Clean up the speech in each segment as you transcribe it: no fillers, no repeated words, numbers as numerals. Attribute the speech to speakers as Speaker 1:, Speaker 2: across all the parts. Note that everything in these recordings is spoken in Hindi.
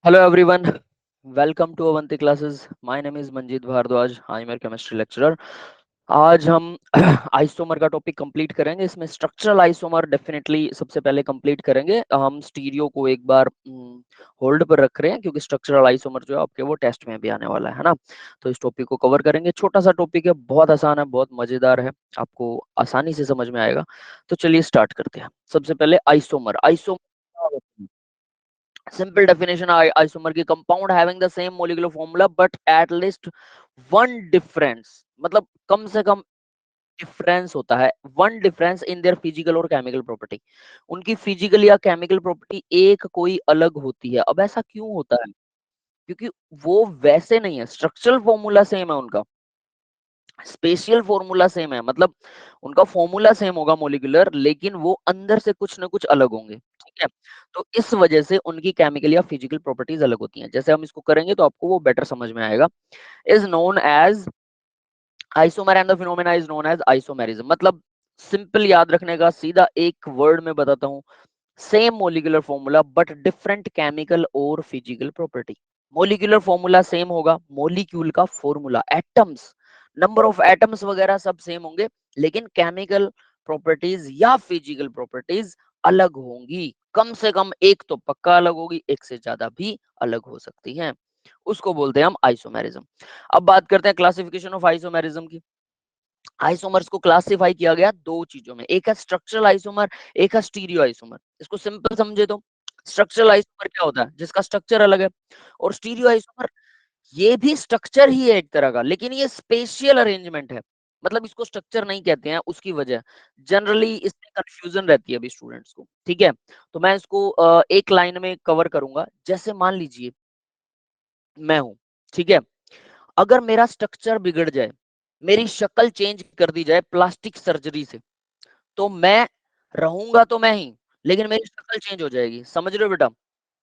Speaker 1: Hello everyone, welcome to Avanti classes. My name is Manjeet Bhardwaj. I am your chemistry lecturer. आज हम आइसोमर का टॉपिक कंप्लीट करेंगे। इसमें स्ट्रक्चरल आइसोमर डेफिनेटली सबसे पहले कंप्लीट करेंगे। हम स्टीरियो को एक बार होल्ड पर रख रहे हैं क्योंकि स्ट्रक्चरल आइसोमर जो है आपके वो टेस्ट में भी आने वाला है ना। तो इस टॉपिक को कवर करेंगे। छोटा सा टॉपिक है, बहुत आसान है, बहुत मजेदार है, आपको आसानी से समझ में आएगा। तो चलिए स्टार्ट करते हैं। सबसे पहले isomer. Isomer simple definition isomer की, compound having the same molecular formula but at least one difference, मतलब कम से कम डिफरेंस होता है, one difference in their physical और केमिकल प्रॉपर्टी। उनकी फिजिकल या केमिकल प्रॉपर्टी एक कोई अलग होती है। अब ऐसा क्यों होता है? क्योंकि वो वैसे नहीं है, स्ट्रक्चरल फॉर्मूला सेम है उनका, स्पेशियल फॉर्मूला सेम है, मतलब उनका फॉर्मूला सेम होगा मोलिकुलर, लेकिन वो अंदर से कुछ ना कुछ अलग होंगे। ठीक है, तो इस वजह से उनकी केमिकल या फिजिकल प्रॉपर्टीज अलग होती हैं। जैसे हम इसको करेंगे तो आपको वो बेटर समझ में आएगा। Is known as isomer and the phenomena is known as isomerism. मतलब सिंपल याद रखने का, सीधा एक वर्ड में बताता हूँ, same molecular formula but different chemical और physical property. Molecular formula same होगा, मोलिक्यूल का formula, atoms, number of atoms वगैरह सब सेम होंगे, लेकिन केमिकल प्रॉपर्टीज या फिजिकल प्रॉपर्टीज अलग होंगी। कम से कम एक तो पक्का अलग होगी, एक से ज्यादा भी अलग हो सकती है। उसको बोलते हैं हम आइसोमेरिज्म। अब बात करते हैं क्लासिफिकेशन ऑफ आइसोमेरिज्म की। आइसोमर्स को क्लासिफाई किया गया दो चीजों में, एक है स्ट्रक्चरल आइसोमर, एक है स्टीरियो आइसोमर। इसको सिंपल समझे तो स्ट्रक्चरल आइसोमर क्या होता है? जिसका स्ट्रक्चर अलग है। और स्टीरियो आइसोमर, ये भी स्ट्रक्चर ही है एक तरह का, लेकिन ये स्पेशियल अरेंजमेंट है। मतलब इसको स्ट्रक्चर नहीं कहते हैं, उसकी वजह जनरली इसमें कंफ्यूजन रहती है अभी स्टूडेंट्स को। ठीक है, तो मैं इसको एक लाइन में कवर करूंगा। जैसे मान लीजिए मैं हूं, ठीक है, अगर मेरा स्ट्रक्चर बिगड़ जाए, मेरी शक्ल चेंज कर दी जाए प्लास्टिक सर्जरी से, तो मैं रहूंगा तो मैं ही, लेकिन मेरी शक्ल चेंज हो जाएगी। समझ रहे हो बेटा?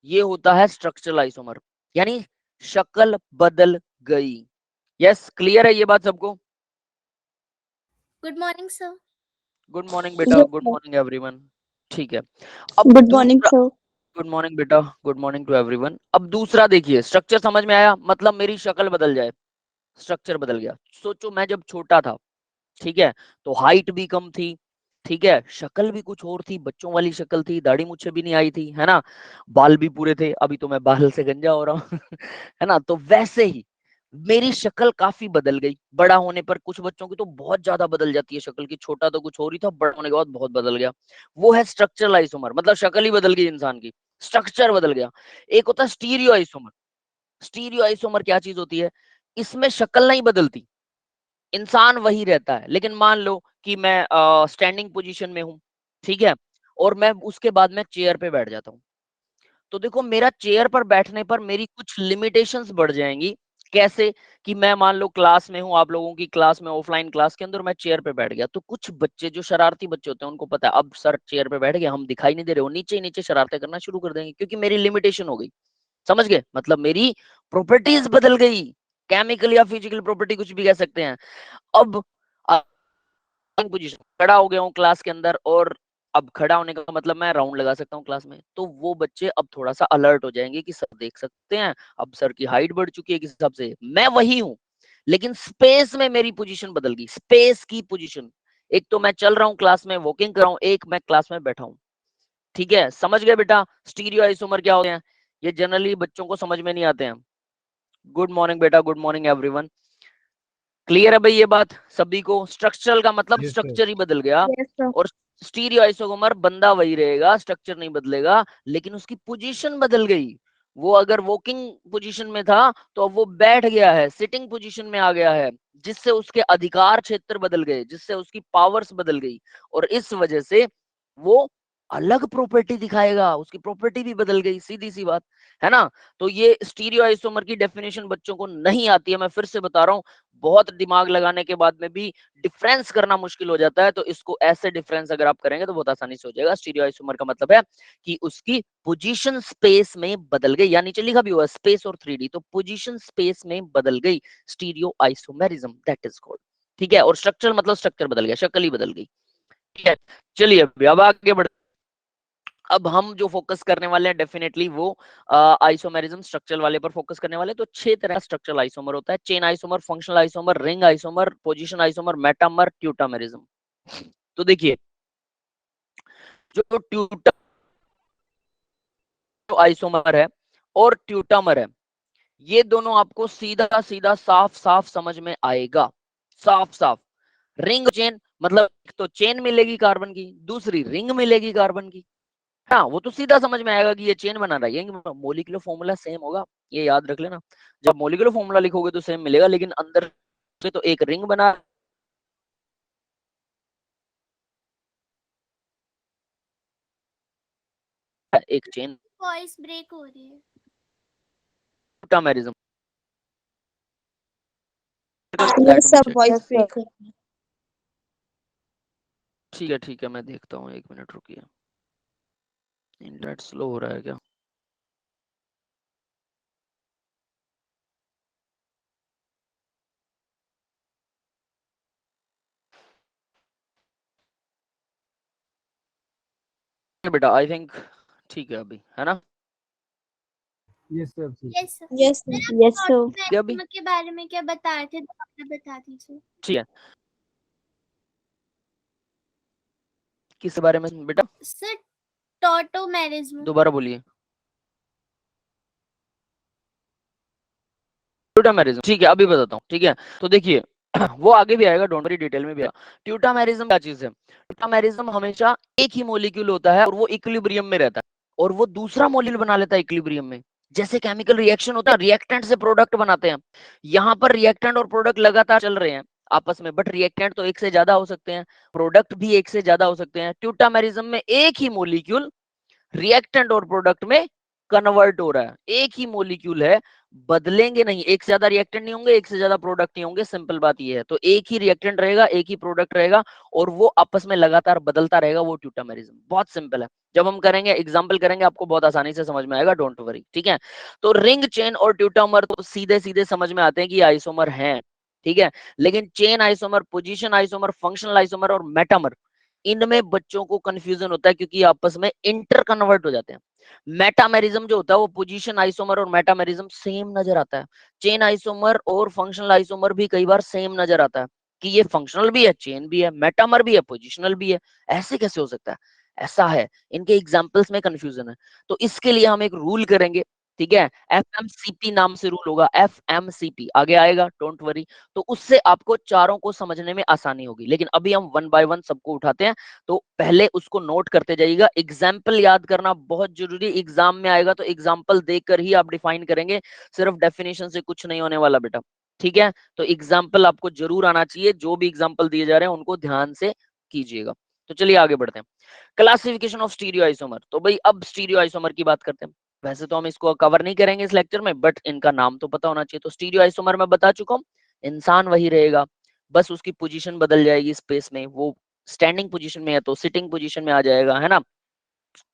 Speaker 1: ये होता है स्ट्रक्चरल आइसोमर, यानी शक्ल बदल गई। यस, क्लियर है ये बात सबको?
Speaker 2: Good morning, sir.
Speaker 1: Good morning बेटा,
Speaker 3: Yes,
Speaker 1: good
Speaker 3: sir.
Speaker 1: Morning everyone. ठीक है, अब
Speaker 3: Good morning,
Speaker 1: दूसरा,
Speaker 3: sir.
Speaker 1: गुड मॉर्निंग बेटा, गुड मॉर्निंग टू एवरीवन। अब दूसरा देखिए, स्ट्रक्चर समझ में आया, मतलब मेरी शक्ल बदल जाए, स्ट्रक्चर बदल गया। सोचो मैं जब छोटा था, ठीक है, तो हाइट भी कम थी, ठीक है, शक्ल भी कुछ और थी, बच्चों वाली शक्ल थी, दाढ़ी मुझे भी नहीं आई थी, है ना, बाल भी पूरे थे, अभी तो मैं बाल से गंजा हो रहा हूँ है ना। तो वैसे ही मेरी शक्ल काफी बदल गई। बड़ा होने पर कुछ बच्चों की तो बहुत ज्यादा बदल जाती है शक्ल की, छोटा तो कुछ और ही था, बड़ा होने के बाद बहुत बदल गया। वो है स्ट्रक्चरल आइसोमर, मतलब शक्ल ही बदल गई इंसान की, स्ट्रक्चर बदल गया। एक होता है स्टीरियो आइसोमर। स्टीरियो आइसोमर क्या चीज होती है? इसमें शक्ल नहीं बदलती, इंसान वही रहता है, लेकिन मान लो कि मैं स्टैंडिंग पोजीशन में हूं, ठीक है, और मैं उसके बाद में चेयर पे बैठ जाता हूँ, तो देखो मेरा चेयर पर बैठने पर मेरी कुछ लिमिटेशंस बढ़ जाएंगी। कैसे? कि मैं मान लो क्लास में हूं, आप लोगों की क्लास में, ऑफलाइन क्लास के अंदर मैं चेयर पे बैठ गया, तो कुछ बच्चे जो शरारती बच्चे होते हैं उनको पता है अब सर चेयर पे बैठ गए, हम दिखाई नहीं दे रहे, वो नीचे नीचे शरारतें करना शुरू कर देंगे, क्योंकि मेरी लिमिटेशन हो गई। समझ गए? मतलब मेरी प्रॉपर्टीज बदल गई, केमिकल या फिजिकल प्रॉपर्टी कुछ भी कह सकते हैं। अब पोजीशन खड़ा हो गया हूँ क्लास के अंदर, और अब खड़ा होने का मतलब मैं राउंड लगा सकता हूँ क्लास में, तो वो बच्चे अब थोड़ा सा अलर्ट हो जाएंगे कि सर देख सकते हैं अब सर की हाइट बढ़ चुकी है, किस हिसाब से मैं वही हूँ, लेकिन स्पेस में मेरी पोजीशन बदल गई, स्पेस की पोजीशन। एक तो मैं चल रहा हूँ क्लास में, वॉकिंग कर रहा हूँ, एक मैं क्लास में बैठा हूँ। ठीक है, समझ गए बेटा स्टीरियो आइसोमर क्या होते हैं? ये जनरली बच्चों को समझ में नहीं आते हैं। गुड मॉर्निंग बेटा, गुड मॉर्निंग एवरीवन। क्लियर है भाई ये बात सभी को? स्ट्रक्चरल का मतलब
Speaker 4: Yes, sir.
Speaker 1: स्ट्रक्चर ही बदल गया,
Speaker 3: Yes, sir.
Speaker 1: और स्टीरियो आइसोमर बंदा वही रहेगा, स्ट्रक्चर नहीं बदलेगा, लेकिन उसकी पोजीशन बदल गई। वो अगर वॉकिंग पोजीशन में था तो अब वो बैठ गया है, सिटिंग पोजीशन में आ गया है, जिससे उसके अधिकार क्षेत्र बदल गए, जिससे उसकी पावर्स बदल गई, और इस वजह से वो अलग प्रॉपर्टी दिखाएगा, उसकी प्रॉपर्टी भी बदल गई, सीधी सी बात है ना। तो ये स्टीरियो आइसोमर की डेफिनेशन बच्चों को नहीं आती है, मैं फिर से बता रहा हूँ, बहुत दिमाग लगाने के बाद में भी डिफरेंस करना मुश्किल हो जाता है, तो इसको ऐसे डिफरेंस अगर आप करेंगे तो बहुत आसानी से हो जाएगा। स्टीरियो आइसोमर का मतलब है कि उसकी पोजीशन स्पेस में बदल गई, या नीचे लिखा भी हुआ स्पेस और 3D, तो पोजीशन स्पेस में बदल गई, stereo isomerism that is called. ठीक है, और स्ट्रक्चर मतलब स्ट्रक्चर बदल गया, शक्ल ही बदल गई। ठीक है, चलिए अब आगे बढ़, अब हम जो फोकस करने वाले हैं डेफिनेटली वो आइसोमेरिज्म स्ट्रक्चर वाले पर फोकस करने वाले हैं। तो 6 तरह का स्ट्रक्चरल आइसोमर होता है: chain isomer, functional isomer, ring isomer, position isomer, metamer, tautomerism. तो देखिए, जो ट्यूटा आइसोमर है और ट्यूटामर है, ये दोनों आपको सीधा सीधा साफ साफ समझ में आएगा, साफ साफ। रिंग चेन मतलब एक तो चेन मिलेगी कार्बन की, दूसरी रिंग मिलेगी कार्बन की। हाँ, वो तो सीधा समझ में आएगा कि ये चेन बना रहा है, ये मोलिकुलर फॉर्मूला सेम होगा, ये याद रख लेना। जब मोलिकुलर फॉर्मूला लिखोगे तो सेम मिलेगा, लेकिन अंदर से तो एक रिंग बना, एक चेन।
Speaker 2: वॉइस ब्रेक हो रही है।
Speaker 1: ट्यूटामेरिज्म
Speaker 3: ये
Speaker 1: लेट मी
Speaker 3: सब
Speaker 1: चेक।
Speaker 3: Voice break.
Speaker 1: ठीक है, मैं देखता हूँ, 1 मिनट रुकिए। इंटरनेट स्लो हो रहा है क्या? बेटा आई थिंक ठीक है अभी, है ना?
Speaker 2: Yes sir.
Speaker 3: Yes yes sir.
Speaker 1: क्या अभी?
Speaker 2: के बारे में क्या बता रहे थे, दोबारा बता दीजिए।
Speaker 1: ठीक है, किस बारे में बेटा?
Speaker 2: Sir tautomerism.
Speaker 1: दोबारा बोलिए। ट्यूटामेरिज्म, ठीक है अभी बताता हूँ। ठीक है, तो देखिए वो आगे भी आएगा, डोंट वरी, डिटेल में भी आएगा। ट्यूटामेरिज्म क्या चीज है? ट्यूटामेरिज्म हमेशा एक ही मॉलिक्यूल होता है और वो इक्विलिब्रियम में रहता है, और वो दूसरा मॉलिक्यूल बना लेता है इक्विलिब्रियम में। जैसे केमिकल रिएक्शन होता है, रिएक्टेंट से प्रोडक्ट बनाते हैं। यहाँ पर रिएक्टेंट और प्रोडक्ट लगातार चल रहे हैं आपस में, बट रिएक्टेंट तो एक से ज्यादा हो सकते हैं, प्रोडक्ट भी एक से ज्यादा हो सकते हैं। ट्यूटामेरिज्म में एक ही मॉलिक्यूल रिएक्टेंट और प्रोडक्ट में कन्वर्ट हो रहा है, एक ही मॉलिक्यूल है, बदलेंगे नहीं, एक से ज्यादा रिएक्टेंट नहीं होंगे, एक से ज्यादा प्रोडक्ट नहीं होंगे, सिंपल बात ये है। तो एक ही रिएक्टेंट रहेगा, एक ही प्रोडक्ट रहेगा, और वो आपस में लगातार बदलता रहेगा, वो ट्यूटामेरिज्म। बहुत सिंपल है, जब हम करेंगे एग्जाम्पल करेंगे आपको बहुत आसानी से समझ में आएगा, डोंट वरी। ठीक है, तो रिंग चेन और ट्यूटामर तो सीधे सीधे समझ में आते हैं कि आइसोमर हैं, ठीक है। लेकिन chain isomer, position isomer, functional isomer और मेटामर, इनमें बच्चों को कंफ्यूजन होता है क्योंकि आपस में इंटर कन्वर्ट हो जाते हैं। मेटामेरिज्म जो होता है वो पोजीशन आइसोमर और मेटामेरिज्म सेम नजर आता है। चेन आइसोमर और फंक्शनल आइसोमर भी कई बार सेम नजर आता है कि ये फंक्शनल भी है, चेन भी है, मेटामर भी है, पोजिशनल भी है। ऐसे कैसे हो सकता है? ऐसा है, इनके एग्जाम्पल्स में कंफ्यूजन है। तो इसके लिए हम एक रूल करेंगे, ठीक है, एफएमसीपी नाम से रूल होगा, एफएमसीपी आगे आएगा, डोंट वरी। तो उससे आपको चारों को समझने में आसानी होगी। लेकिन अभी हम वन बाय वन सबको उठाते हैं, तो पहले उसको नोट करते जाइएगा। एग्जाम्पल याद करना बहुत जरूरी, एग्जाम में आएगा तो एग्जाम्पल देखकर ही आप डिफाइन करेंगे, सिर्फ डेफिनेशन से कुछ नहीं होने वाला बेटा। ठीक है, तो एग्जाम्पल आपको जरूर आना चाहिए, जो भी एग्जाम्पल दिए जा रहे हैं उनको ध्यान से कीजिएगा। तो चलिए आगे बढ़ते हैं। Classification of stereo isomer. तो भाई अब स्टीरियो आइसोमर की बात करते हैं। वैसे तो हम इसको कवर नहीं करेंगे इस लेक्चर में, बट इनका नाम तो पता होना चाहिए। तो स्टीरियो आइसोमर मैं बता चुका हूँ, इंसान वही रहेगा, बस उसकी पोजीशन बदल जाएगी स्पेस में, वो स्टैंडिंग पोजीशन में है तो सिटिंग पोजीशन में आ जाएगा, है ना।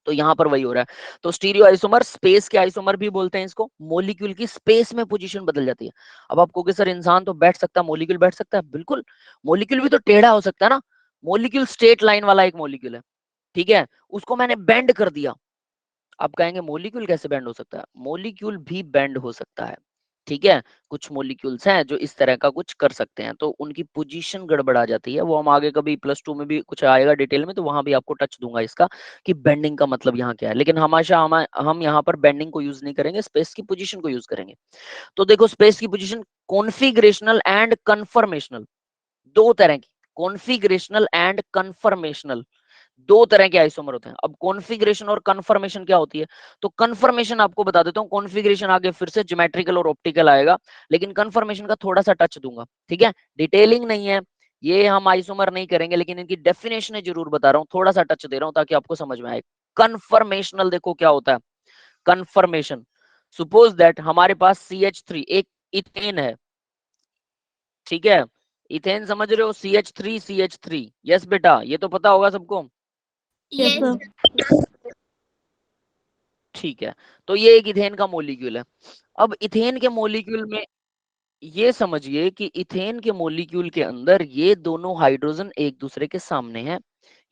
Speaker 1: तो यहाँ पर वही हो रहा है। तो स्टीरियो आइसोमर, स्पेस के आइसोमर भी बोलते हैं इसको, मॉलिक्यूल की स्पेस में पोजीशन बदल जाती है। अब आप कहोगे सर इंसान तो बैठ सकता है, मॉलिक्यूल बैठ सकता है? बिल्कुल, मॉलिक्यूल भी तो टेढ़ा हो सकता है ना। मॉलिक्यूल स्ट्रेट लाइन वाला एक मॉलिक्यूल है, ठीक है, उसको मैंने बेंड कर दिया। आप कहेंगे मॉलिक्यूल कैसे बैंड हो सकता है? मॉलिक्यूल भी बैंड हो सकता है, ठीक है। कुछ मॉलिक्यूल्स हैं जो इस तरह का कुछ कर सकते हैं, तो उनकी पोजीशन गड़बड़ा जाती है। वो हम आगे कभी +2 में भी कुछ आएगा डिटेल में, तो वहां भी आपको टच दूंगा इसका कि बेंडिंग का मतलब यहाँ क्या है। लेकिन हमेशा हम यहाँ पर बेंडिंग को यूज नहीं करेंगे, स्पेस की पोजीशन को यूज करेंगे। तो देखो, स्पेस की पोजीशन कॉन्फिगरेशनल एंड कन्फर्मेशनल, दो तरह की, कॉन्फिगरेशनल एंड कन्फर्मेशनल, दो तरह के आइसोमर होते हैं। अब कॉन्फ़िगरेशन और कन्फर्मेशन क्या होती है? तो कन्फर्मेशन आपको बता देता हूं, कॉन्फ़िगरेशन आगे फिर से ज्योमेट्रिकल और ऑप्टिकल आएगा, लेकिन कन्फर्मेशन का थोड़ा सा टच दूंगा, ठीक है। डिटेलिंग नहीं है, ये हम आइसोमर नहीं करेंगे, लेकिन इनकी डेफिनेशन जरूर बता रहा हूं, थोड़ा सा टच दे रहा हूं ताकि आपको समझ में आए। कन्फर्मेशनल देखो क्या होता है। कन्फर्मेशन, सपोज दैट हमारे पास CH3 एक इथेन है, ठीक है, इथेन समझ रहे हो, CH3 यस बेटा, ये तो पता होगा सबको।
Speaker 3: Yes
Speaker 2: yes
Speaker 3: sir.
Speaker 1: ठीक है, तो ये एक इथेन का मॉलिक्यूल है। अब इथेन के मॉलिक्यूल में ये समझिए कि इथेन के मॉलिक्यूल के अंदर ये दोनों हाइड्रोजन एक दूसरे के सामने हैं,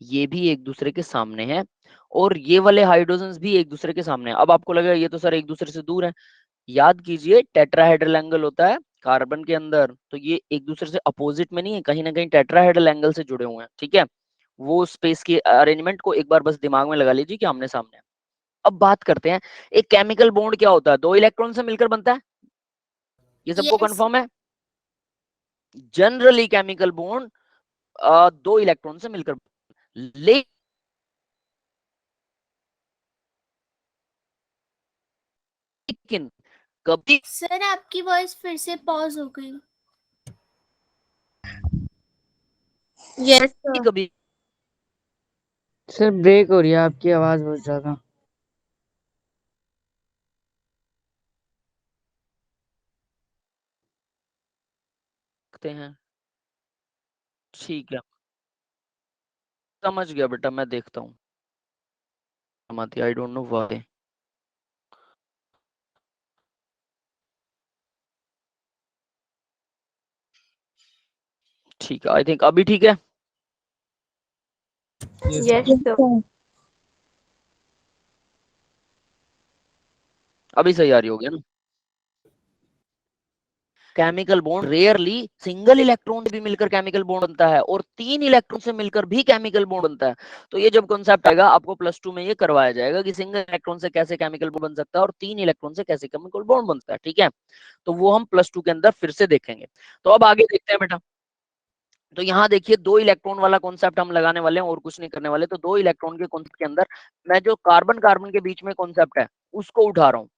Speaker 1: ये भी एक दूसरे के सामने है, और ये वाले हाइड्रोजन भी एक दूसरे के सामने है। अब आपको लगेगा ये तो सर एक दूसरे से दूर है, याद कीजिए टेट्राहेड्रल एंगल होता है कार्बन के अंदर, तो ये एक दूसरे से अपोजिट में नहीं है, कहीं ना कहीं टेट्राहेड्रल एंगल से जुड़े हुए हैं, ठीक है। वो स्पेस की अरेंजमेंट को एक बार बस दिमाग में लगा लीजिए कि आमने सामने है। अब बात करते हैं एक केमिकल बॉन्ड क्या होता है, 2 इलेक्ट्रॉन से मिलकर बनता है, ये सबको
Speaker 2: Yes.
Speaker 1: कंफर्म है। जनरली केमिकल बॉन्ड 2 इलेक्ट्रॉन से मिलकर, लेकिन कभी
Speaker 2: सर आपकी वॉइस फिर से पॉज हो गई।
Speaker 3: Yes, sir.
Speaker 1: कभी
Speaker 4: सर ब्रेक हो रही है आपकी आवाज बहुत ज्यादा।
Speaker 1: हैं, ठीक है, समझ गया बेटा, मैं देखता हूँ। I don't know why. ठीक है, आई थिंक अभी ठीक है।
Speaker 3: Yes, sir.
Speaker 1: अभी सही आ रही होगी ना। Chemical bond rarely single electron से भी मिलकर केमिकल बॉन्ड बनता है और 3 इलेक्ट्रॉन से मिलकर भी केमिकल बॉन्ड बनता है। तो ये जब कॉन्सेप्ट आएगा आपको +2 में ये करवाया जाएगा कि सिंगल इलेक्ट्रॉन से कैसे केमिकल बॉन्ड बन सकता है और 3 इलेक्ट्रॉन से कैसे केमिकल बॉन्ड बनता है, ठीक है। तो वो हम +2 के अंदर फिर से देखेंगे। तो अब आगे देखते हैं बेटा। तो यहाँ देखिए 2 इलेक्ट्रॉन वाला कॉन्सेप्ट हम लगाने वाले हैं और कुछ नहीं करने वाले। तो 2 इलेक्ट्रॉन के कॉन्सेप्ट के अंदर मैं जो कार्बन कार्बन के बीच में कॉन्सेप्ट है उसको उठा रहा हूँ,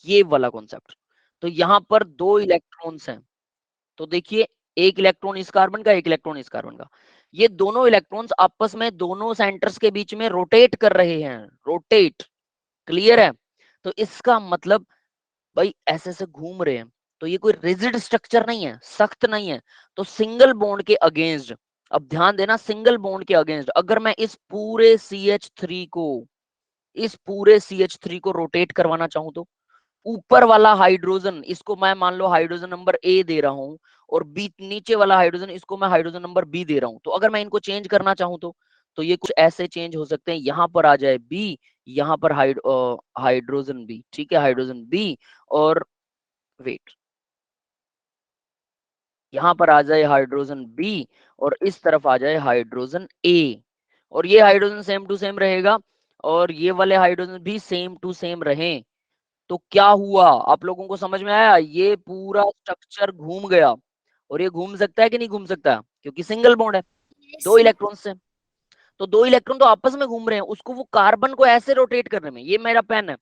Speaker 1: ये वाला कॉन्सेप्ट। तो यहाँ पर 2 इलेक्ट्रॉन्स हैं, तो देखिए एक इलेक्ट्रॉन इस कार्बन का, एक इलेक्ट्रॉन इस कार्बन का, ये दोनों इलेक्ट्रॉन्स आपस में दोनों सेंटर्स के बीच में रोटेट कर रहे हैं, रोटेट, क्लियर है। तो इसका मतलब भाई ऐसे से घूम रहे हैं, तो ये कोई रिजिड स्ट्रक्चर नहीं है, सख्त नहीं है। तो सिंगल बॉन्ड के अगेंस्ट, अब ध्यान देना, सिंगल बॉन्ड के अगेंस्ट अगर मैं इस पूरे CH3 को, इस पूरे CH3 को रोटेट करवाना चाहूं तो ऊपर वाला हाइड्रोजन, इसको मैं मान लो हाइड्रोजन नंबर ए दे रहा हूं, और बी नीचे वाला हाइड्रोजन, इसको मैं हाइड्रोजन नंबर बी दे रहा हूं। तो अगर मैं इनको चेंज करना चाहूं तो ये कुछ ऐसे चेंज हो सकते हैं, यहां पर आ जाए बी, यहां पर हाइड्रोजन बी, ठीक है, हाइड्रोजन बी, और वेट, यहां पर आ जाए हाइड्रोजन बी और इस तरफ आ जाए हाइड्रोजन ए, और ये हाइड्रोजन सेम टू सेम रहेगा और ये वाले हाइड्रोजन भी सेम टू सेम रहे। तो क्या हुआ आप लोगों को समझ में आया, ये पूरा स्ट्रक्चर घूम गया। और ये घूम सकता है कि नहीं घूम सकता, क्योंकि सिंगल बॉन्ड है,
Speaker 2: Yes,
Speaker 1: 2
Speaker 2: sir.
Speaker 1: इलेक्ट्रॉन से। तो 2 इलेक्ट्रॉन तो आपस में घूम रहे हैं, उसको वो कार्बन को ऐसे रोटेट करने में, ये मेरा पेन है,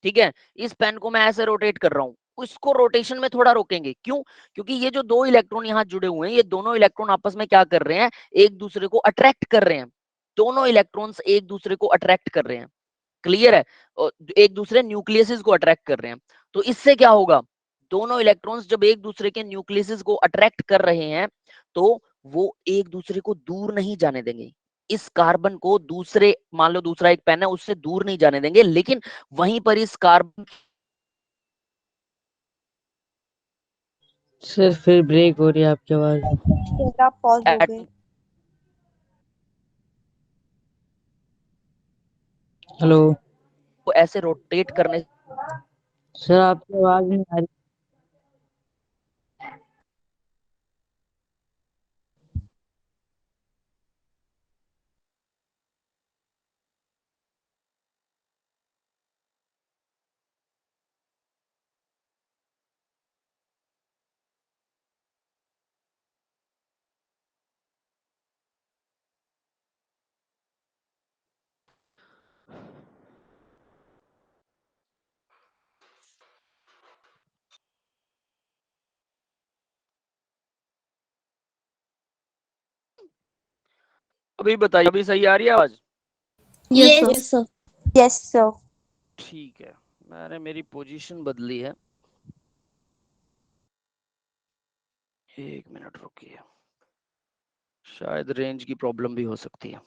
Speaker 1: ठीक है, इस पेन को मैं ऐसे रोटेट कर रहा हूँ, उसको रोटेशन में थोड़ा रोकेंगे, क्यों, क्योंकि ये जो 2 इलेक्ट्रॉन यहाँ जुड़े हुए हैं, ये दोनों इलेक्ट्रॉन आपस में क्या कर रहे हैं, एक दूसरे को अट्रैक्ट कर रहे हैं, दोनों इलेक्ट्रॉन्स एक दूसरे को अट्रैक्ट कर रहे हैं, क्लियर है, और एक दूसरे न्यूक्लियस को अट्रैक्ट कर रहे हैं। तो इससे क्या होगा, दोनों इलेक्ट्रॉन्स जब एक दूसरे के न्यूक्लियस को अट्रैक्ट कर रहे हैं तो वो एक दूसरे को दूर नहीं जाने देंगे, इस कार्बन को दूसरे, मान लो दूसरा एक पेन है, उससे दूर नहीं जाने देंगे, लेकिन वहीं पर इस कार्बन,
Speaker 4: सर फिर ब्रेक हो रही है आपकी आवाज।
Speaker 3: सर आप पॉज हो गए।
Speaker 4: हेलो
Speaker 1: को ऐसे रोटेट करने,
Speaker 4: सर आपकी आवाज नहीं आ रही।
Speaker 1: अभी बताइए, अभी सही आ रही है आवाज?
Speaker 2: Yes.
Speaker 3: सर। Yes sir.
Speaker 1: ठीक है, मैंने मेरी पोजीशन बदली है, 1 मिनट रुकिए, शायद रेंज की प्रॉब्लम भी हो सकती है।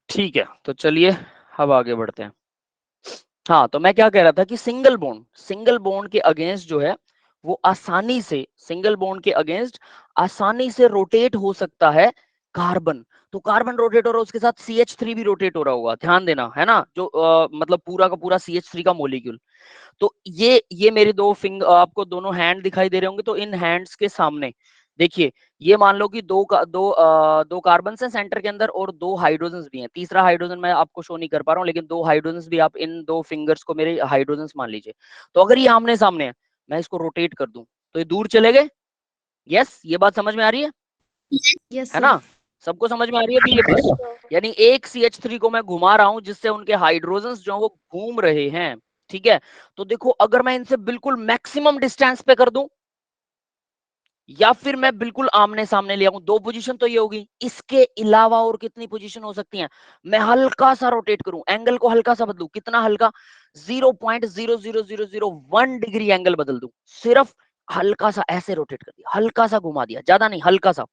Speaker 1: ठीक है, तो चलिए अब आगे बढ़ते हैं। हाँ, तो मैं क्या कह रहा था कि सिंगल बॉन्ड के अगेंस्ट जो है वो आसानी से, सिंगल बॉन्ड के अगेंस्ट आसानी से रोटेट हो सकता है कार्बन। तो कार्बन रोटेट हो रहा है, उसके साथ CH3 भी रोटेट हो रहा होगा, ध्यान देना, है ना, जो मतलब पूरा का पूरा CH3 का मॉलिक्यूल। तो ये मेरे दो फिंगर, आपको दोनों हैंड दिखाई दे रहे होंगे, तो इन हैंड्स के सामने देखिए, ये मान लो कि दो कार्बन है सेंटर के अंदर और दो हाइड्रोजन भी हैं। तीसरा हाइड्रोजन मैं आपको शो नहीं कर पा रहा हूँ, लेकिन दो हाइड्रोजन भी, आप इन दो फिंगर्स को मेरे हाइड्रोजन मान लीजिए। तो अगर ये आमने सामने है, मैं इसको रोटेट कर दूं तो ये दूर चले गए। यस, ये बात समझ में आ रही है,
Speaker 2: यस
Speaker 1: है ना, सबको समझ में आ रही है ये बात? यानी एक CH3 को मैं घुमा रहा हूं जिससे उनके हाइड्रोजन जो वो घूम रहे हैं, ठीक है। तो देखो, अगर मैं इनसे बिल्कुल मैक्सिमम डिस्टेंस पे कर दूं या फिर मैं बिल्कुल आमने सामने ले आऊं, दो पोजीशन तो ये होगी, इसके अलावा और कितनी पोजीशन हो सकती हैं? मैं हल्का सा रोटेट करूं, एंगल को हल्का सा बदलूं, कितना हल्का? 0.00001 डिग्री एंगल बदल दूं, सिर्फ हल्का सा ऐसे रोटेट कर दिया, हल्का सा घुमा दिया, ज्यादा नहीं, हल्का सा,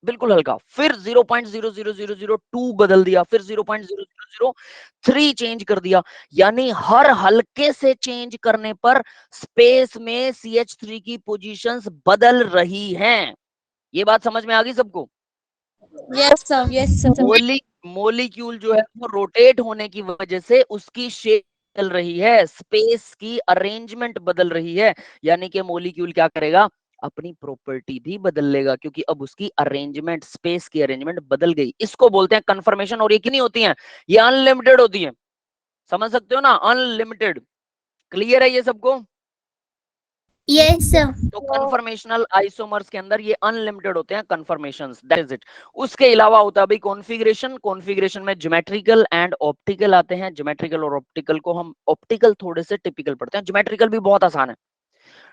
Speaker 1: बिल्कुल हल्का। फिर 0.00002 बदल दिया, फिर 0.0003 चेंज कर दिया। यानी हर हल्के से चेंज करने पर स्पेस में CH3 की पोजीशंस बदल रही हैं। ये बात समझ में आ गई सबको?
Speaker 3: Yes sir, yes sir.
Speaker 1: Molecule जो है वो रोटेट होने की वजह से उसकी शेप बदल रही है, स्पेस की अरेंजमेंट बदल रही है। यानी कि मोलिक्यूल क्या करेगा? अपनी प्रॉपर्टी भी बदल लेगा, क्योंकि अब उसकी अरेंजमेंट, स्पेस की अरेंजमेंट बदल गई। इसको बोलते हैं कंफर्मेशन। और ये कितनी होती है? ये अनलिमिटेड होती है, समझ सकते हो ना, अनलिमिटेड। क्लियर है ये सबको?
Speaker 2: Yes sir.
Speaker 1: तो कन्फर्मेशनल आइसोमर्स के अंदर ये अनलिमिटेड होते हैं कन्फर्मेशंस, दैट इज इट। उसके अलावा होता है भाई कॉन्फ़िगरेशन। कॉन्फ़िगरेशन में ज्योमेट्रिकल एंड ऑप्टिकल आते हैं। ज्योमेट्रिकल और ऑप्टिकल को हम, ऑप्टिकल थोड़े से टिपिकल पढ़ते हैं, ज्योमेट्रिकल भी बहुत आसान है।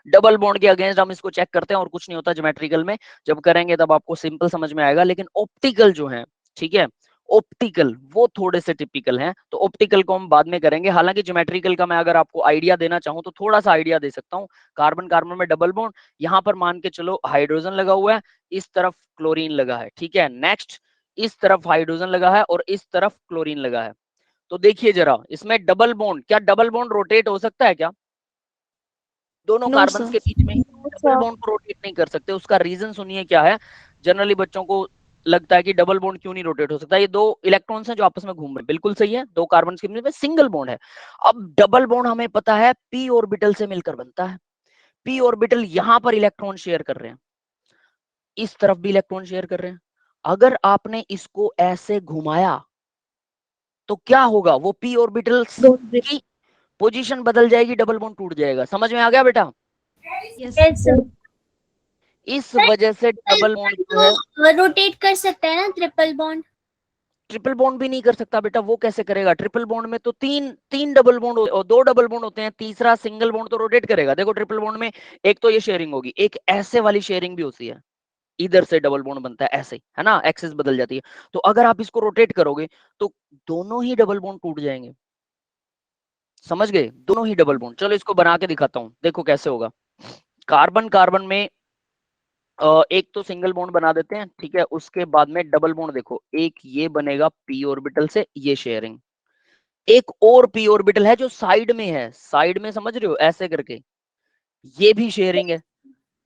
Speaker 1: डबल बॉन्ड के अगेंस्ट हम इसको चेक करते हैं और कुछ नहीं होता ज्योमेट्रिकल में, जब करेंगे तब आपको सिंपल समझ में आएगा। लेकिन ऑप्टिकल जो है, ठीक है, ऑप्टिकल वो थोड़े से टिपिकल हैं, तो ऑप्टिकल को हम बाद में करेंगे। हालांकि ज्योमेट्रिकल का मैं अगर आपको आइडिया देना चाहूं तो थोड़ा सा आइडिया दे सकता हूं। कार्बन कार्बन में डबल बॉन्ड, यहां पर मान के चलो हाइड्रोजन लगा हुआ है, इस तरफ क्लोरीन लगा है, ठीक है। नेक्स्ट, इस तरफ हाइड्रोजन लगा है और इस तरफ क्लोरीन लगा है। तो देखिए जरा, इसमें डबल बॉन्ड, क्या डबल बॉन्ड रोटेट हो सकता है क्या? दोनों
Speaker 2: नो
Speaker 1: कार्बन
Speaker 2: सर।
Speaker 1: के बीच में डबल बॉन्ड को रोटेट नहीं कर सकते। उसका रीजन सुनिए क्या है। जनरली बच्चों को लगता है कि डबल बॉन्ड क्यों नहीं रोटेट हो सकता, ये दो इलेक्ट्रॉन्स हैं जो आपस में घूम रहे हैं, बिल्कुल सही है, दो कार्बन के बीच में सिंगल बॉन्ड है। अब डबल बॉन्ड हमें पता है p ऑर्बिटल से मिलकर बनता है। p ऑर्बिटल यहां पर इलेक्ट्रॉन शेयर कर रहे हैं, इस तरफ भी इलेक्ट्रॉन शेयर कर रहे हैं। अगर आपने इसको ऐसे घुमाया तो क्या होगा? वो p ऑर्बिटल की पोजीशन बदल जाएगी, डबल बॉन्ड टूट जाएगा। समझ में आ गया बेटा?
Speaker 2: Yes sir.
Speaker 1: इस वजह से डबल बॉन्ड जो है,
Speaker 2: रोटेट कर सकता है ना ट्रिपल बॉन्ड?
Speaker 1: ट्रिपल बॉन्ड भी नहीं कर सकता बेटा। वो कैसे करेगा? ट्रिपल बॉन्ड में तो तीन तीन डबल बॉन्ड और दो डबल बॉन्ड होते हैं, तीसरा सिंगल बॉन्ड तो रोटेट करेगा। देखो ट्रिपल बॉन्ड में एक तो ये शेयरिंग होगी, एक ऐसे वाली शेयरिंग भी होती है, इधर से डबल बॉन्ड बनता है ऐसे, है ना, एक्सिस बदल जाती है। तो अगर आप इसको रोटेट करोगे तो दोनों ही डबल बॉन्ड टूट जाएंगे। समझ गए? दोनों ही डबल बॉन्ड। चलो इसको बना के दिखाता हूं, देखो कैसे होगा। कार्बन कार्बन में एक तो सिंगल बॉन्ड बना देते हैं, ठीक है। उसके बाद में डबल बॉन्ड, देखो एक ये बनेगा p ऑर्बिटल से, ये शेयरिंग। एक और p ऑर्बिटल है जो साइड में है, साइड में, समझ रहे हो, ऐसे करके, ये भी शेयरिंग है।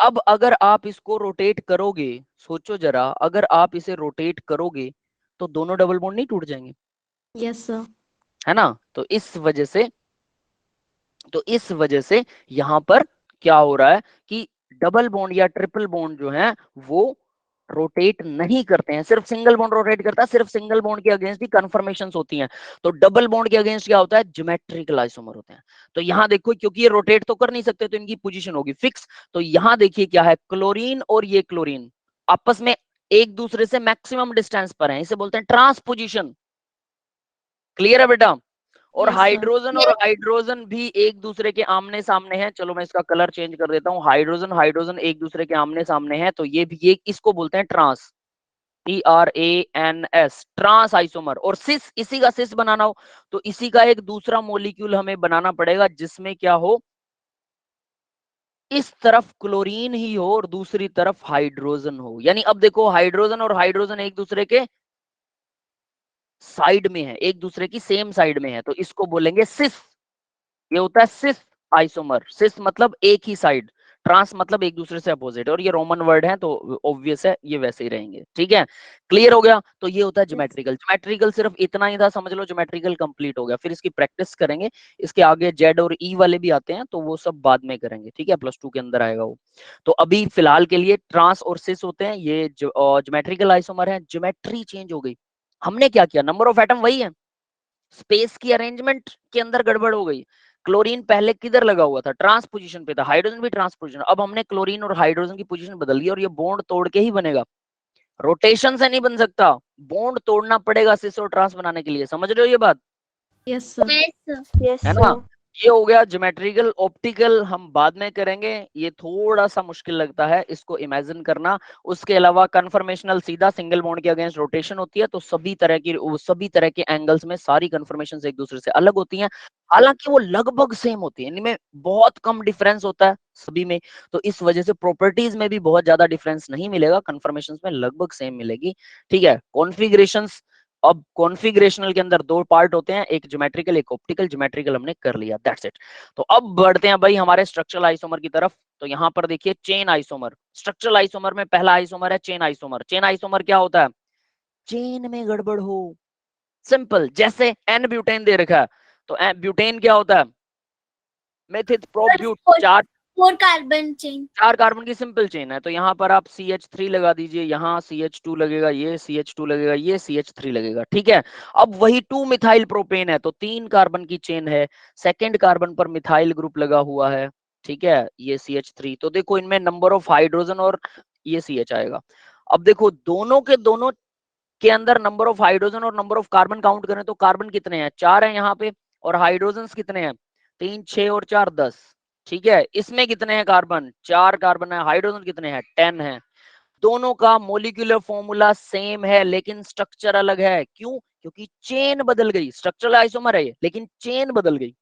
Speaker 1: अब अगर आप इसको रोटेट करोगे, सोचो जरा, अगर आप इसे रोटेट करोगे तो दोनों डबल बॉन्ड नहीं टूट जाएंगे?
Speaker 2: Yes sir.
Speaker 1: है ना? तो इस वजह से यहां पर क्या हो रहा है कि डबल बॉन्ड या ट्रिपल बॉन्ड जो है वो रोटेट नहीं करते हैं, सिर्फ सिंगल बॉन्ड रोटेट करता है। सिर्फ सिंगल बॉन्ड के अगेंस्ट ही कन्फर्मेशंस होती हैं। तो डबल बॉन्ड के अगेंस्ट क्या होता है? ज्योमेट्रिकल आइसोमर होते हैं। तो यहां देखो, क्योंकि ये रोटेट तो कर नहीं सकते तो इनकी पोजीशन होगी फिक्स। तो यहां देखिए क्या है, क्लोरीन और ये क्लोरीन आपस में एक दूसरे से मैक्सिमम डिस्टेंस पर है, इसे बोलते हैं ट्रांसपोजिशन। क्लियर है बेटा? और
Speaker 2: यस सर।
Speaker 1: हाइड्रोजन और हाइड्रोजन भी एक दूसरे के आमने सामने हैं। चलो मैं इसका कलर चेंज कर देता हूं, हाइड्रोजन हाइड्रोजन एक दूसरे के आमने सामने हैं, तो ये भी, ये इसको बोलते हैं ट्रांस, TRANS, ट्रांस आइसोमर। और सिस, इसी का सिस बनाना हो तो इसी का एक दूसरा मॉलिक्यूल हमें बनाना पड़ेगा जिसमें क्या हो, इस तरफ क्लोरीन ही हो और दूसरी तरफ हाइड्रोजन हो। यानी अब देखो, हाइड्रोजन और हाइड्रोजन एक दूसरे के साइड में है, एक दूसरे की सेम साइड में है, तो इसको बोलेंगे सिस। ये होता है सिस आइसोमर। सिस मतलब एक ही साइड। ट्रांस मतलब एक दूसरे से अपोजिट, और ये रोमन वर्ड है तो ऑब्वियस है ये वैसे ही रहेंगे, ठीक है। क्लियर हो गया? तो ये होता है ज्योमेट्रिकल। ज्योमेट्रिकल सिर्फ इतना ही था, समझ लो ज्योमेट्रिकल कंप्लीट हो गया। फिर इसकी प्रैक्टिस करेंगे, इसके आगे जेड और ई वाले भी आते हैं तो वो सब बाद में करेंगे, ठीक है, +2 के अंदर आएगा वो। तो अभी फिलहाल के लिए ट्रांस और सिस होते हैं, ये ज्योमेट्रिकल आइसोमर है। ज्योमेट्री चेंज हो गई, हमने क्या किया, नंबर ऑफ एटम वही है, स्पेस की अरेंजमेंट के अंदर गड़बड़ हो गई। क्लोरीन पहले किधर लगा हुआ था, ट्रांस पोजीशन पे था, हाइड्रोजन भी ट्रांस पोजीशन, अब हमने क्लोरीन और हाइड्रोजन की पोजीशन बदल दी और ये बॉन्ड तोड़ के ही बनेगा, रोटेशन से नहीं बन सकता, बॉन्ड तोड़ना पड़ेगा सिस और ट्रांस बनाने के लिए। समझ रहे हो ये बात?
Speaker 2: Yes sir.
Speaker 3: Yes,
Speaker 1: है ना?
Speaker 3: sir.
Speaker 1: ये हो गया ज्योमेट्रिकल। ऑप्टिकल हम बाद में करेंगे, ये थोड़ा सा मुश्किल लगता है इसको इमेजिन करना। उसके अलावा कन्फर्मेशनल सीधा सिंगल बॉन्ड के अगेंस्ट रोटेशन होती है, तो सभी तरह के एंगल्स में सारी कन्फर्मेशन एक दूसरे से अलग होती हैं, हालांकि वो लगभग सेम होती है, इनमें बहुत कम डिफरेंस होता है सभी में। तो इस वजह से प्रॉपर्टीज में भी बहुत ज्यादा डिफरेंस नहीं मिलेगा, कन्फर्मेशन में लगभग सेम मिलेगी, ठीक है। कॉन्फ़िगरेशंस, अब कॉन्फ़िगरेशनल के अंदर दो पार्ट होते हैं, एक ज्योमेट्रिकल एक ऑप्टिकल। ज्योमेट्रिकल हमने कर लिया, दैट्स इट। तो अब बढ़ते हैं भाई हमारे स्ट्रक्चरल आइसोमर की तरफ। तो यहाँ पर देखिए चेन आइसोमर। स्ट्रक्चरल आइसोमर में पहला आइसोमर है चेन आइसोमर। चेन आइसोमर क्या होता है, चेन में गड़बड़ हो, सिंपल, जैसे एन ब्यूटेन दे रखा है, तो ब्यूटेन क्या होता है, मेथित प्रोब्यूट,
Speaker 2: 4 कार्बन चेन।
Speaker 1: 4 कार्बन की सिंपल चेन है। तो यहाँ पर आप CH3 लगा दीजिए, यहाँ CH2 लगेगा, ये CH2 लगेगा, ये CH3 लगेगा, ठीक है। अब वही 2 मिथाइल प्रोपेन है, तो 3 कार्बन की चेन है, सेकंड कार्बन पर मिथाइल ग्रुप लगा हुआ है, ठीक है, ये CH3। तो देखो इनमें नंबर ऑफ हाइड्रोजन और ये CH आएगा। अब देखो दोनों के अंदर नंबर ऑफ हाइड्रोजन और नंबर ऑफ कार्बन काउंट करें तो कार्बन कितने हैं, 4 है यहाँ पे, और हाइड्रोजन कितने हैं, 3 6 और 4 10, ठीक है। इसमें कितने हैं कार्बन, 4 कार्बन है, हाइड्रोजन कितने हैं, 10 है। दोनों का मोलिकुलर फॉर्मूला सेम है लेकिन स्ट्रक्चर अलग है, क्यों, क्योंकि चेन बदल गई। स्ट्रक्चरल आइसोमर है ये, लेकिन चेन बदल गई,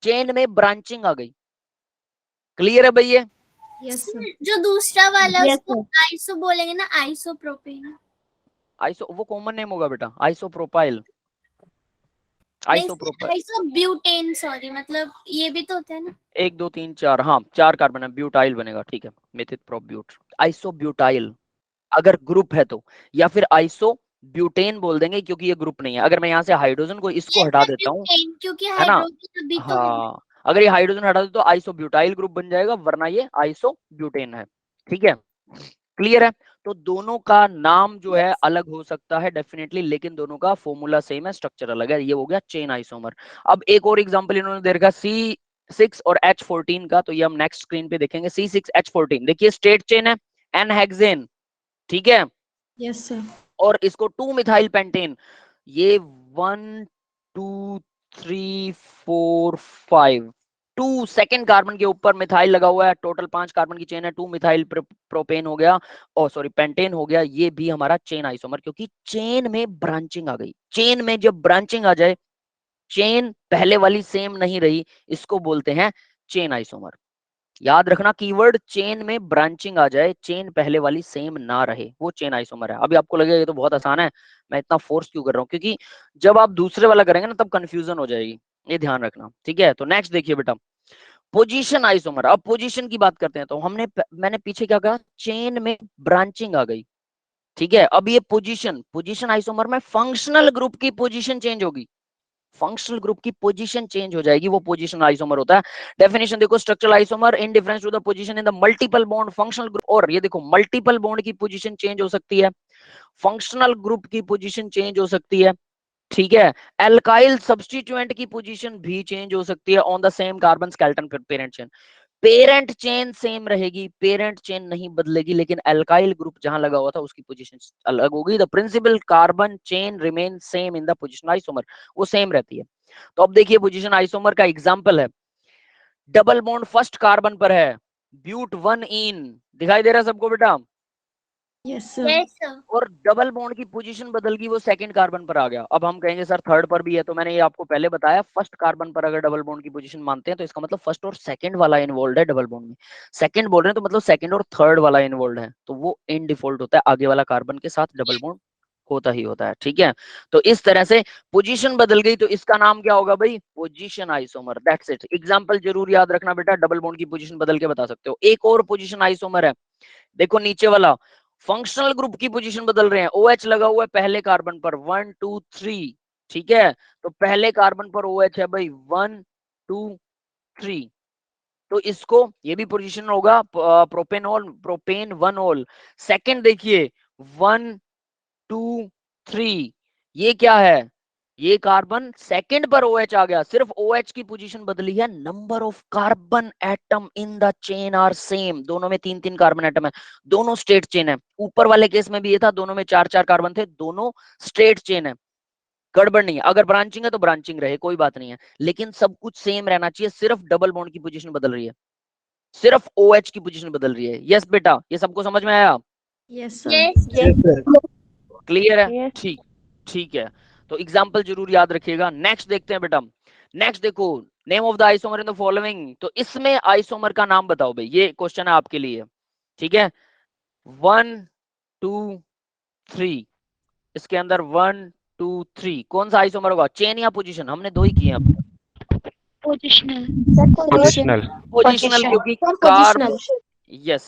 Speaker 1: चेन में ब्रांचिंग आ गई। क्लियर है भैया?
Speaker 2: Yes sir. जो दूसरा वाला
Speaker 3: Yes,
Speaker 2: उसको
Speaker 3: sir.
Speaker 2: आइसो बोलेंगे ना, आइसोप्रोपेन।
Speaker 1: आइसो वो कॉमन नेम होगा बेटा, आइसोप्रोपाइल,
Speaker 2: नहीं,
Speaker 1: आइसोप्रोपाइल।
Speaker 2: आइसोब्यूटेन, सॉरी, मतलब ये भी तो होता है ना।
Speaker 1: 1 2 3 4, हाँ 4 कार्बन है, ब्यूटाइल बनेगा, ठीक है, मेथित प्रोब्यूट, आइसोब्यूटाइल अगर ग्रुप है तो, या फिर आइसो ब्यूटेन बोल देंगे क्योंकि ये ग्रुप नहीं है। अगर मैं यहाँ से हाइड्रोजन को इसको
Speaker 2: ये
Speaker 1: हटा
Speaker 2: सर
Speaker 1: देता हूँ,
Speaker 2: ब्यूटेन, क्योंकि
Speaker 1: है ना,
Speaker 2: हाइड्रोजन अभी तो है।
Speaker 1: हाँ, अगर ये हाइड्रोजन हटा दे तो आइसो ब्यूटाइल ग्रुप बन जाएगा, वरना ये आइसो ब्यूटेन है, ठीक है। क्लियर है? तो दोनों का नाम जो है अलग हो सकता है डेफिनेटली, लेकिन दोनों का फॉर्मूला सेम है, स्ट्रक्चर अलग है। ये हो गया चेन आइसोमर। अब एक और एग्जांपल इन्होंने दे रखा C6 और H14 का, तो ये हम नेक्स्ट स्क्रीन पे देखेंगे। C6H14 देखिए स्ट्रेट चेन है, एन हेक्सेन, ठीक है,
Speaker 2: यस सर।
Speaker 1: और इसको 2 मिथाइल पेंटेन, ये 1 2 3 4 5, 2 सेकंड कार्बन के ऊपर मिथाइल लगा हुआ है, टोटल 5 कार्बन की चेन है, 2 मिथाइल प्रोपेन हो गया, और सॉरी पेंटेन हो गया। ये भी हमारा चेन आइसोमर, क्योंकि चेन में ब्रांचिंग आ गई। चेन में जब ब्रांचिंग आ जाए, चेन पहले वाली सेम नहीं रही, इसको बोलते हैं चेन आइसोमर। याद रखना कीवर्ड, चेन में ब्रांचिंग आ जाए, चेन पहले वाली सेम ना रहे, वो चेन आइसोमर है। अभी आपको लगेगा ये तो बहुत आसान है, मैं इतना फोर्स क्यों कर रहा हूँ, क्योंकि जब आप दूसरे वाला करेंगे ना तब कंफ्यूजन हो जाएगी, ये ध्यान रखना, ठीक है। तो नेक्स्ट देखिए बेटा, पोजीशन आइसोमर। अब पोजीशन की बात करते हैं, तो मैंने पीछे क्या कहा, चेन में ब्रांचिंग आ गई, ठीक है। अब ये पोजीशन आइसोमर में फंक्शनल ग्रुप की पोजीशन चेंज होगी, फंक्शनल ग्रुप की पोजीशन चेंज हो जाएगी, वो पोजीशन आइसोमर होता है। डेफिनेशन देखो, structural isomer in difference to the position in the multiple bond functional group. और ये देखो मल्टीपल बॉन्ड की पोजीशन चेंज हो सकती है, फंक्शनल ग्रुप की पोजीशन चेंज हो सकती है, ठीक है। एल्काइल सब्स्टिट्यूएंट की पोजीशन भी चेंज हो सकती है on the same carbon skeleton parent chain. Parent chain same रहेगी, पेरेंट चेन नहीं बदलेगी, लेकिन एल्काइल ग्रुप जहां लगा हुआ था उसकी पोजीशन अलग होगी। The principal carbon chain remain same in the position isomer, वो सेम रहती है। तो अब देखिए पोजीशन आइसोमर का एग्जांपल है, डबल बॉन्ड फर्स्ट कार्बन पर है, ब्यूट 1 इन, दिखाई दे रहा है सबको बेटा,
Speaker 2: यस सर।
Speaker 1: और डबल बॉन्ड की पोजीशन बदल गई, वो सेकंड कार्बन पर आ गया। अब हम कहेंगे सर थर्ड पर भी है, तो मैंने ये आपको पहले बताया, फर्स्ट कार्बन पर अगर डबल बॉन्ड की पोजीशन मानते हैं तो इसका मतलब फर्स्ट और सेकंड वाला इन्वॉल्व है डबल बॉन्ड में। सेकंड बोल रहे हैं तो मतलब सेकंड और थर्ड वाला इन्वॉल्व है, तो वो इन डिफॉल्ट होता है आगे वाला कार्बन के साथ डबल बॉन्ड होता ही होता है, ठीक है। तो इस तरह से पोजीशन बदल गई तो इसका नाम क्या होगा भाई, position isomer, that's it. Example जरूर याद रखना बेटा, डबल बॉन्ड की पोजीशन बदल के बता सकते हो। एक और पोजीशन आइसोमर है, देखो नीचे वाला, फंक्शनल ग्रुप की पोजीशन बदल रहे हैं। OH लगा हुआ है पहले कार्बन पर, 1 2 3, ठीक है। तो पहले कार्बन पर OH है भाई 1 2 3, तो इसको ये भी पोजीशन होगा प्रोपेनॉल, प्रोपेन 1 ऑल। सेकंड देखिए 1 2 3, ये क्या है, ये कार्बन सेकंड पर OH आ गया, सिर्फ OH की पोजीशन बदली है, number of carbon atom in the chain are same, दोनों में 3 3 कार्बन एटम है, दोनों स्ट्रेट चेन है। ऊपर वाले केस में भी ये था, दोनों में 4 4 कार्बन थे, दोनों स्ट्रेट चेन है, गड़बड़ नहीं है। अगर ब्रांचिंग है तो ब्रांचिंग रहे, कोई बात नहीं है, लेकिन सब कुछ सेम रहना चाहिए, सिर्फ डबल बॉन्ड की पोजीशन बदल रही है, सिर्फ OH की पोजीशन बदल रही है। यस बेटा, ये सबको समझ में आया?
Speaker 3: Yes sir.
Speaker 2: Yes.
Speaker 1: क्लियर है?
Speaker 3: Yes.
Speaker 1: ठीक, ठीक है। तो एग्जाम्पल जरूर याद रखिएगा। नेक्स्ट देखते हैं बेटा, नेक्स्ट देखो, name of the isomer in the following, तो इसमें आइसोमर का नाम बताओ भाई, ये क्वेश्चन है आपके लिए, ठीक है। 1 2 3, इसके अंदर 1 2 3 कौन सा आइसोमर होगा, चेन या पोजीशन? हमने दो ही किए हैं।
Speaker 2: Positional.
Speaker 1: पोजीशनल, क्योंकि कार्बन, यस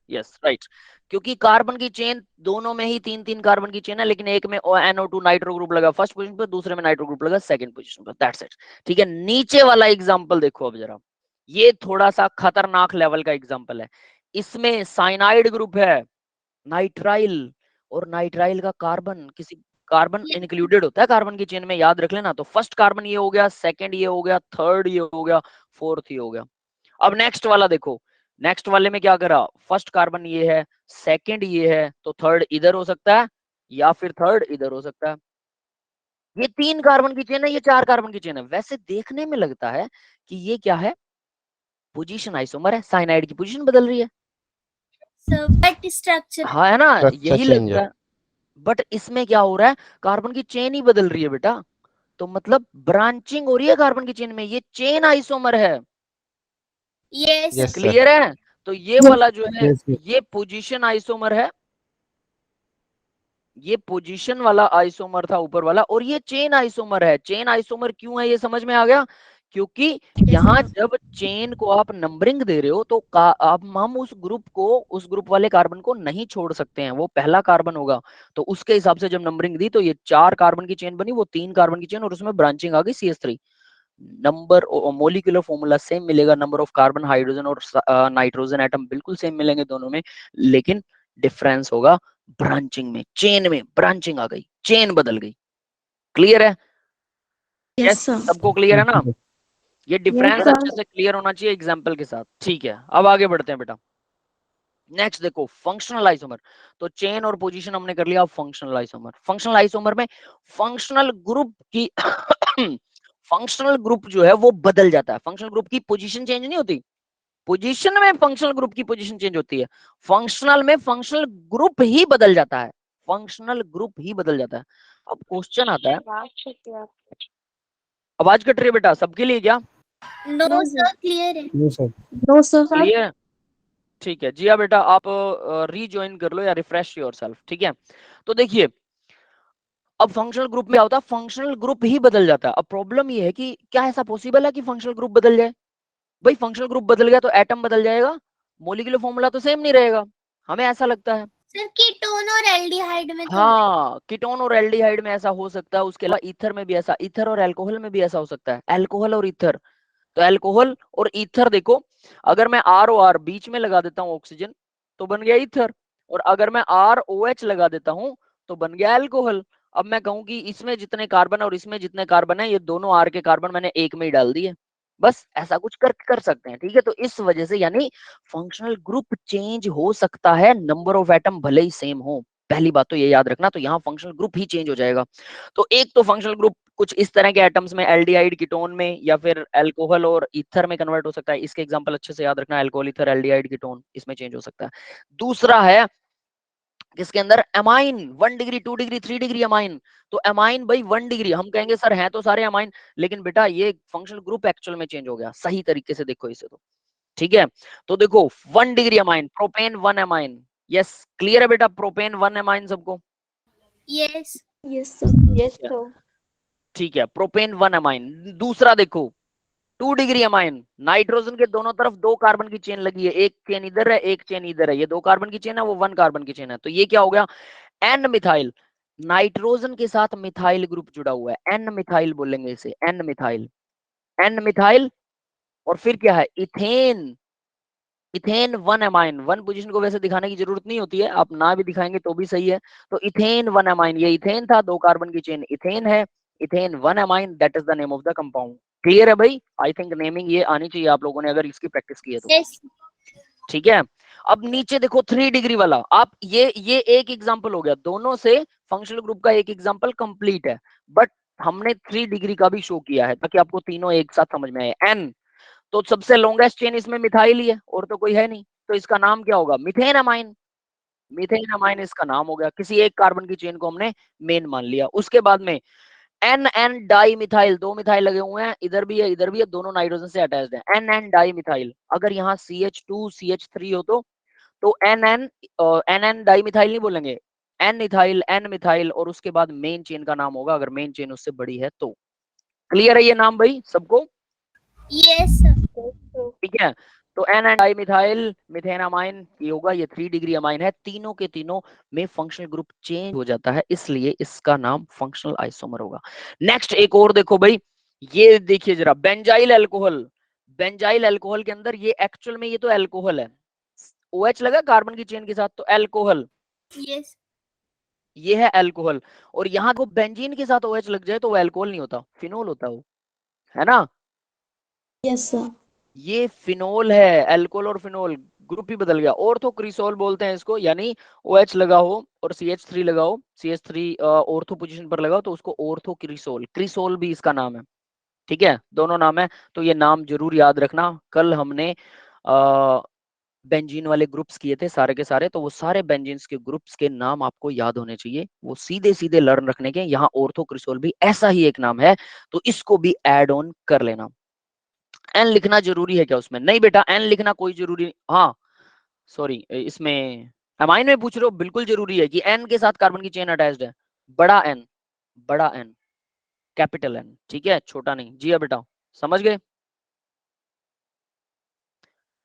Speaker 1: यस राइट, क्योंकि कार्बन की चेन दोनों में ही 3 3 कार्बन की चेन है, लेकिन एक में NO2 नाइट्रो ग्रुप लगा फर्स्ट पोजीशन पर, दूसरे में नाइट्रो ग्रुप लगा सेकंड पोजीशन पर, दैट्स इट, ठीक है। नीचे वाला एग्जांपल देखो अब जरा, ये थोड़ा सा खतरनाक लेवल का एग्जांपल है। इसमें साइनाइड ग्रुप है, नाइट्राइल, और नाइट्राइल का कार्बन, किसी कार्बन इंक्लूडेड होता है कार्बन की चेन में, याद रख लेना। तो फर्स्ट कार्बन ये हो गया, सेकंड ये हो गया, थर्ड ये हो गया, फोर्थ ये हो गया। अब नेक्स्ट वाला देखो, नेक्स्ट वाले में क्या करा, फर्स्ट कार्बन ये है, सेकंड ये है, तो थर्ड इधर हो सकता है या फिर थर्ड इधर हो सकता है। ये 3 कार्बन की चेन है, ये 4 कार्बन की चेन है। वैसे देखने में लगता है कि ये क्या है, पोजीशन आइसोमर है, साइनाइड की पोजीशन बदल रही है।
Speaker 2: So that structure.
Speaker 1: हाँ है ना, यही लगता है। बट इसमें क्या हो रहा है, कार्बन की चेन ही बदल रही है बेटा, तो मतलब ब्रांचिंग हो रही है कार्बन की चेन में, ये चेन आइसोमर है।
Speaker 2: Yes.
Speaker 1: क्लियर है? तो ये वाला जो है ये पोजीशन आइसोमर है, ये पोजीशन वाला आइसोमर था ऊपर वाला, और ये चेन आइसोमर है। चेन आइसोमर क्यों है, ये समझ में आ गया? क्योंकि यहाँ जब चेन को आप नंबरिंग दे रहे हो तो आप हम उस ग्रुप को, उस ग्रुप वाले कार्बन को नहीं छोड़ सकते हैं, वो पहला कार्बन होगा। तो उसके हिसाब से जब नंबरिंग दी तो ये 4 कार्बन की चेन बनी, वो 3 कार्बन की चेन, और उसमें ब्रांचिंग आ गई CH3। Number molecular formula same मिलेगा, नंबर ऑफ कार्बन, हाइड्रोजन और नाइट्रोजन एटम बिल्कुल सेम मिलेंगे दोनों में, लेकिन डिफरेंस होगा ब्रांचिंग में, चेन में ब्रांचिंग आ गई, चेन बदल गई। क्लियर है?
Speaker 3: Yes sir.
Speaker 1: सबको क्लियर है ना? ये डिफरेंस अच्छे से क्लियर होना चाहिए एग्जांपल के साथ, ठीक है। अब आगे बढ़ते हैं बेटा, नेक्स्ट देखो, फंक्शनल आइसोमर। तो चेन और पोजीशन हमने कर लिया, अब फंक्शनल आइसोमर। फंक्शनल आइसोमर में फंक्शनल ग्रुप की फंक्शनल ग्रुप जो है वो बदल जाता है, फंक्शनल ग्रुप की पोजीशन चेंज नहीं होती, पोजीशन में फंक्शनल ग्रुप की पोजीशन चेंज होती है, फंक्शनल में फंक्शनल ग्रुप ही बदल जाता है, फंक्शनल ग्रुप ही बदल जाता है। अब क्वेश्चन आता है, आवाज कट रही है बेटा सबके लिए क्या?
Speaker 2: No, sir. Clear है.
Speaker 3: No sir.
Speaker 1: क्लियर? ठीक है जिया बेटा, आप रीजॉइन कर लो या रिफ्रेश योरसेल्फ, ठीक है। तो देखिए, अब फंक्शनल ग्रुप में क्या होता है, फंक्शनल ग्रुप ही बदल जाता है। अब प्रॉब्लम ये है कि क्या ऐसा पॉसिबल है कि फंक्शनल ग्रुप बदल जाए? भाई फंक्शनल ग्रुप बदल गया तो एटम बदल जाएगा, मोलिकुलर फॉर्मूला तो सेम नहीं रहेगा, हमें ऐसा लगता है।
Speaker 2: Sir, कीटोन और एल्डिहाइड में तो
Speaker 1: हाँ, कीटोन और एल्डिहाइड में ऐसा हो सकता है, उसके अलावा ईथर में भी ऐसा, ईथर और अल्कोहल में भी ऐसा हो सकता है, अल्कोहल और ईथर। तो अल्कोहल और ईथर देखो, अगर मैं ROR बीच में लगा देता हूँ ऑक्सीजन तो बन गया ईथर, और अगर मैं ROH लगा देता हूँ तो बन गया अल्कोहल। अब मैं कहूं कि इसमें जितने कार्बन और इसमें जितने कार्बन है, ये दोनों R के कार्बन मैंने एक में ही डाल दिए, बस ऐसा कुछ कर सकते हैं, ठीक है। तो इस वजह से यानी फंक्शनल ग्रुप चेंज हो सकता है, नंबर ऑफ एटम भले ही सेम हो, पहली बात तो ये याद रखना। तो यहाँ फंक्शनल ग्रुप ही चेंज हो जाएगा। तो एक तो फंक्शनल ग्रुप कुछ इस तरह के एटम्स में, एल्डिहाइड कीटोन में, या फिर अल्कोहल और ईथर में कन्वर्ट हो सकता है। इसके एग्जांपल अच्छे से याद रखना, अल्कोहल, ईथर, एल्डिहाइड, कीटोन, इसमें चेंज हो सकता है। दूसरा है किसके अंदर, amine, 1 degree 2 degree 3 degree amine. तो एमाइन भाई 1 डिग्री, हम कहेंगे सर हैं तो सारे अमाइन, लेकिन बेटा ये फंक्शनल ग्रुप एक्चुअल में चेंज हो गया, सही तरीके से देखो इसे तो, ठीक है। तो देखो 1 degree amine, propane 1 amine, yes clear है बेटा, प्रोपेन 1 अमाइन सबको?
Speaker 2: Yes.
Speaker 3: Yes, sir.
Speaker 4: Yes, sir.
Speaker 1: ठीक है, प्रोपेन 1 अमाइन। दूसरा देखो 2 डिग्री अमाइन, नाइट्रोजन के दोनों तरफ 2 कार्बन की चेन लगी है, एक चेन इधर है एक चेन इधर है, ये 2 कार्बन की चेन है, वो 1 कार्बन की चेन है, तो ये क्या हो गया एन मिथाइल। नाइट्रोजन के साथ मिथाइल ग्रुप जुड़ा हुआ है, एन मिथाइल बोलेंगे इसे, एन मिथाइल, एन मिथाइल। और फिर क्या है इथेन, इथेन 1 अमाइन। 1 पोजीशन को वैसे दिखाने की जरूरत नहीं होती है, आप ना भी दिखाएंगे तो भी सही है। तो इथेन 1 अमाइन, ये इथेन था, 2 कार्बन की चेन इथेन है, ethane 1 amine, that is the name of the compound. Clear है भाई? आई थिंक नेमिंग ये आनी चाहिए आप लोगों ने अगर इसकी प्रैक्टिस की है तो।
Speaker 2: Yes.
Speaker 1: ठीक है, अब नीचे देखो 3 डिग्री वाला, आप ये एक एग्जांपल हो गया, दोनों से फंक्शनल ग्रुप का एक एग्जांपल कंप्लीट है, बट हमने 3 डिग्री का भी शो किया है ताकि आपको तीनों एक साथ समझ में आए। एन, तो सबसे लॉन्गेस्ट चेन इसमें मिथाइल ही है और तो कोई है नहीं, तो इसका नाम क्या होगा मीथेन अमाइन। मीथेन अमाइन इसका नाम हो गया, किसी एक कार्बन की चेन को हमने मेन मान लिया। उसके बाद में N N di methyl, 2 methyl लगे हुए हैं, इधर भी है इधर भी है, दोनों नाइट्रोजन से अटैच्ड है, एन एन डाई मिथाइल। अगर यहाँ CH2 CH3 हो तो N N, N N di methyl नहीं बोलेंगे, एन मिथाइल, एन मिथाइल, और उसके बाद मेन चेन का नाम होगा अगर मेन चेन उससे बड़ी है तो। क्लियर है ये नाम भाई सबको?
Speaker 2: Yes, sir.
Speaker 1: ठीक है, तो N and di methyl methane amine ये होगा, ये 3 डिग्री अमाइन है, तीनों के तीनों में फंक्शनल ग्रुप चेंज हो जाता है, इसलिए इसका नाम फंक्शनल आइसोमर होगा। नेक्स्ट एक और देखो भाई, ये देखिए जरा, बेंजाइल अल्कोहल। बेंजाइल अल्कोहल के अंदर ये एक्चुअल में ये तो अल्कोहल है, OH लगा कार्बन की चेन के साथ तो अल्कोहल,
Speaker 2: Yes.
Speaker 1: ये है अल्कोहल। और यहाँ को बेंजीन के साथ OH लग जाए तो वो अल्कोहल नहीं होता, फिनोल होता है वो, है ना?
Speaker 3: Yes, sir.
Speaker 1: ये फिनोल है, अल्कोहल और फिनोल ग्रुप ही बदल गया। ऑर्थोक्रिसोल बोलते हैं इसको, यानी OH लगा हो और CH3 लगा हो, CH3 ऑर्थो पोजीशन पर लगा हो तो उसको ऑर्थोक्रिसोल, क्रिसोल भी इसका नाम है। ठीक है, दोनों नाम है, तो ये नाम जरूर याद रखना। कल हमने बेंजीन वाले ग्रुप्स किए थे सारे के सारे, तो वो सारे बेंजीन्स के ग्रुप्स के नाम आपको याद होने चाहिए, वो सीधे सीधे लर्न रखने के। यहाँ ऑर्थोक्रिसोल भी ऐसा ही एक नाम है, तो इसको भी एड ऑन कर लेना। एन लिखना जरूरी है क्या उसमें? नहीं बेटा, एन लिखना कोई जरूरी नहीं। हाँ सॉरी, इसमें अमाइन में पूछ रहे हो, बिल्कुल जरूरी है कि एन के साथ कार्बन की चेन अटैच्ड है, बड़ा एन, बड़ा एन, कैपिटल एन, ठीक है, छोटा नहीं। जी बेटा समझ गए?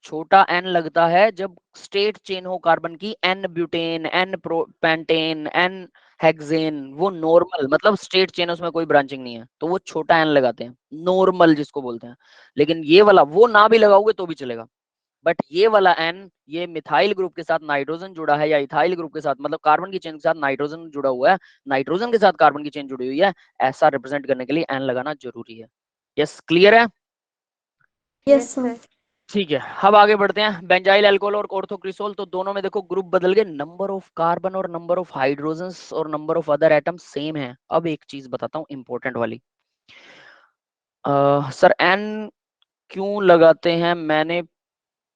Speaker 1: छोटा एन लगता है जब स्टेट चेन हो कार्बन की, N butane, N pentane, N hexane, वो नॉर्मल मतलब स्टेट चेन, उसमें कोई ब्रांचिंग नहीं है, तो वो छोटा एन लगाते हैं, नॉर्मल जिसको बोलते हैं। लेकिन ये वाला वो ना भी लगाओगे तो भी चलेगा, बट ये वाला एन, ये मिथाइल ग्रुप के साथ नाइट्रोजन जुड़ा है, या इथाइल ग्रुप के साथ मतलब कार्बन की चेन के साथ नाइट्रोजन जुड़ा हुआ है, नाइट्रोजन के साथ कार्बन की चेन जुड़ी हुई है, ऐसा रिप्रेजेंट करने के लिए एन लगाना जरूरी है। यस, क्लियर है?
Speaker 3: Yes, sir.
Speaker 1: ठीक है, अब आगे बढ़ते हैं। बेंजाइल अल्कोहल और ऑर्थोक्रिसोल, तो दोनों में देखो ग्रुप बदल गए, नंबर ऑफ कार्बन और नंबर ऑफ हाइड्रोजन्स और number of other atoms same है। अब एक चीज बताता हूँ इंपॉर्टेंट वाली, सर एन क्यों लगाते हैं, मैंने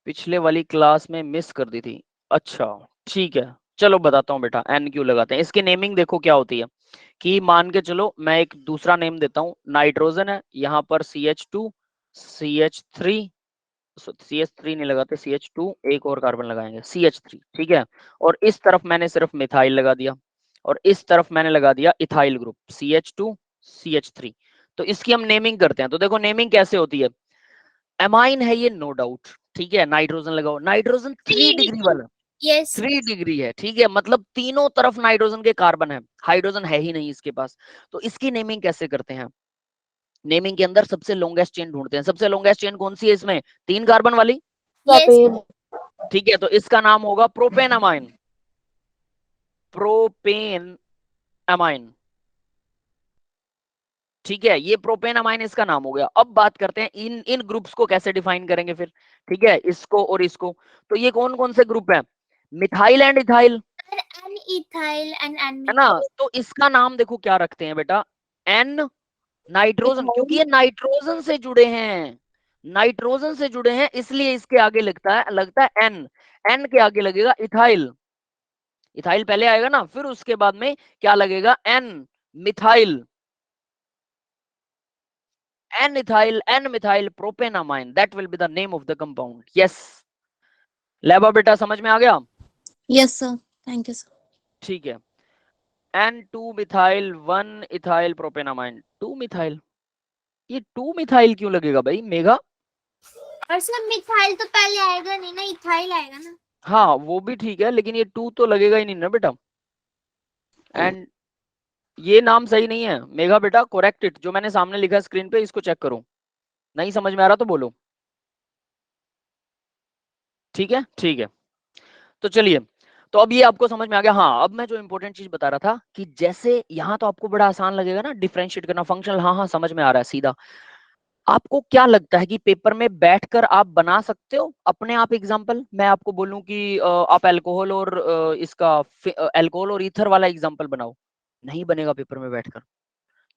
Speaker 1: पिछले वाली क्लास में मिस कर दी थी। अच्छा ठीक है, चलो बताता हूँ बेटा एन क्यों लगाते हैं। इसकी नेमिंग देखो क्या होती है, कि मान के चलो मैं एक दूसरा नेम देता हूँ, नाइट्रोजन है, यहाँ पर CH2 CH3, CH3 नहीं लगाते, CH2 एक और कार्बन लगाएंगे CH3, ठीक है। और इस तरफ मैंने सिर्फ मिथाइल लगा दिया, और इस तरफ मैंने लगा दिया इथाइल ग्रुप CH2 CH3। तो इसकी हम नेमिंग करते हैं, तो देखो नेमिंग कैसे होती है। एमाइन है ये नो डाउट, ठीक है, नाइट्रोजन लगाओ, नाइट्रोजन 3 डिग्री वाला,
Speaker 2: Yes.
Speaker 1: 3 डिग्री है, ठीक है, मतलब तीनों तरफ नाइट्रोजन के कार्बन है, हाइड्रोजन है ही नहीं इसके पास। तो इसकी नेमिंग कैसे करते हैं? नेमिंग के अंदर सबसे लॉन्गेस्ट चेन ढूंढते हैं। सबसे लॉन्गेस्ट चेन कौन सी है इसमें? 3 कार्बन वाली,
Speaker 2: Yes.
Speaker 1: ठीक है, तो इसका नाम होगा प्रोपेन अमाइन, प्रोपेन अमाइन, ठीक है, ये प्रोपेन अमाइन इसका नाम हो गया। अब बात करते हैं इन इन ग्रुप्स को कैसे डिफाइन करेंगे फिर, ठीक है, इसको और इसको। तो ये कौन कौन से ग्रुप है? Methyl and ethyl,
Speaker 2: And ethyl and
Speaker 1: है ना?
Speaker 2: methyl.
Speaker 1: तो इसका नाम देखो क्या रखते हैं बेटा, एन नाइट्रोजन, क्योंकि ये नाइट्रोजन से जुड़े हैं, नाइट्रोजन से जुड़े हैं, इसलिए इसके आगे लगता है एन, एन के आगे लगेगा इथाइल, इथाइल पहले आएगा ना, फिर उसके बाद में क्या लगेगा, N methyl, N ethyl, N methyl propanamine, that will be the name of the compound. Yes, लेबा बेटा समझ में आ गया?
Speaker 3: Yes, sir. Thank you, sir.
Speaker 1: ठीक है, N2 methyl 1 ethyl propanamine. 2 methyl, ये 2 मिथाइल क्यों लगेगा भाई मेगा?
Speaker 2: और सर मिथाइल तो पहले आएगा नहीं ना, इथाइल आएगा ना।
Speaker 1: हाँ वो भी ठीक है, लेकिन ये 2 तो लगेगा ही नहीं ना बेटा। एंड ये नाम सही नहीं है मेगा बेटा, करेक्ट इट। जो मैंने सामने लिखा है स्क्रीन पे, इसको चेक करो। नहीं समझ में आ रहा तो बोलो। ठीक है ठीक है, तो चलिए, तो अब ये आपको समझ में आ गया। हाँ, अब मैं जो इंपॉर्टेंट चीज बता रहा था कि जैसे यहाँ तो आपको बड़ा आसान लगेगा ना डिफरेंशिएट करना फंक्शनल, हाँ हाँ समझ में आ रहा है सीधा। आपको क्या लगता है कि पेपर में बैठकर आप बना सकते हो अपने आप एग्जाम्पल? मैं आपको बोलूं कि आप अल्कोहल और इसका अल्कोहल और ईथर वाला एग्जाम्पल बनाओ, नहीं बनेगा पेपर में बैठकर,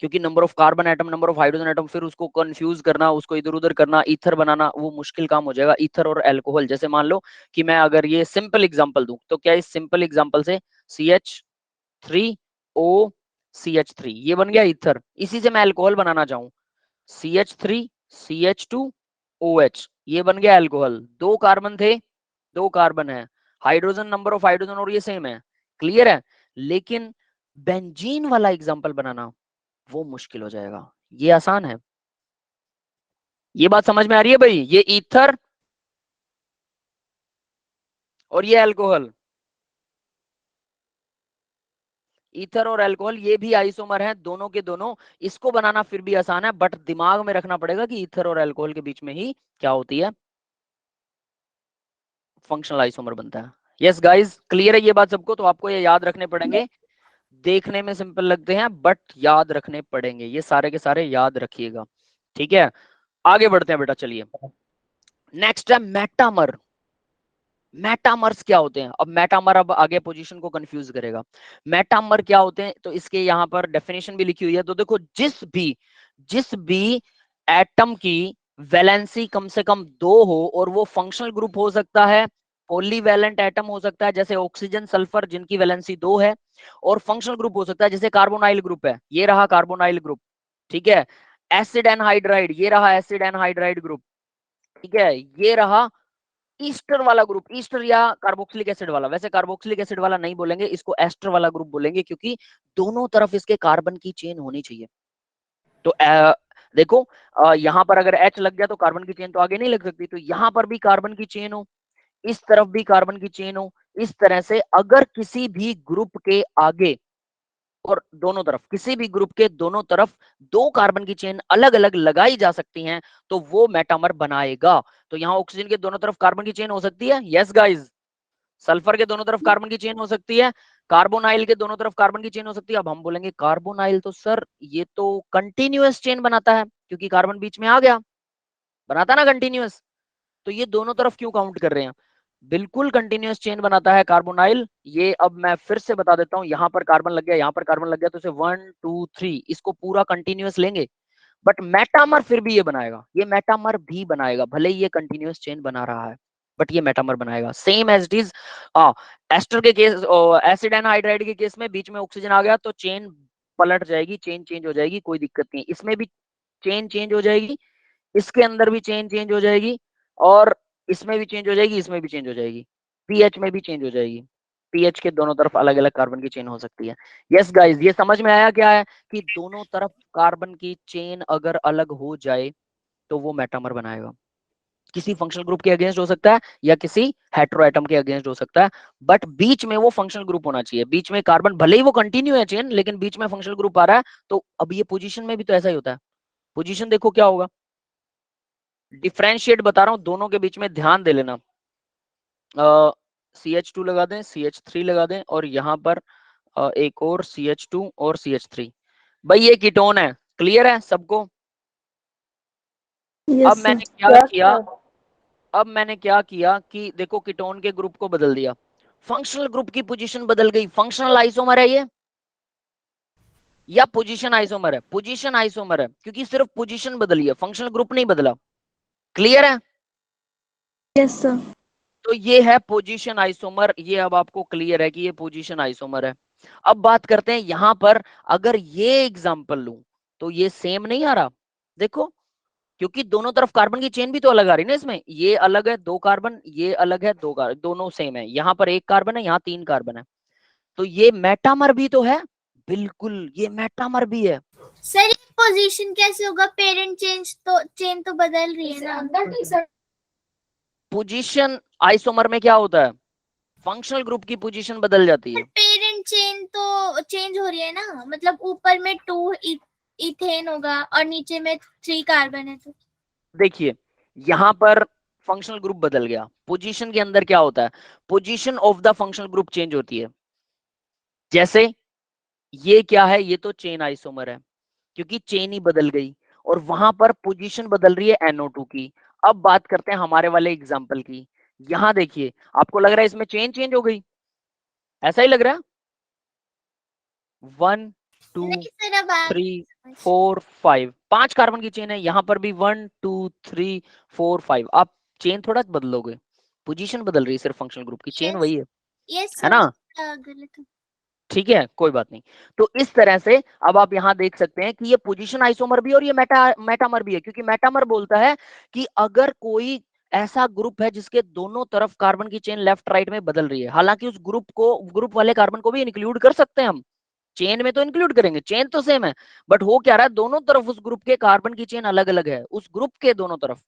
Speaker 1: क्योंकि number of carbon atom, number of hydrogen atom, फिर उसको कंफ्यूज करना, उसको इधर उधर करना, ईथर बनाना, वो मुश्किल काम हो जाएगा। ईथर और अल्कोहल, जैसे मान लो कि मैं अगर ये सिंपल एग्जांपल दूं, तो क्या इस सिंपल एग्जांपल से CH3O CH3 ये बन गया ईथर। इसी से मैं अल्कोहल बनाना चाहूं, CH3 CH2OH ये बन गया अल्कोहल। 2 कार्बन थे, 2 कार्बन है, हाइड्रोजन, नंबर ऑफ हाइड्रोजन और ये सेम है, क्लियर है। लेकिन बेंजीन वाला एग्जांपल बनाना वो मुश्किल हो जाएगा, ये आसान है। ये बात समझ में आ रही है भाई? ये ईथर और ये अल्कोहल, ईथर और अल्कोहल ये भी आइसोमर हैं दोनों के दोनों। इसको बनाना फिर भी आसान है, बट दिमाग में रखना पड़ेगा कि ईथर और अल्कोहल के बीच में ही क्या होती है, फंक्शनल आइसोमर बनता है। यस गाइस, क्लियर है ये बात सबको? तो आपको ये याद रखने पड़ेंगे। देखने में सिंपल लगते हैं बट याद रखने पड़ेंगे, ये सारे के सारे याद रखिएगा। ठीक है, आगे बढ़ते हैं बेटा, चलिए। नेक्स्ट है मेटामर। मेटामर्स क्या होते हैं? अब मेटामर अब आगे पोजीशन को कंफ्यूज करेगा। मेटामर क्या होते हैं, तो इसके यहाँ पर डेफिनेशन भी लिखी हुई है। तो देखो, जिस भी एटम की वैलेंसी कम से कम 2 हो, और वो फंक्शनल ग्रुप हो सकता है, पॉलीवैलेंट एटम हो सकता है जैसे ऑक्सीजन सल्फर जिनकी वैलेंसी 2 है, और फंक्शनल ग्रुप हो सकता है जैसे कार्बोनाइल ग्रुप है, ये रहा कार्बोनाइल ग्रुप, ठीक है। एसिड एनहाइड्राइड, ये रहा एसिड एनहाइड्राइड ग्रुप, ठीक है। ये रहा ईस्टर वाला ग्रुप, ईस्टर या कार्बोक्सिलिक एसिड वाला। वैसे कार्बोक्सिलिक एसिड वाला नहीं बोलेंगे, इसको एस्टर वाला ग्रुप बोलेंगे, क्योंकि दोनों तरफ इसके कार्बन की चेन होनी चाहिए। तो देखो, यहाँ पर अगर H लग गया तो कार्बन की चेन तो आगे नहीं लग सकती, तो यहाँ पर भी कार्बन की चेन हो, इस तरफ भी कार्बन की चेन हो। इस तरह से अगर किसी भी ग्रुप के आगे और दोनों तरफ, किसी भी ग्रुप के दोनों तरफ 2 कार्बन की चेन अलग अलग लगाई जा सकती हैं, तो वो मेटामर बनाएगा। तो यहाँ ऑक्सीजन के दोनों तरफ कार्बन की चेन हो सकती है, यस गाइज। सल्फर के दोनों तरफ कार्बन की चेन हो सकती है, कार्बोनाइल के दोनों तरफ कार्बन की चेन हो सकती है। अब हम बोलेंगे कार्बोनाइल तो सर ये तो कंटिन्यूअस चेन बनाता है, क्योंकि कार्बन बीच में आ गया, बनाता ना कंटिन्यूअस, तो ये दोनों तरफ क्यों काउंट कर रहे हैं? बिल्कुल कंटिन्यूअस चेन बनाता है कार्बोनाइल। ये अब मैं फिर से बता देता हूं, यहाँ पर कार्बन लग गया, यहाँ पर कार्बन लग गया, तो इसे 1 2 3 इसको पूरा कंटिन्यूअस लेंगे। बट मेटामर फिर भी ये बनाएगा, ये मेटामर भी बनाएगा, भले ही ये कंटिन्यूअस चेन बना रहा है, बट ये मेटामर बनाएगा। Same as it is ester के केस, एसिड एनहाइड्राइड के केस में बीच में ऑक्सीजन आ गया तो चेन पलट जाएगी, चेन चेंज हो जाएगी, कोई दिक्कत नहीं। इसमें भी चेन चेंज हो जाएगी, इसके अंदर भी चेन चेंज हो जाएगी, और इसमें भी चेंज हो जाएगी, इसमें भी चेंज हो जाएगी, पीएच में भी चेंज हो जाएगी। पीएच के दोनों तरफ अलग अलग कार्बन की चेन हो सकती है। यस गाइस, ये समझ में आया क्या है कि दोनों तरफ कार्बन की चेन अगर अलग हो जाए तो वो मेटामर बनाएगा। किसी फंक्शनल ग्रुप के अगेंस्ट हो सकता है या किसी हेटेरोएटम के अगेंस्ट हो सकता है, बट बीच में वो फंक्शनल ग्रुप होना चाहिए। बीच में कार्बन, भले ही वो कंटिन्यू है चेन, लेकिन बीच में फंक्शनल ग्रुप आ रहा है, तो अब ये पोजीशन में भी तो ऐसा ही होता है। पोजीशन देखो क्या होगा, डिफरेंशिएट बता रहा हूं दोनों के बीच में, ध्यान दे लेना। CH2 लगा दें, CH3 लगा दें, और यहाँ पर एक और CH2 और CH3। भाई ये कीटोन है, क्लियर है सबको? अब
Speaker 3: यस सर।
Speaker 1: मैंने क्या किया, अब मैंने क्या किया कि देखो कीटोन के ग्रुप को बदल दिया, फंक्शनल ग्रुप की पोजीशन बदल गई। फंक्शनल आइसोमर है ये या पोजीशन आइसोमर है? पोजीशन आइसोमर है, क्योंकि सिर्फ पोजीशन बदली है, फंक्शनल ग्रुप नहीं बदला। क्लियर है?
Speaker 3: Yes sir.
Speaker 1: तो ये है पोजीशन आइसोमर, ये अब आपको क्लियर है कि ये पोजीशन आइसोमर है। अब बात करते हैं यहां पर, अगर ये एग्जांपल लूं तो ये सेम नहीं आ रहा, देखो, क्योंकि दोनों तरफ कार्बन की चेन भी तो अलग आ रही है ना। इसमें ये अलग है 2 कार्बन, ये अलग है 2 कार्बन, दोनों सेम है। यहाँ पर 1 कार्बन है, यहाँ 3 कार्बन है, तो ये मेटामर भी तो है। बिल्कुल, ये मेटामर भी है।
Speaker 2: सर ये पोजीशन कैसे होगा? पेरेंट चेन तो बदल रही है ना।
Speaker 1: पोजीशन आइसोमर में क्या होता है, फंक्शनल ग्रुप की पोजीशन बदल जाती है।
Speaker 2: पेरेंट चेन तो चेंज हो रही है ना, मतलब ऊपर में 2 इथेन होगा और नीचे में 3 कार्बन है तो
Speaker 1: देखिए यहाँ पर फंक्शनल ग्रुप बदल गया, पोजीशन के अंदर क्या होता है, position of the functional group change होती है। जैसे ये क्या है, ये तो चेन आइसोमर है क्योंकि चेन ही बदल गई और वहां पर पोजीशन बदल रही है NO2 की। अब बात करते हैं हमारे वाले एग्जाम्पल की। यहां देखिए, आपको लग रहा है इसमें चेन चेंज हो गई, ऐसा ही लग रहा है। 1 2
Speaker 2: नहीं सर, अब आप
Speaker 1: 3 4 5 5 कार्बन की चेन है, यहाँ पर भी 1 2 3 4 5। आप चेन थोड़ा बदलोगे, पोजीशन बदल रही है सिर्फ, फंक्शनल ग्रुप की चेन वही है
Speaker 2: यस
Speaker 1: है
Speaker 2: सर,
Speaker 1: ना।
Speaker 2: गलत है।
Speaker 1: ठीक है, कोई बात नहीं। तो इस तरह से अब आप यहां देख सकते हैं कि ये पोजीशन आइसोमर भी और ये मेटामर भी है, क्योंकि मेटामर बोलता है कि अगर कोई ऐसा ग्रुप है जिसके दोनों तरफ कार्बन की चेन लेफ्ट राइट में बदल रही है, हालांकि उस ग्रुप वाले कार्बन को भी इंक्लूड कर सकते हैं हम, चेन में तो इंक्लूड करेंगे, चेन तो सेम है, बट हो क्या रहा है, दोनों तरफ उस ग्रुप के कार्बन की चेन अलग अलग है, उस ग्रुप के दोनों तरफ,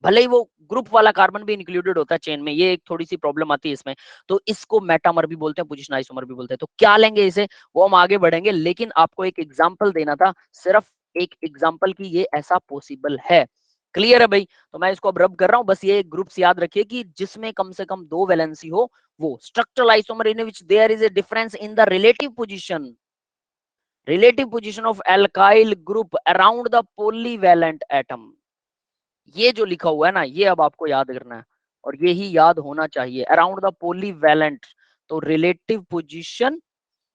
Speaker 1: भले ही वो ग्रुप वाला कार्बन भी इंक्लूडेड होता है चेन में, ये एक थोड़ी सी प्रॉब्लम आती है इसमें। तो इसको मेटामर भी बोलते हैं, पोजीशन आइसोमर भी बोलते हैं। तो क्या लेंगे इसे, वो हम आगे बढ़ेंगे, लेकिन आपको एक एग्जांपल देना था, सिर्फ एक एग्जांपल की ये ऐसा पॉसिबल है। क्लियर है भाई? तो मैं इसको अब रब कर रहा हूं, बस ये ग्रुप्स याद रखिए कि जिसमें कम से कम 2 वैलेंसी हो, वो structural isomer in which there is a difference in the relative position of alkyl group around the polyvalent atom। ये जो लिखा हुआ है ना, ये अब आपको याद करना है और ये ही याद होना चाहिए, अराउंड द पोलीवैलेंट। तो रिलेटिव पोजीशन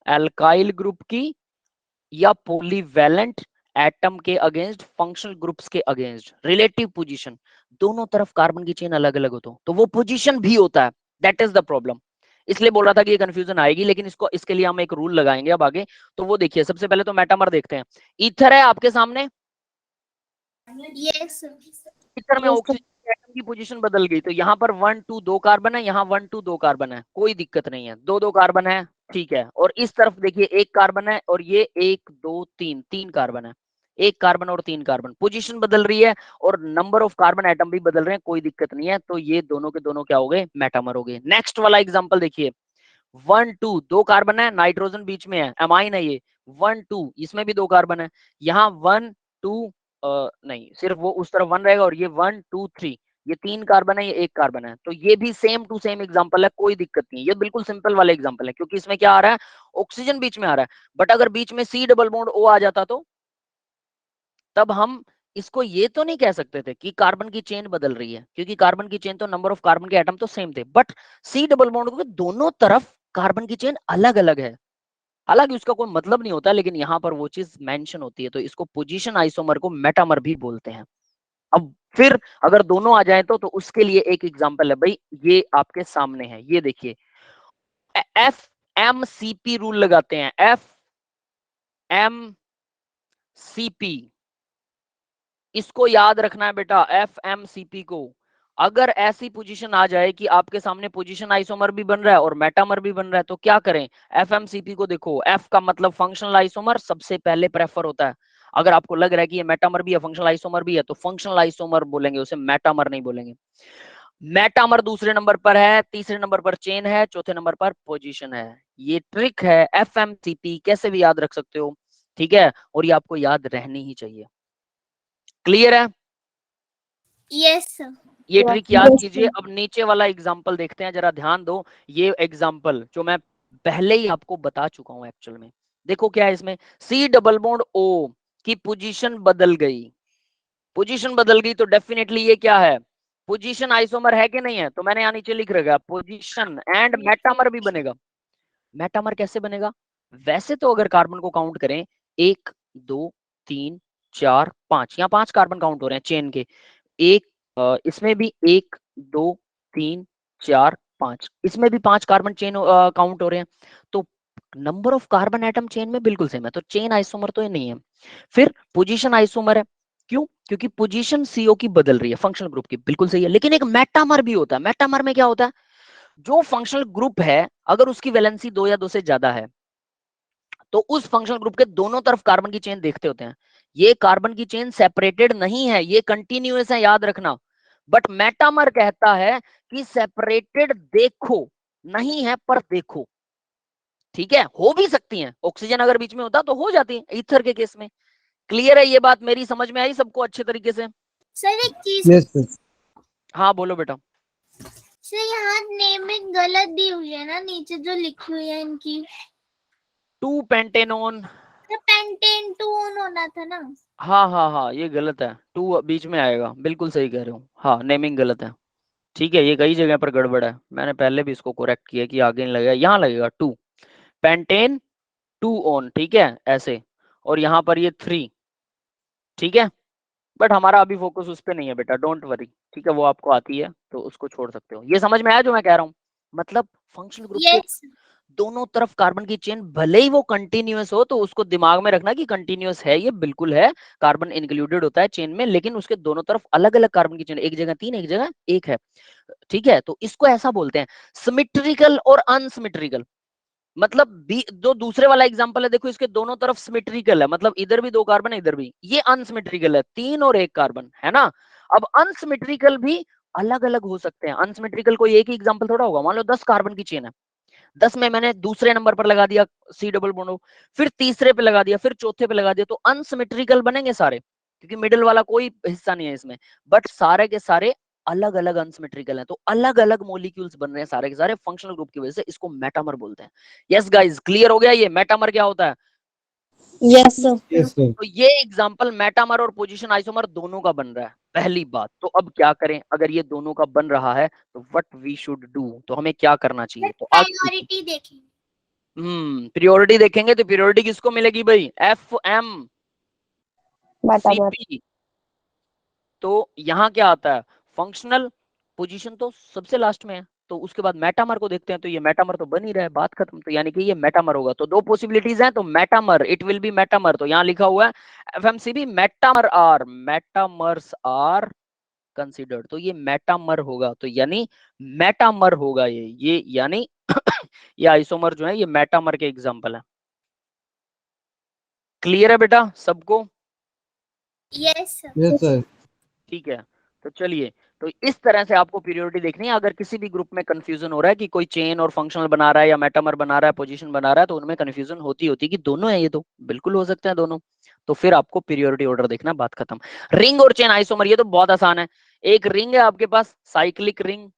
Speaker 1: एल्काइल ग्रुप की या पोलीवैलेंट एटम के अगेंस्ट, फंक्शनल ग्रुप्स के अगेंस्ट, रिलेटिव पोजीशन, दोनों तरफ कार्बन की चेन अलग अलग हो तो वो पोजीशन भी होता है, दैट इज द प्रॉब्लम। इसलिए बोल रहा था कि ये कंफ्यूजन आएगी, लेकिन इसके लिए हम एक रूल लगाएंगे अब आगे। तो वो देखिए, सबसे पहले तो मेटामर देखते हैं। ईथर है आपके सामने,
Speaker 2: यस
Speaker 1: ईथर में ऑक्सीजन एटम की पोजीशन बदल गई, तो यहाँ पर 1 2 2 कार्बन है, यहाँ 1 2 2 कार्बन है, कोई दिक्कत नहीं है, 2 2 कार्बन है, ठीक है। और इस तरफ देखिए 1 कार्बन है और ये 1 2 3 3 कार्बन है, 1 कार्बन और 3 कार्बन, पोजीशन बदल रही है और नंबर ऑफ कार्बन एटम भी बदल रहे हैं, कोई दिक्कत नहीं है। तो ये दोनों के दोनों क्या हो गए, मेटामर हो गए। नेक्स्ट वाला एग्जांपल देखिए, 1 2 2 कार्बन है, नाइट्रोजन बीच में है, एमाइन है ये, 1 2 इसमें भी 2 कार्बन है, यहाँ 1 2 नहीं, सिर्फ वो उस तरफ 1 रहेगा और ये 1 2 3, ये 3 कार्बन है, ये 1 कार्बन है। तो ये भी सेम टू सेम एग्जांपल है, कोई दिक्कत नहीं, ये बिल्कुल सिंपल वाला एग्जांपल है, क्योंकि इसमें क्या आ रहा है, ऑक्सीजन बीच में आ रहा है। बट अगर बीच में C डबल बॉन्ड O आ जाता तो तब हम इसको ये तो नहीं कह सकते थे कि कार्बन की चेन बदल रही है, क्योंकि कार्बन की चेन तो नंबर ऑफ कार्बन के एटम तो सेम थे, बट C डबल बॉन्ड के दोनों तरफ कार्बन की चेन अलग अलग है। हालांकि उसका कोई मतलब नहीं होता, लेकिन यहाँ पर वो चीज मेंशन होती है, तो इसको पोजीशन आइसोमर को मेटामर भी बोलते हैं। अब फिर अगर दोनों आ जाए तो उसके लिए एक एग्जांपल है भाई, ये आपके सामने है, ये देखिए, FMCP रूल लगाते हैं, FMCP, इसको याद रखना है बेटा, FMCP को। अगर ऐसी पोजीशन आ जाए कि आपके सामने पोजीशन आइसोमर भी बन रहा है और मेटामर भी बन रहा है, तो क्या करें, FMCP को देखो, F का मतलब फंक्शनल आइसोमर सबसे पहले प्रेफर होता है। अगर आपको लग रहा है कि ये मेटामर भी है, फंक्शनल आइसोमर भी है, तो फंक्शनल आइसोमर बोलेंगे, उसे मेटामर नहीं बोलेंगे। मेटामर दूसरे नंबर पर है, तीसरे नंबर पर चेन है, चौथे नंबर पर पोजीशन है। ये ट्रिक है, FMCP कैसे भी याद रख सकते हो, ठीक है, और ये आपको याद रहनी ही चाहिए। क्लियर है?
Speaker 2: यस
Speaker 1: ये ट्रिक याद कीजिए। अब नीचे वाला एग्जाम्पल देखते हैं, जरा ध्यान दो। ये एग्जाम्पल जो मैं पहले ही आपको बता चुका हूं एक्चुअल में, देखो क्या है इसमें, C डबल बॉन्ड O की पोजीशन बदल गई, पोजीशन बदल गई, तो डेफिनेटली ये क्या है, पोजीशन आइसोमर है कि नहीं है, तो मैंने यहाँ नीचे लिख रखा पोजीशन एंड मेटामर भी बनेगा। मेटामर कैसे बनेगा, वैसे तो अगर कार्बन को काउंट करें 1 2 3 4 5, यहाँ 5 कार्बन काउंट हो रहे हैं चेन के, एक इसमें भी 1 2 3 4 5, इसमें भी 5 कार्बन चेन काउंट हो रहे हैं, तो number of carbon atom chain में बिल्कुल सेम है, तो चेन आइसोमर तो ये नहीं है। फिर पोजीशन आइसोमर है, क्यों, क्योंकि पोजीशन CO की बदल रही है, फंक्शनल ग्रुप की, बिल्कुल सही है। लेकिन एक मेटामर भी होता है, मेटामर में क्या होता है, जो फंक्शनल ग्रुप है अगर उसकी वैलेंसी 2 या 2 से ज्यादा है, तो उस फंक्शनल ग्रुप के दोनों तरफ कार्बन की चेन देखते होते हैं। ये कार्बन की चेन सेपरेटेड नहीं है, ये कंटिन्यूअस है, याद रखना। बट मेटामर कहता है कि सेपरेटेड देखो, नहीं है पर देखो। ठीक है, हो भी सकती हैं, ऑक्सीजन अगर बीच में होता तो हो जाती है ईथर के केस में। क्लियर है ये बात, मेरी समझ में आई सबको अच्छे तरीके से?
Speaker 2: सर एक चीज,
Speaker 5: यस सर।
Speaker 1: हाँ बोलो बेटा।
Speaker 2: सर यहाँ नेमिंग गलत दी हुई है ना, नीचे जो लिखी हुई है इनकी।
Speaker 1: 2 पेंटेनोन,
Speaker 2: तो पेंटेन 2 होना था ना।
Speaker 1: हाँ हाँ हाँ, ये गलत है, 2 बीच में आएगा, बिल्कुल सही कह रहे हो। हाँ, नेमिंग गलत है। ठीक है, ये कई जगह पर गड़बड़ है, मैंने पहले भी इसको करेक्ट किया कि आगे नहीं लगेगा, यहाँ लगेगा 2 पेंटेन 2 ऑन, ठीक है ऐसे, और यहाँ पर ये 3। ठीक है, बट हमारा अभी फोकस उस पर नहीं है बेटा, डोंट वरी। ठीक है, वो आपको आती है तो उसको छोड़ सकते हो। ये समझ में आया जो मैं कह रहा हूँ? मतलब फंक्शनल ग्रुप के
Speaker 2: यस
Speaker 1: दोनों तरफ कार्बन की चेन भले ही वो कंटिन्यूअस हो, तो उसको दिमाग में रखना कि कंटिन्यूअस है, ये बिल्कुल है, कार्बन इंक्लूडेड होता है चेन में, लेकिन उसके दोनों तरफ अलग अलग कार्बन की चेन, एक जगह 3 एक जगह 1 है। ठीक है, तो इसको ऐसा बोलते हैं सिमेट्रिकल और अनसिमेट्रिकल। मतलब जो दूसरे वाला एग्जांपल है, देखो इसके दोनों तरफ सिमेट्रिकल है, मतलब इधर भी 2 कार्बन है इधर भी, ये अनसिमेट्रिकल है, 3 और 1 कार्बन है ना। अब अनसिमेट्रिकल भी अलग अलग हो सकते हैं। अनसिमेट्रिकल कोई एक ही एग्जांपल थोड़ा होगा। मान लो 10 कार्बन की चेन है, 10 में मैंने दूसरे नंबर पर लगा दिया सी डबल बॉन्ड, फिर तीसरे पे लगा दिया, फिर चौथे पे लगा दिया, तो अनसिमेट्रिकल बनेंगे सारे, क्योंकि मिडिल वाला कोई हिस्सा नहीं है इसमें। बट सारे के सारे अलग अलग अनसिमेट्रिकल हैं, तो अलग अलग मॉलिक्यूल्स बन रहे हैं सारे के सारे फंक्शनल ग्रुप की वजह से। इसको मेटामर बोलते हैं। यस गाइस, क्लियर हो गया ये मेटामर क्या होता है?
Speaker 3: Yes sir.
Speaker 5: Yes sir.
Speaker 1: तो ये एग्जांपल मेटामर और पोजीशन आइसोमर दोनों का बन रहा है, पहली बात। तो अब क्या करें, अगर ये दोनों का बन रहा है तो व्हाट वी शुड डू, तो हमें क्या करना चाहिए? तो आगे
Speaker 2: प्रायोरिटी देखेंगे।
Speaker 1: प्रियोरिटी देखेंगे, तो प्रियोरिटी किसको मिलेगी भाई? FM
Speaker 3: metamer.
Speaker 1: CP। तो यहाँ क्या आता है? फंक्शनल पोजीशन तो सबसे लास्ट में है, तो उसके बाद मेटामर को देखते हैं, तो ये मेटामर तो बन ही रहा है, बात खत्म। तो यानी कि ये मेटामर होगा। तो 2 पॉसिबिलिटीज हैं, तो metamer, it will be metamer. तो यहाँ लिखा हुआ है FMCB मेटामर्स आर कंसिडर्ड, तो ये मेटामर होगा। तो यानी मेटामर होगा ये यानी ये आइसोमर जो है ये मेटामर के एग्जांपल है। क्लियर है बेटा सबको?
Speaker 2: Yes
Speaker 5: yes sir.
Speaker 1: ठीक है, तो चलिए, तो इस तरह से आपको पीरियोडिटी देखनी है। अगर किसी भी ग्रुप में कंफ्यूजन हो रहा है कि कोई चेन और फंक्शनल बना रहा है या मेटामर बना रहा है, पोजीशन बना रहा है, तो उनमें कंफ्यूजन होती कि दोनों है, ये तो बिल्कुल हो सकते हैं दोनों। तो फिर आपको पीरियोडिटी ऑर्डर देखना, बात खत्म। रिंग और चेन आइसोमर, ये तो बहुत आसान है। एक रिंग है आपके पास, साइक्लिक रिंग,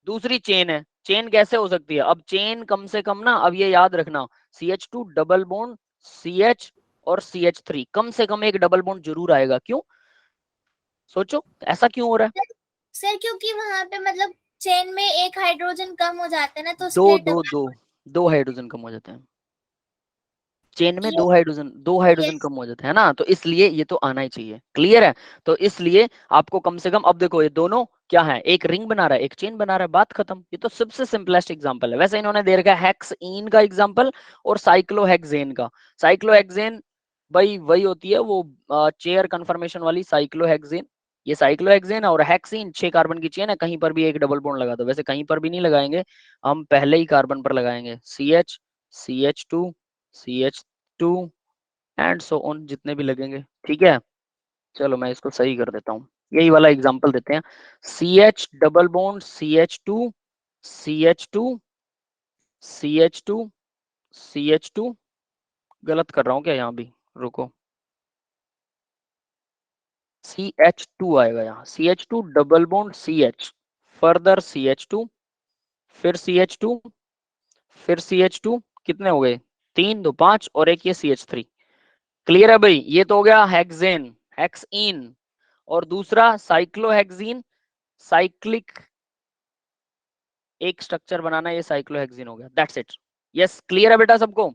Speaker 1: दूसरी चेन है। चेन कैसे हो सकती है? अब चेन कम से कम ना, अब ये याद रखना, CH2 डबल बॉन्ड CH और CH3, कम से कम एक डबल बॉन्ड जरूर आएगा। क्यों? सोचो ऐसा क्यों हो रहा है?
Speaker 2: सर, क्योंकि वहां पे मतलब चेन में एक हाइड्रोजन कम हो जाता है ना, तो
Speaker 1: दो
Speaker 2: स्प्लिट
Speaker 1: दो दो दो हाइड्रोजन कम हो जाते हैं चेन में, दो हाइड्रोजन कम हो जाते हैं ना, तो इसलिए ये तो आना ही चाहिए। क्लियर है? तो इसलिए आपको कम से कम, अब देखो ये दोनों क्या है, एक रिंग बना रहा है, एक चेन बना रहा है, बात खत्म। ये तो सबसे सिंपलेस्ट एग्जांपल है। वैसे इन्होंने दे रखा है हेक्सइन का एग्जांपल और साइक्लोहेक्सेन का। साइक्लोहेक्सेन भाई वही होती है वो चेयर कन्फर्मेशन वाली साइक्लोहेक्सेन। ये साइक्लोहेक्सेन और हेक्सीन 6 कार्बन की चेन है, कहीं पर भी एक डबल बॉन्ड लगा दो। वैसे कहीं पर भी नहीं लगाएंगे, हम पहले ही कार्बन पर लगाएंगे, CH CH2 CH2 and so on, जितने भी लगेंगे। ठीक है, चलो मैं इसको सही कर देता हूँ, यही वाला एग्जांपल देते हैं। CH double bond CH2 CH2 CH2 CH2, गलत कर रहा हूँ क्या यहाँ भी? रुको, CH2 आएगा यहाँ, CH2 double bond CH, further CH2, फिर CH2, फिर CH2, कितने हो गए? 3 2 5 और एक ये CH3। क्लियर है भाई? ये तो हो गया हेक्सेन, हेक्सइन। और दूसरा साइक्लोहेक्सीन, साइक्लिक एक स्ट्रक्चर बनाना, ये साइक्लोहेक्सीन हो गया। That's it. यस, क्लियर है बेटा सबको?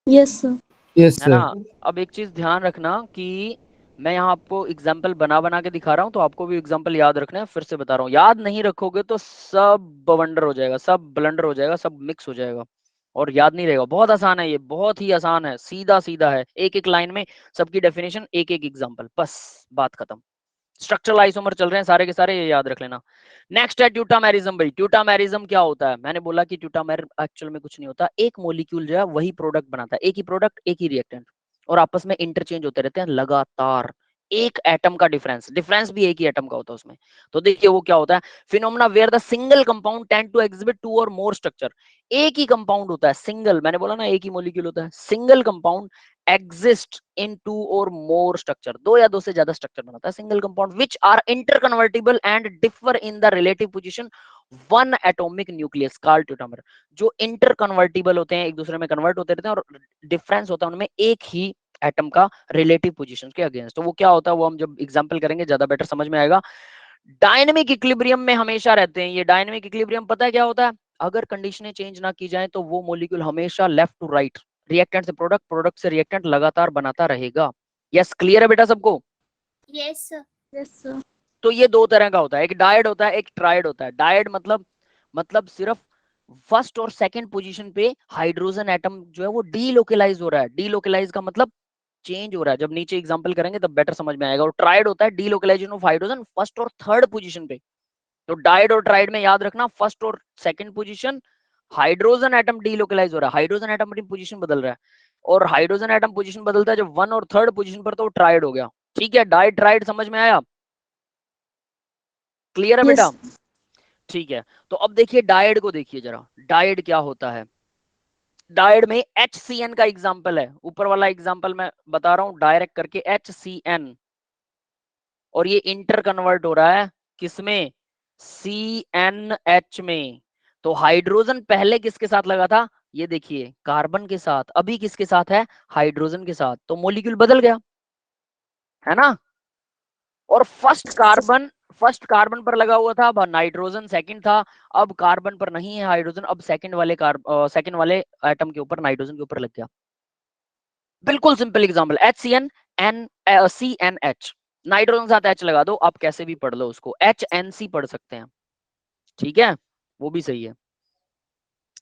Speaker 3: Yes sir.
Speaker 5: यस
Speaker 1: है ना?
Speaker 5: सर।
Speaker 1: अब एक चीज ध्यान रखना कि मैं यहाँ आपको एग्जाम्पल बना बना के दिखा रहा हूँ, तो आपको भी एग्जाम्पल याद रखना है। फिर से बता रहा हूँ, याद नहीं रखोगे तो सब बवंडर हो जाएगा, सब ब्लंडर हो जाएगा, सब मिक्स हो जाएगा और याद नहीं रहेगा। बहुत आसान है ये, बहुत ही आसान है, सीधा सीधा है, एक एक लाइन में सबकी डेफिनेशन, एक एक एग्जाम्पल, बस बात खत्म। स्ट्रक्चरल आइसोमर चल रहे हैं सारे के सारे, ये याद रख लेना। नेक्स्ट है ट्यूटामेरिज्म। भाई ट्यूटामेरिज्म क्या होता है? मैंने बोला कि ट्यूटामेर एक्चुअल में कुछ नहीं होता, एक मॉलिक्यूल जो है वही प्रोडक्ट बनाता है, एक ही प्रोडक्ट एक ही रिएक्टेंट, और आपस में इंटरचेंज होते रहते हैं लगातार। एक एटम का डिफरेंस भी एक ही एटम का होता है उसमें। तो देखिए वो क्या होता है, phenomena where the single compound tend to exhibit two or more structure. एक ही कंपाउंड होता है, सिंगल, मैंने बोला ना एक ही मॉलिक्यूल होता है, single compound exist in two or more structure, दो या दो से ज्यादा स्ट्रक्चर बनाता है single compound, which are interconvertible and differ in the relative position one atomic nucleus called tautomer. जो इंटरकन्वर्टिबल होते हैं, एक दूसरे में कन्वर्ट होते रहते हैं, और डिफरेंस होता है उनमें एक ही एटम का रिलेटिव पोजीशन के अगेंस्ट। तो वो क्या होता है वो हम जब एग्जांपल करेंगे ज्यादा बेटर समझ में आएगा। डायनेमिक इक्विलिब्रियम में हमेशा रहते हैं। ये डायनेमिक इक्विलिब्रियम पता है क्या होता है? अगर कंडीशनें चेंज ना की जाए तो वो मॉलिक्यूल हमेशा लेफ्ट टू राइट, रिएक्टेंट से प्रोडक्ट, प्रोडक्ट से रिएक्टेंट लगातार बनाता रहेगा। यस, क्लियर है बेटा सबको?
Speaker 2: Yes sir.
Speaker 3: Yes sir.
Speaker 1: तो ये दो तरह का होता है, एक डायड होता है, एक ट्राइड होता है। डायड मतलब सिर्फ फर्स्ट और सेकंड पोजीशन पे हाइड्रोजन एटम जो है वो डीलोकलाइज हो रहा है। डीलोकलाइज का मतलब चेंज हो रहा है, जब नीचे एग्जांपल करेंगे तब बेटर समझ में आएगा। और ट्राइड होता है डीलोकलाइजेशन ऑफ हाइड्रोजन फर्स्ट और थर्ड पोजीशन पे। तो डायड और ट्राइड में याद रखना, फर्स्ट और second position hydrogen atom delocalize हो रहा है, हाइड्रोजन एटम अपनी पोजीशन बदल रहा है, और हाइड्रोजन एटम पोजीशन बदलता है जब वन और थर्ड पोजीशन पर, तो ट्राइड हो गया। ठीक है, डायड ट्राइड समझ में आया? क्लियर है बेटा?
Speaker 3: यस
Speaker 1: ठीक है, तो अब देखिए डायड को देखिए जरा, डायड क्या होता है। डायड में HCN का एग्जांपल है, ऊपर वाला एग्जांपल मैं बता रहा हूं डायरेक्ट करके, HCN, और ये इंटर कन्वर्ट हो रहा है किसमें? CNH में। तो हाइड्रोजन पहले किसके साथ लगा था? ये देखिए कार्बन के साथ, अभी किसके साथ है? हाइड्रोजन के साथ। तो मॉलिक्यूल बदल गया है ना। और फर्स्ट कार्बन पर लगा हुआ था, अब नाइट्रोजन सेकंड था, अब कार्बन पर नहीं है हाइड्रोजन, अब सेकंड वाले एटम के ऊपर, नाइट्रोजन के ऊपर लग गया। बिल्कुल सिंपल एग्जांपल, CNH, नाइट्रोजन के साथ H लगा दो, आप कैसे भी पढ़ लो उसको, HNC पढ़ सकते हैं, ठीक है, वो भी सही है।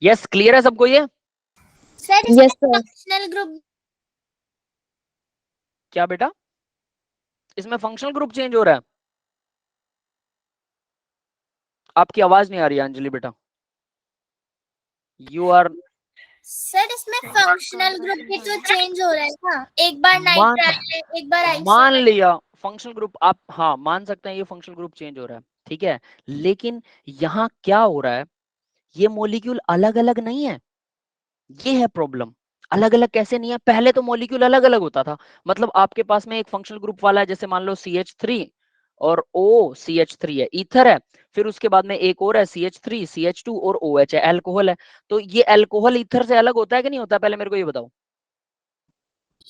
Speaker 1: यस, क्लियर है सबको ये?
Speaker 2: Sir
Speaker 3: yes sir.
Speaker 2: Functional group
Speaker 1: क्या बेटा? इसमें फंक्शनल ग्रुप चेंज हो रहा है? आपकी आवाज नहीं आ रही है अंजलि बेटा, यू आर।
Speaker 2: सर इसमें फंक्शनल ग्रुप भी तो चेंज हो रहा है ना, एक बार
Speaker 1: मान
Speaker 2: नाइट्राइल एक बार
Speaker 1: मान
Speaker 2: आइसोमर।
Speaker 1: लिया फंक्शनल ग्रुप, आप हाँ मान सकते हैं ये फंक्शनल ग्रुप चेंज हो रहा है, ठीक है, लेकिन यहाँ क्या हो रहा है, ये मॉलिक्यूल अलग अलग नहीं है, ये है प्रॉब्लम। अलग अलग कैसे नहीं है? पहले तो मॉलिक्यूल अलग अलग होता था, मतलब आपके पास में एक फंक्शनल ग्रुप वाला है, जैसे मान लो CH3 और OCH3 है, ईथर है, फिर उसके बाद में एक और है CH3 CH2 और OH है, अल्कोहल है। तो ये अल्कोहल ईथर से अलग होता है कि नहीं होता? पहले मेरे को ये बताओ।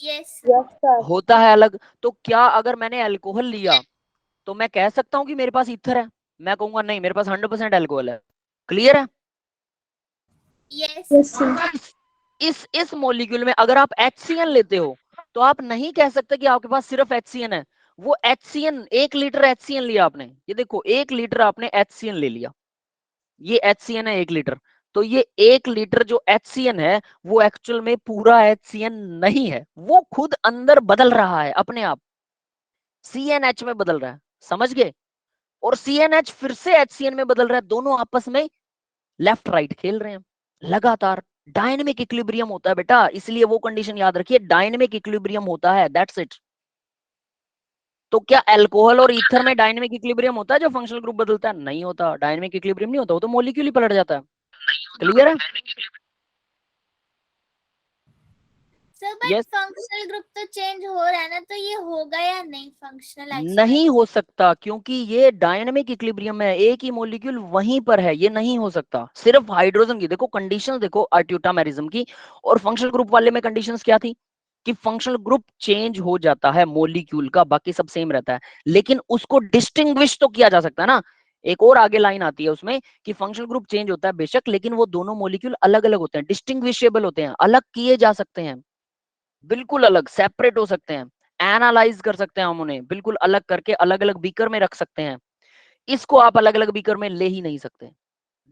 Speaker 2: Yes
Speaker 3: yes sir.
Speaker 1: होता है अलग। तो क्या अगर मैंने अल्कोहल लिया तो मैं कह सकता हूँ कि मेरे पास ईथर है? मैं कहूंगा नहीं, मेरे पास 100% अल्कोहल है। क्लियर है?
Speaker 2: Yes
Speaker 3: yes sir.
Speaker 1: इस मॉलिक्यूल में अगर आप HCN लेते हो तो आप नहीं कह सकते कि आपके पास सिर्फ HCN है। वो HCN, 1 लीटर HCN लिया आपने, ये देखो 1 लीटर आपने HCN ले लिया, ये HCN है 1 लीटर। तो ये 1 लीटर जो HCN है वो एक्चुअल में पूरा HCN नहीं है, वो खुद अंदर बदल रहा है अपने आप, CNH में बदल रहा है, समझ गए? और CNH फिर से HCN में बदल रहा है, दोनों आपस में लेफ्ट राइट खेल रहे हैं लगातार। डायनेमिक इक्विलिब्रियम होता है बेटा, इसलिए वो कंडीशन याद रखिए, डायनेमिक इक्विलिब्रियम होता है, दैट्स इट। तो क्या अल्कोहल और ईथर में डायनेमिक इक्विलिब्रियम होता है जो फंक्शनल ग्रुप बदलता है? नहीं होता, डायनेमिक इक्विलिब्रियम नहीं होता, वो तो मॉलिक्यूल ही पलट जाता है। क्लियर है?
Speaker 2: Sir but
Speaker 1: yes,
Speaker 2: functional group तो चेंज हो रहा है ना, तो ये होगा या नहीं फंक्शनल आइसोमर?
Speaker 1: नहीं हो सकता, क्योंकि ये डायनेमिक इक्विलिब्रियम है, एक ही मॉलिक्यूल वहीं पर है, ये नहीं हो सकता। सिर्फ हाइड्रोजन की देखो कंडीशंस, देखो ट्यूटामेरिज्म की और फंक्शनल ग्रुप वाले में कंडीशंस क्या थी कि फंक्शनल ग्रुप चेंज हो जाता है मॉलिक्यूल का, बाकी सब सेम रहता है, लेकिन उसको डिस्टिंग्विश तो किया जा सकता है ना। एक और आगे लाइन आती है उसमें कि फंक्शनल ग्रुप चेंज होता है बेशक, लेकिन वो दोनों मॉलिक्यूल अलग अलग होते हैं, डिस्टिंग्विशेबल होते हैं, अलग किए जा सकते हैं, बिल्कुल अलग, सेपरेट हो सकते हैं, एनालाइज कर सकते हैं हम उन्हें, बिल्कुल अलग करके अलग अलग बीकर में रख सकते हैं। इसको आप अलग अलग बीकर में ले ही नहीं सकते,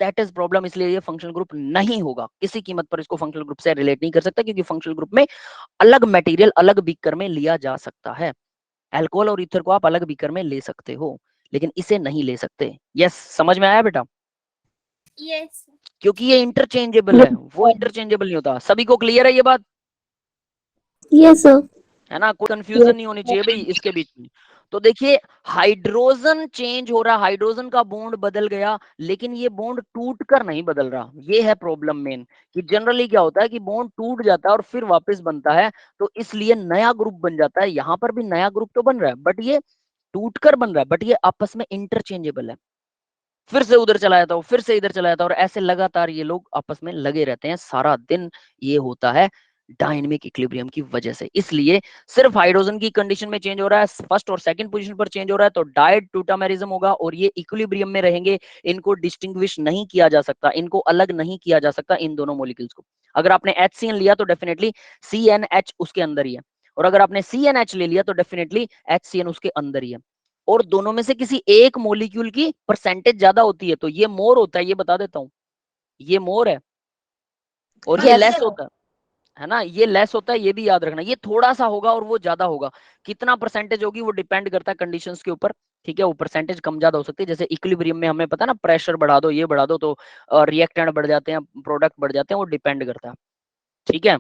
Speaker 1: दैट इज प्रॉब्लम। इसलिए ये फंक्शनल ग्रुप नहीं होगा, किसी कीमत पर इसको फंक्शनल ग्रुप से रिलेट नहीं कर सकता, क्योंकि फंक्शनल ग्रुप में अलग मटेरियल अलग बीकर में लिया जा सकता है। अल्कोहल और ईथर को आप अलग बीकर में ले सकते हो, लेकिन इसे नहीं ले सकते। यस, समझ में आया बेटा?
Speaker 2: यस
Speaker 1: क्योंकि ये इंटरचेंजेबल है, वो इंटरचेंजेबल नहीं होता। सभी को क्लियर है ये बात?
Speaker 3: Yes sir.
Speaker 1: है ना, कोई कंफ्यूजन नहीं होनी चाहिए भाई इसके बीच में। तो देखिए, हाइड्रोजन चेंज हो रहा, हाइड्रोजन का बॉन्ड बदल गया, लेकिन ये बॉन्ड टूट कर नहीं बदल रहा। ये है प्रॉब्लम मेन, कि जनरली क्या होता है कि बॉन्ड टूट जाता है और फिर वापस बनता है, तो इसलिए नया ग्रुप बन जाता है। यहां पर भी नया ग्रुप तो बन रहा है, बट ये टूट कर बन रहा है, बट ये आपस में इंटरचेंजेबल है। फिर से उधर चला जाता हूँ, फिर से इधर चला जाता हूँ, और ऐसे लगातार ये लोग आपस में लगे रहते हैं सारा दिन। ये होता है डायनेमिक इक्विलिब्रियम की वजह से। इसलिए सिर्फ हाइड्रोजन की कंडीशन में चेंज हो रहा है, फर्स्ट और सेकंड पोजीशन पर चेंज हो रहा है, तो डायड ट्यूटामेरिज्म होगा और ये इक्विलिब्रियम में रहेंगे। इनको डिस्टिंग्विश नहीं किया जा सकता, इनको अलग नहीं किया जा सकता, इन दोनों मॉलिक्यूल्स को। अगर आपने HCN लिया तो डेफिनेटली CNH उसके अंदर ही है, और अगर आपने CNH ले लिया तो डेफिनेटली HCN उसके अंदर ही है। और दोनों में से किसी एक मॉलिक्यूल की परसेंटेज ज्यादा होती है तो ये मोर होता है, ये बता देता हूं, ये मोर है। और ये
Speaker 3: Yes.
Speaker 1: लेस होता है ना, ये लेस होता है, ये भी याद रखना। ये थोड़ा सा होगा और वो ज्यादा होगा। कितना परसेंटेज होगी वो डिपेंड करता है कंडीशंस के ऊपर। ठीक है, वो परसेंटेज कम ज्यादा हो सकती है। जैसे इक्विलिब्रियम में हमें पता है ना, प्रेशर बढ़ा दो, ये बढ़ा दो, तो रिएक्टेंट बढ़ जाते हैं, प्रोडक्ट बढ़ जाते हैं, वो डिपेंड करता है। ठीक है,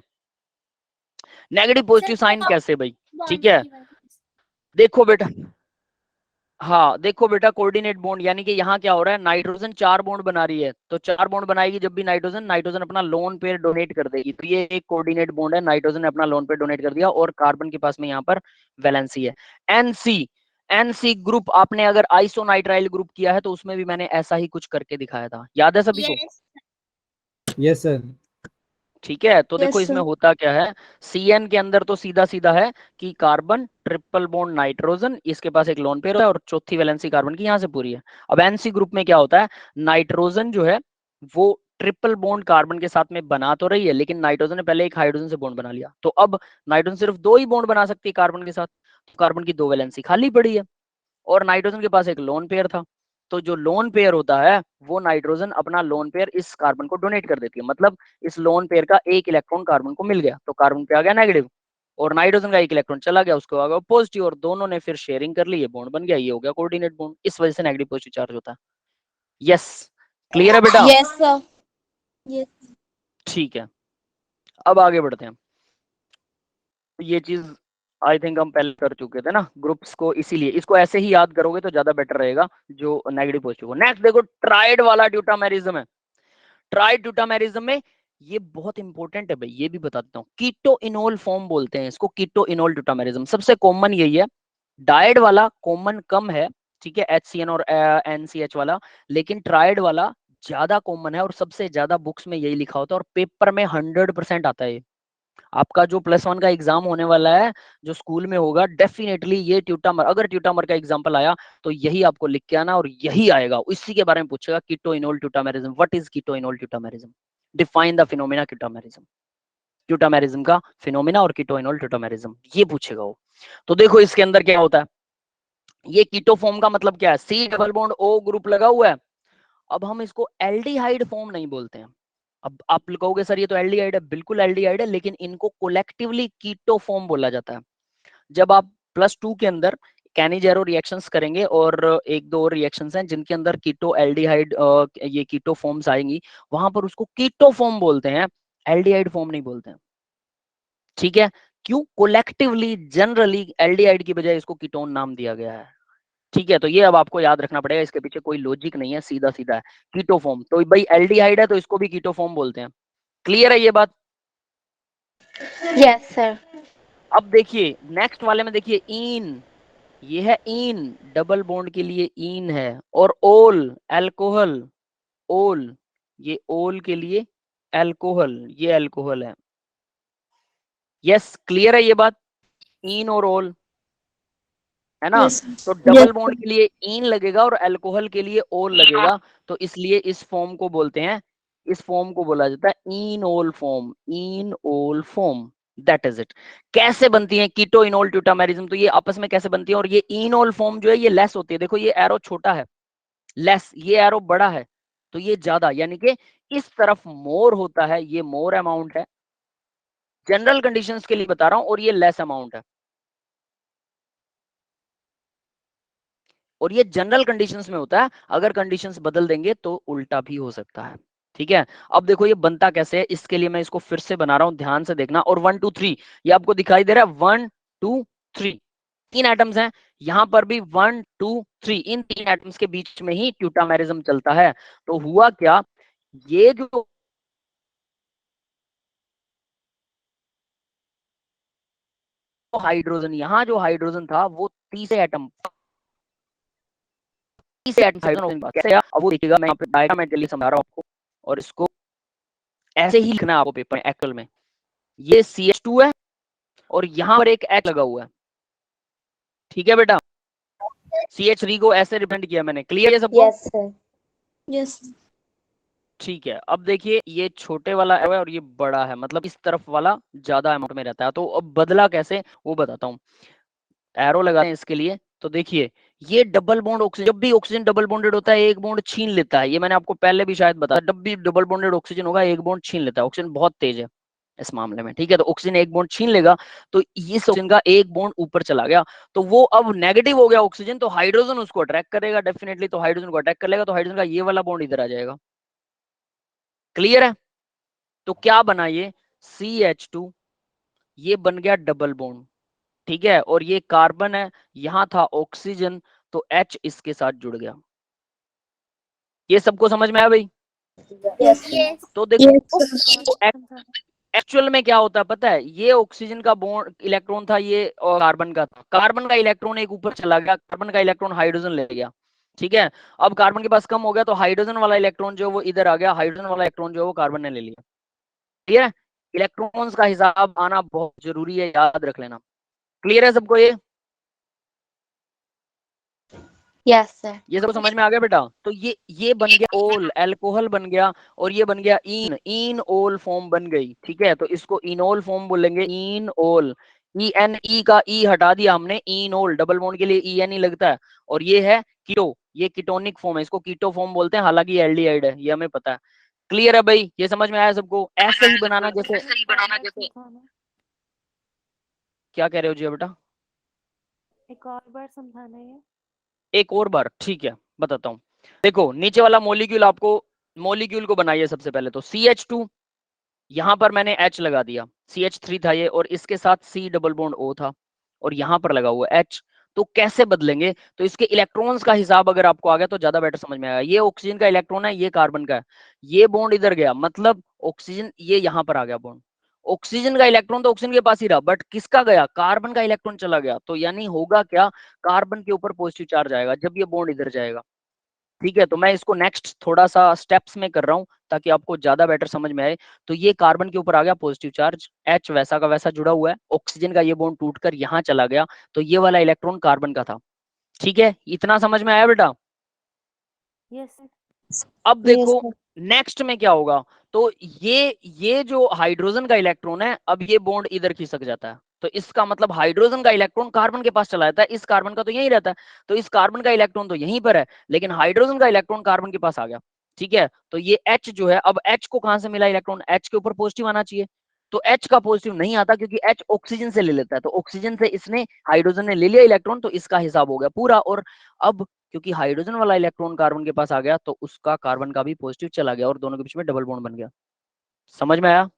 Speaker 1: नेगेटिव पॉजिटिव साइन कैसे भाई? ठीक
Speaker 2: बॉन्ड
Speaker 1: है,
Speaker 2: की वजह से।
Speaker 1: देखो बेटा, हाँ देखो बेटा, कोऑर्डिनेट बॉन्ड, यानी कि यहाँ क्या हो रहा है, नाइट्रोजन 4 बॉन्ड बना रही है, तो 4 बॉन्ड बनाएगी जब भी नाइट्रोजन, नाइट्रोजन अपना लोन पेयर डोनेट कर देगी, तो ये एक कोऑर्डिनेट बॉन्ड है। नाइट्रोजन ने अपना लोन पेयर डोनेट कर दिया और कार्बन के पास में यहाँ पर वैलेंसी है। एनसी, एनसी ग्रुप आपने अगर आइसोनाइट्राइल ग्रुप किया है तो उसमें भी मैंने ऐसा ही कुछ करके दिखाया था, याद है सभी को?
Speaker 2: Yes
Speaker 5: yes sir.
Speaker 1: ठीक है, तो देखो
Speaker 3: Yes,
Speaker 1: इसमें
Speaker 3: sir.
Speaker 1: होता क्या है, CN के अंदर तो सीधा सीधा है कि कार्बन ट्रिपल बॉन्ड नाइट्रोजन, इसके पास एक लोन पेयर है और चौथी वैलेंसी कार्बन की यहाँ से पूरी है। अब एनसी ग्रुप में क्या होता है, नाइट्रोजन जो है वो ट्रिपल बॉन्ड कार्बन के साथ में बना तो रही है, लेकिन नाइट्रोजन ने पहले एक हाइड्रोजन से बॉन्ड बना लिया, तो अब नाइट्रोजन सिर्फ 2 ही बॉन्ड बना सकती है कार्बन के साथ, तो कार्बन की 2 वैलेंसी खाली पड़ी है। और नाइट्रोजन के पास एक लोन पेयर था, तो जो लोन पेयर होता है वो नाइट्रोजन अपना लोन पेयर इस कार्बन को डोनेट कर देती है, मतलब इस लोन पेयर का एक इलेक्ट्रॉन कार्बन को मिल गया, तो कार्बन पे आ गया नेगेटिव, और नाइट्रोजन का एक इलेक्ट्रॉन चला गया, उसको आ गया पॉजिटिव, और दोनों ने फिर शेयरिंग कर ली, ये बॉन्ड बन गया, ये हो गया कोऑर्डिनेट बॉन्ड। इस वजह से नेगेटिव पॉजिटिव चार्ज होता है। यस, क्लियर है बेटा?
Speaker 3: Yes, sir. Yes.
Speaker 1: ठीक है, अब आगे बढ़ते हैं। ये चीज आई थिंक हम पहले कर चुके थे ना ग्रुप्स को, इसीलिए इसको ऐसे ही याद करोगे तो ज्यादा बेटर रहेगा जो नेगेटिव पॉजिटिव हो। नेक्स्ट देखो, ट्राइड वाला ड्यूटामेरिज्म है। ट्राइड ड्यूटामेरिज्म में ये बहुत इंपॉर्टेंट है भाई, ये भी बता देता हूँ, कीटो इनोल फॉर्म बोलते हैं इसको, कीटो इनोल ड्यूटामेरिज्म। सबसे कॉमन यही है, डायड वाला कॉमन कम है, ठीक है, HCN और NCH वाला, लेकिन ट्राइड वाला ज्यादा कॉमन है और सबसे ज्यादा बुक्स में यही लिखा होता है, और पेपर में 100% आता है। आपका जो +1 का एग्जाम होने वाला है, जो स्कूल में होगा, डेफिनेटली ये ट्यूटामर, अगर ट्यूटामर का एग्जांपल आया तो यही आपको लिख के आना, और यही आएगा, इसी के बारे में पूछेगा, keto enol tautomerism. What is keto enol tautomerism? Define the phenomena tautomerism, tautomerism का फिनोमेना और कीटो इनोल ट्यूटामेरिज्म, ये पूछेगा वो। तो देखो इसके अंदर क्या होता है, ये कीटो फॉर्म का मतलब क्या है, C double bond O group लगा हुआ है। अब हम इसको एल्डिहाइड फॉर्म नहीं बोलते हैं। अब आप कहोगे सर ये तो एल्डिहाइड है, बिल्कुल एल्डिहाइड है, लेकिन इनको कोलेक्टिवली कीटो फॉर्म बोला जाता है। जब आप +2 के अंदर कैनिजेरो रिएक्शंस करेंगे, और एक दो और रिएक्शंस हैं जिनके अंदर कीटो एल्डिहाइड ये कीटो फॉर्म्स आएंगी, वहां पर उसको कीटो फॉर्म बोलते हैं, एल्डिहाइड फॉर्म नहीं बोलते हैं। ठीक है, क्यों? कोलेक्टिवली जनरली एल्डिहाइड की बजाय इसको कीटोन नाम दिया गया है। ठीक है, तो ये अब आपको याद रखना पड़ेगा, इसके पीछे कोई लॉजिक नहीं है, सीधा सीधा है कीटो फॉर्म। तो भाई एल्डिहाइड है तो इसको भी कीटो फॉर्म बोलते हैं। क्लियर है ये बात?
Speaker 3: Yes, sir.
Speaker 1: अब देखिए नेक्स्ट वाले में, देखिए इन, ये है इन, डबल बॉन्ड के लिए इन है, और ओल अल्कोहल, ओल, ये ओल के लिए अल्कोहल, ये अल्कोहल है। यस, क्लियर है ये बात? इन और ओल, है ना?
Speaker 3: Yes.
Speaker 1: तो डबल
Speaker 3: Yes,
Speaker 1: बॉन्ड
Speaker 3: sir.
Speaker 1: के लिए इन लगेगा और अल्कोहल के लिए ओल लगेगा, तो इसलिए इस फॉर्म को बोलते हैं, इस फॉर्म को बोला जाता है enol form, enol form, that is it. कैसे बनती है कीटो इनोल ट्यूटामेरिज्म? तो ये आपस में कैसे बनती है, और ये इनोल फॉर्म जो है ये लेस होती है, देखो ये एरो छोटा है लेस, ये एरो बड़ा है तो ये ज्यादा, यानी कि इस तरफ मोर होता है, ये मोर अमाउंट है, जनरल कंडीशंस के लिए बता रहा हूं, और ये लेस अमाउंट है। और ये जनरल कंडीशंस में होता है, अगर कंडीशंस बदल देंगे तो उल्टा भी हो सकता है। ठीक है, अब देखो ये बनता कैसे है, इसके लिए मैं इसको फिर से बना रहा हूं, ध्यान से देखना। और 1 2 3 ये आपको दिखाई दे रहा है, 1 2 3 तीन एटम्स हैं, यहां पर भी 1 2 3, इन तीन एटम्स के बीच में ही ट्यूटामेरिज्म चलता है। तो हुआ क्या, ये जो हाइड्रोजन, यहां जो हाइड्रोजन था वो तीसरे एटम कैसे आया? अब वो देखिएगा, मैं यहाँ पे डायग्राम के लिए समझा रहा हूँ आपको, और इसको ऐसे ही लिखना है आपको पेपर में एक्चुअल में। ये CH2 है और यहाँ पर एक H लगा हुआ है, ठीक है बेटा। CH3 को ऐसे रिप्रेजेंट किया मैंने, क्लियर है सबको?
Speaker 3: Yes sir. यस।
Speaker 1: ठीक है, अब देखिए ये छोटे वाला है और ये बड़ा है, मतलब इस तरफ वाला ज्यादा अमाउंट में रहता है। तो अब बदला कैसे वो बताता हूँ, एरो लगाते हैं इसके लिए। तो देखिए ये डबल बॉन्ड ऑक्सीजन, जब भी ऑक्सीजन डबल बॉन्डेड होता है एक बॉन्ड छीन लेता है, ये मैंने आपको पहले भी शायद बताया, जब भी डबल बॉन्डेड ऑक्सीजन होगा एक बॉन्ड छीन लेता है। ऑक्सीजन बहुत तेज है इस मामले में, ठीक है। तो ऑक्सीजन एक बॉन्ड छीन लेगा, तो इस ऑक्सीजन का एक बॉन्ड ऊपर चला गया, तो वो अब नेगेटिव हो गया ऑक्सीजन, तो हाइड्रोजन उसको अट्रैक्ट करेगा डेफिनेटली, तो हाइड्रोजन को अट्रैक्ट कर लेगा, तो हाइड्रोजन का ये वाला बॉन्ड इधर आ जाएगा। क्लियर है? तो क्या बना ये CH2, ये बन गया डबल बॉन्ड, ठीक है। और ये कार्बन है, यहां था ऑक्सीजन, तो H इसके साथ जुड़ गया। ये सबको समझ में आया भाई?
Speaker 2: यस।
Speaker 1: तो देखो
Speaker 3: यस।
Speaker 1: एक्चुअल में क्या होता है पता है, ये ऑक्सीजन का बॉन्ड इलेक्ट्रॉन था, ये और कार्बन का था, कार्बन का इलेक्ट्रॉन एक ऊपर चला गया, कार्बन का इलेक्ट्रॉन हाइड्रोजन ले गया, ठीक है। अब कार्बन के पास कम हो गया, तो हाइड्रोजन वाला इलेक्ट्रॉन जो वो इधर आ गया, हाइड्रोजन वाला इलेक्ट्रॉन जो वो कार्बन ने ले लिया। क्लियर है? इलेक्ट्रॉन्स का हिसाब आना बहुत जरूरी है, याद रख लेना। क्लियर है सबको ये?
Speaker 3: Yes sir.
Speaker 1: ये सब समझ में आ गया बेटा? तो ये बन गया ओल, अल्कोहल बन गया, और ये बन गया इन, इन ओल फॉर्म बन गई, ठीक है। तो इसको इनोल फॉर्म बोलेंगे, इन ओल। ई का ई हटा दिया हमने, इनोल, डबल बॉन्ड के लिए EN ही लगता है। और ये है कीटो, ये कीटोनिक फॉर्म है, इसको कीटो फॉर्म बोलते हैं, हालांकि एल्डिहाइड है, ये हमें पता है। क्लियर है भाई? ये समझ में आया सबको? ऐसे ही बनाना, जैसे क्या कह रहे हो जी बेटा?
Speaker 6: एक और बार समझाना है।
Speaker 1: एक और बार, ठीक है बताता हूँ। देखो नीचे वाला मॉलिक्यूल, आपको मॉलिक्यूल को बनाइए सबसे पहले। तो CH2, यहां पर मैंने H लगा दिया, CH3 था ये, और इसके साथ C डबल बॉन्ड O था, और यहां पर लगा हुआ H। तो कैसे बदलेंगे? तो इसके इलेक्ट्रॉन्स का हिसाब अगर आपको आ गया तो ज्यादा बेटर समझ में आएगा। ये ऑक्सीजन का इलेक्ट्रॉन है, ये कार्बन का है, ये बॉन्ड इधर गया, मतलब ऑक्सीजन ये यहां पर आ गया बॉन्ड, ऑक्सीजन का इलेक्ट्रॉन तो ऑक्सीजन के पास ही रहा, बट किसका गया? कार्बन का इलेक्ट्रॉन चला गया। तो यानी होगा क्या, कार्बन के ऊपर पॉजिटिव चार्ज आएगा जब ये बॉन्ड इधर जाएगा, ठीक है। तो मैं इसको नेक्स्ट थोड़ा सा स्टेप्स में कर रहा हूं ताकि आपको ज्यादा बेटर समझ में आए। तो ये कार्बन के ऊपर आ गया पॉजिटिव चार्ज, H वैसा का वैसा जुड़ा हुआ है, ऑक्सीजन का ये बॉन्ड टूटकर यहां चला गया, तो ये वाला इलेक्ट्रॉन कार्बन का था, ठीक है। इतना समझ में आया बेटा?
Speaker 6: Yes sir.
Speaker 1: अब देखो नेक्स्ट में क्या होगा, तो ये जो हाइड्रोजन का इलेक्ट्रॉन है, अब ये बॉन्ड इधर खिसक जाता है, तो इसका मतलब हाइड्रोजन का इलेक्ट्रॉन कार्बन के पास चला जाता है, इस कार्बन का तो यहीं रहता है, तो इस कार्बन का इलेक्ट्रॉन तो यहीं पर है, लेकिन हाइड्रोजन का इलेक्ट्रॉन कार्बन के पास आ गया, ठीक है। तो ये H जो है, अब H को कहां से मिला इलेक्ट्रॉन? H के ऊपर पॉजिटिव आना चाहिए, तो H का पॉजिटिव नहीं आता, क्योंकि H ऑक्सीजन से ले लेता है, तो ऑक्सीजन से इसने, हाइड्रोजन ने ले लिया इलेक्ट्रॉन, तो इसका हिसाब हो गया पूरा। और अब क्योंकि हाइड्रोजन वाला इलेक्ट्रॉन कार्बन के पास आ गया, तो उसका कार्बन का भी पॉजिटिव चला गया, और दोनों के बीच में डबल बॉन्ड बन गया। समझ में आया?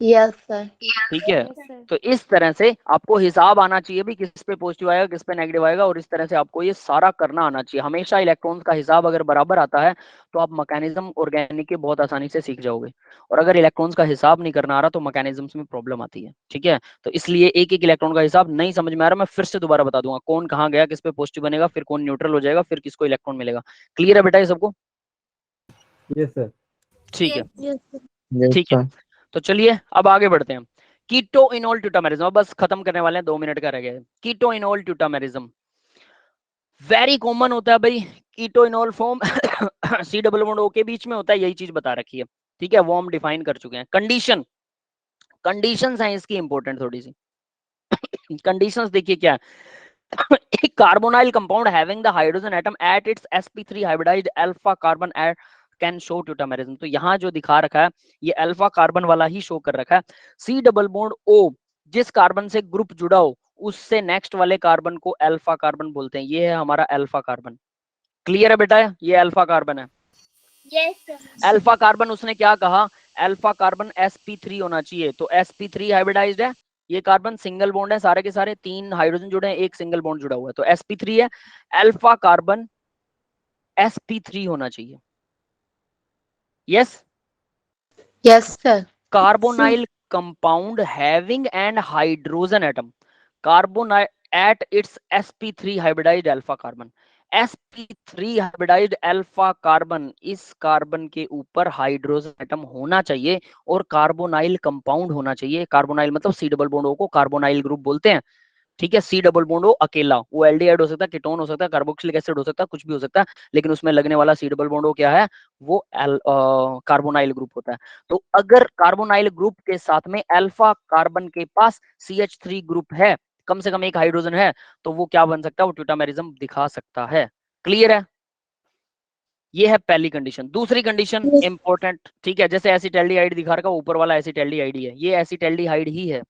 Speaker 3: Yes sir.
Speaker 1: ठीक है।
Speaker 6: Yes sir.
Speaker 1: तो इस तरह से आपको हिसाब आना चाहिए भी, किस पे पॉजिटिव आएगा किस पे नेगेटिव आएगा, और इस तरह से आपको ये सारा करना आना चाहिए। हमेशा इलेक्ट्रॉन्स का हिसाब अगर बराबर आता है तो आप मैकेनिज्म ऑर्गेनिक के बहुत आसानी से सीख जाओगे, और अगर इलेक्ट्रॉन्स का हिसाब नहीं करना आ रहा तो मैकेनिज्म्स में प्रॉब्लम आती है, ठीक है। तो इसलिए एक एक इलेक्ट्रॉन का हिसाब नहीं समझ में आ रहा, मैं फिर से दोबारा बता दूंगा, कौन कहाँ गया, किस पे पॉजिटिव बनेगा, फिर कौन न्यूट्रल हो जाएगा, फिर किसको इलेक्ट्रॉन मिलेगा। क्लियर है बेटा ये सबको?
Speaker 5: Yes sir.
Speaker 1: ठीक है,
Speaker 4: यस
Speaker 1: ठीक है।
Speaker 4: सर।
Speaker 1: तो चलिए अब आगे बढ़ते हैं। कीटो इनोल ट्यूटामेरिज्म, बस खत्म करने वाले हैं, 2 मिनट का रह गया है। Keto enol tautomerism very common होता है भाई, keto enol form C double bond O के बीच में होता है, यही चीज बता रखी है, ठीक है, वो हम डिफाइन कर चुके हैं। कंडीशंस हैं इसकी इंपॉर्टेंट थोड़ी सी। कंडीशंस देखिए क्या है, एक carbonyl compound having the hydrogen atom at its sp3 hybridised alpha carbon can show tautomerism. तो यहाँ जो दिखा रखा है ये अल्फा कार्बन वाला ही शो कर रखा है। C डबल बॉन्ड O जिस कार्बन से ग्रुप जुड़ा हो उससे नेक्स्ट वाले कार्बन को अल्फा कार्बन बोलते हैं। ये है हमारा अल्फा कार्बन। क्लियर है बेटा? ये अल्फा कार्बन है।
Speaker 2: Yes sir.
Speaker 1: अल्फा कार्बन उसने क्या कहा, अल्फा कार्बन sp3 होना चाहिए, तो sp3 हाइब्रिडाइज्ड है। ये कार्बन सिंगल बॉन्ड है, सारे के सारे 3 हाइड्रोजन जुड़े हैं, एक सिंगल बॉन्ड जुड़ा हुआ है, तो sp3 है। अल्फा कार्बन sp3 होना चाहिए। Yes.
Speaker 3: Yes, sir.
Speaker 1: Carbonyl compound having and hydrogen atom, carbonyl at its sp3 hybridised alpha carbon. sp3 hybridised alpha carbon, इस कार्बन के ऊपर हाइड्रोजन एटम होना चाहिए और कार्बोनाइल कंपाउंड होना चाहिए। कार्बोनाइल मतलब सी डबल बॉन्ड को कार्बोनाइल ग्रुप बोलते हैं। ठीक है, सी डबल बॉन्ड अकेला, वो एल्डिहाइड हो सकता है, कीटोन हो सकता है, कार्बोक्सिलिक एसिड हो सकता है, कुछ भी हो सकता है, लेकिन उसमें लगने वाला सी डबल बॉन्ड क्या है, वो कार्बोनाइल ग्रुप होता है। तो अगर कार्बोनाइल ग्रुप के साथ में अल्फा कार्बन के पास CH3 ग्रुप है, कम से कम एक हाइड्रोजन है, तो वो क्या बन सकता है, वो ट्यूटामेरिज्म दिखा सकता है। क्लियर है? ये है पहली कंडीशन। दूसरी कंडीशन इंपॉर्टेंट, ठीक है, जैसे एसिटाल्डिहाइड दिखा रखा, ऊपर वाला एसिटाल्डिहाइड ही है, ये एसिटाल्डिहाइड ही है।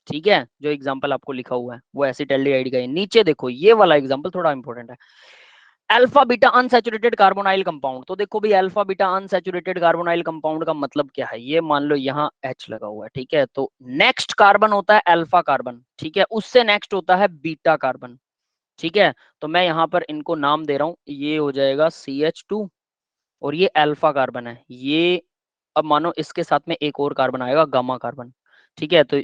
Speaker 1: ठीक है, जो एग्जांपल आपको लिखा हुआ है वो एसिटाल्डिहाइड का है। नीचे देखो, ये वाला एग्जांपल थोड़ा इंपॉर्टेंट है, alpha beta unsaturated carbonyl compound. तो देखो भाई, alpha beta unsaturated carbonyl compound का मतलब क्या है, ये मान लो यहाँ H लगा हुआ है, ठीक है, तो नेक्स्ट कार्बन होता है अल्फा कार्बन, ठीक है, उससे नेक्स्ट होता है बीटा कार्बन। ठीक है, तो मैं यहाँ पर इनको नाम दे रहा हूँ, ये हो जाएगा CH2 और ये अल्फा कार्बन है, ये अब मानो इसके साथ में एक और कार्बन आएगा, गामा कार्बन। ठीक है, तो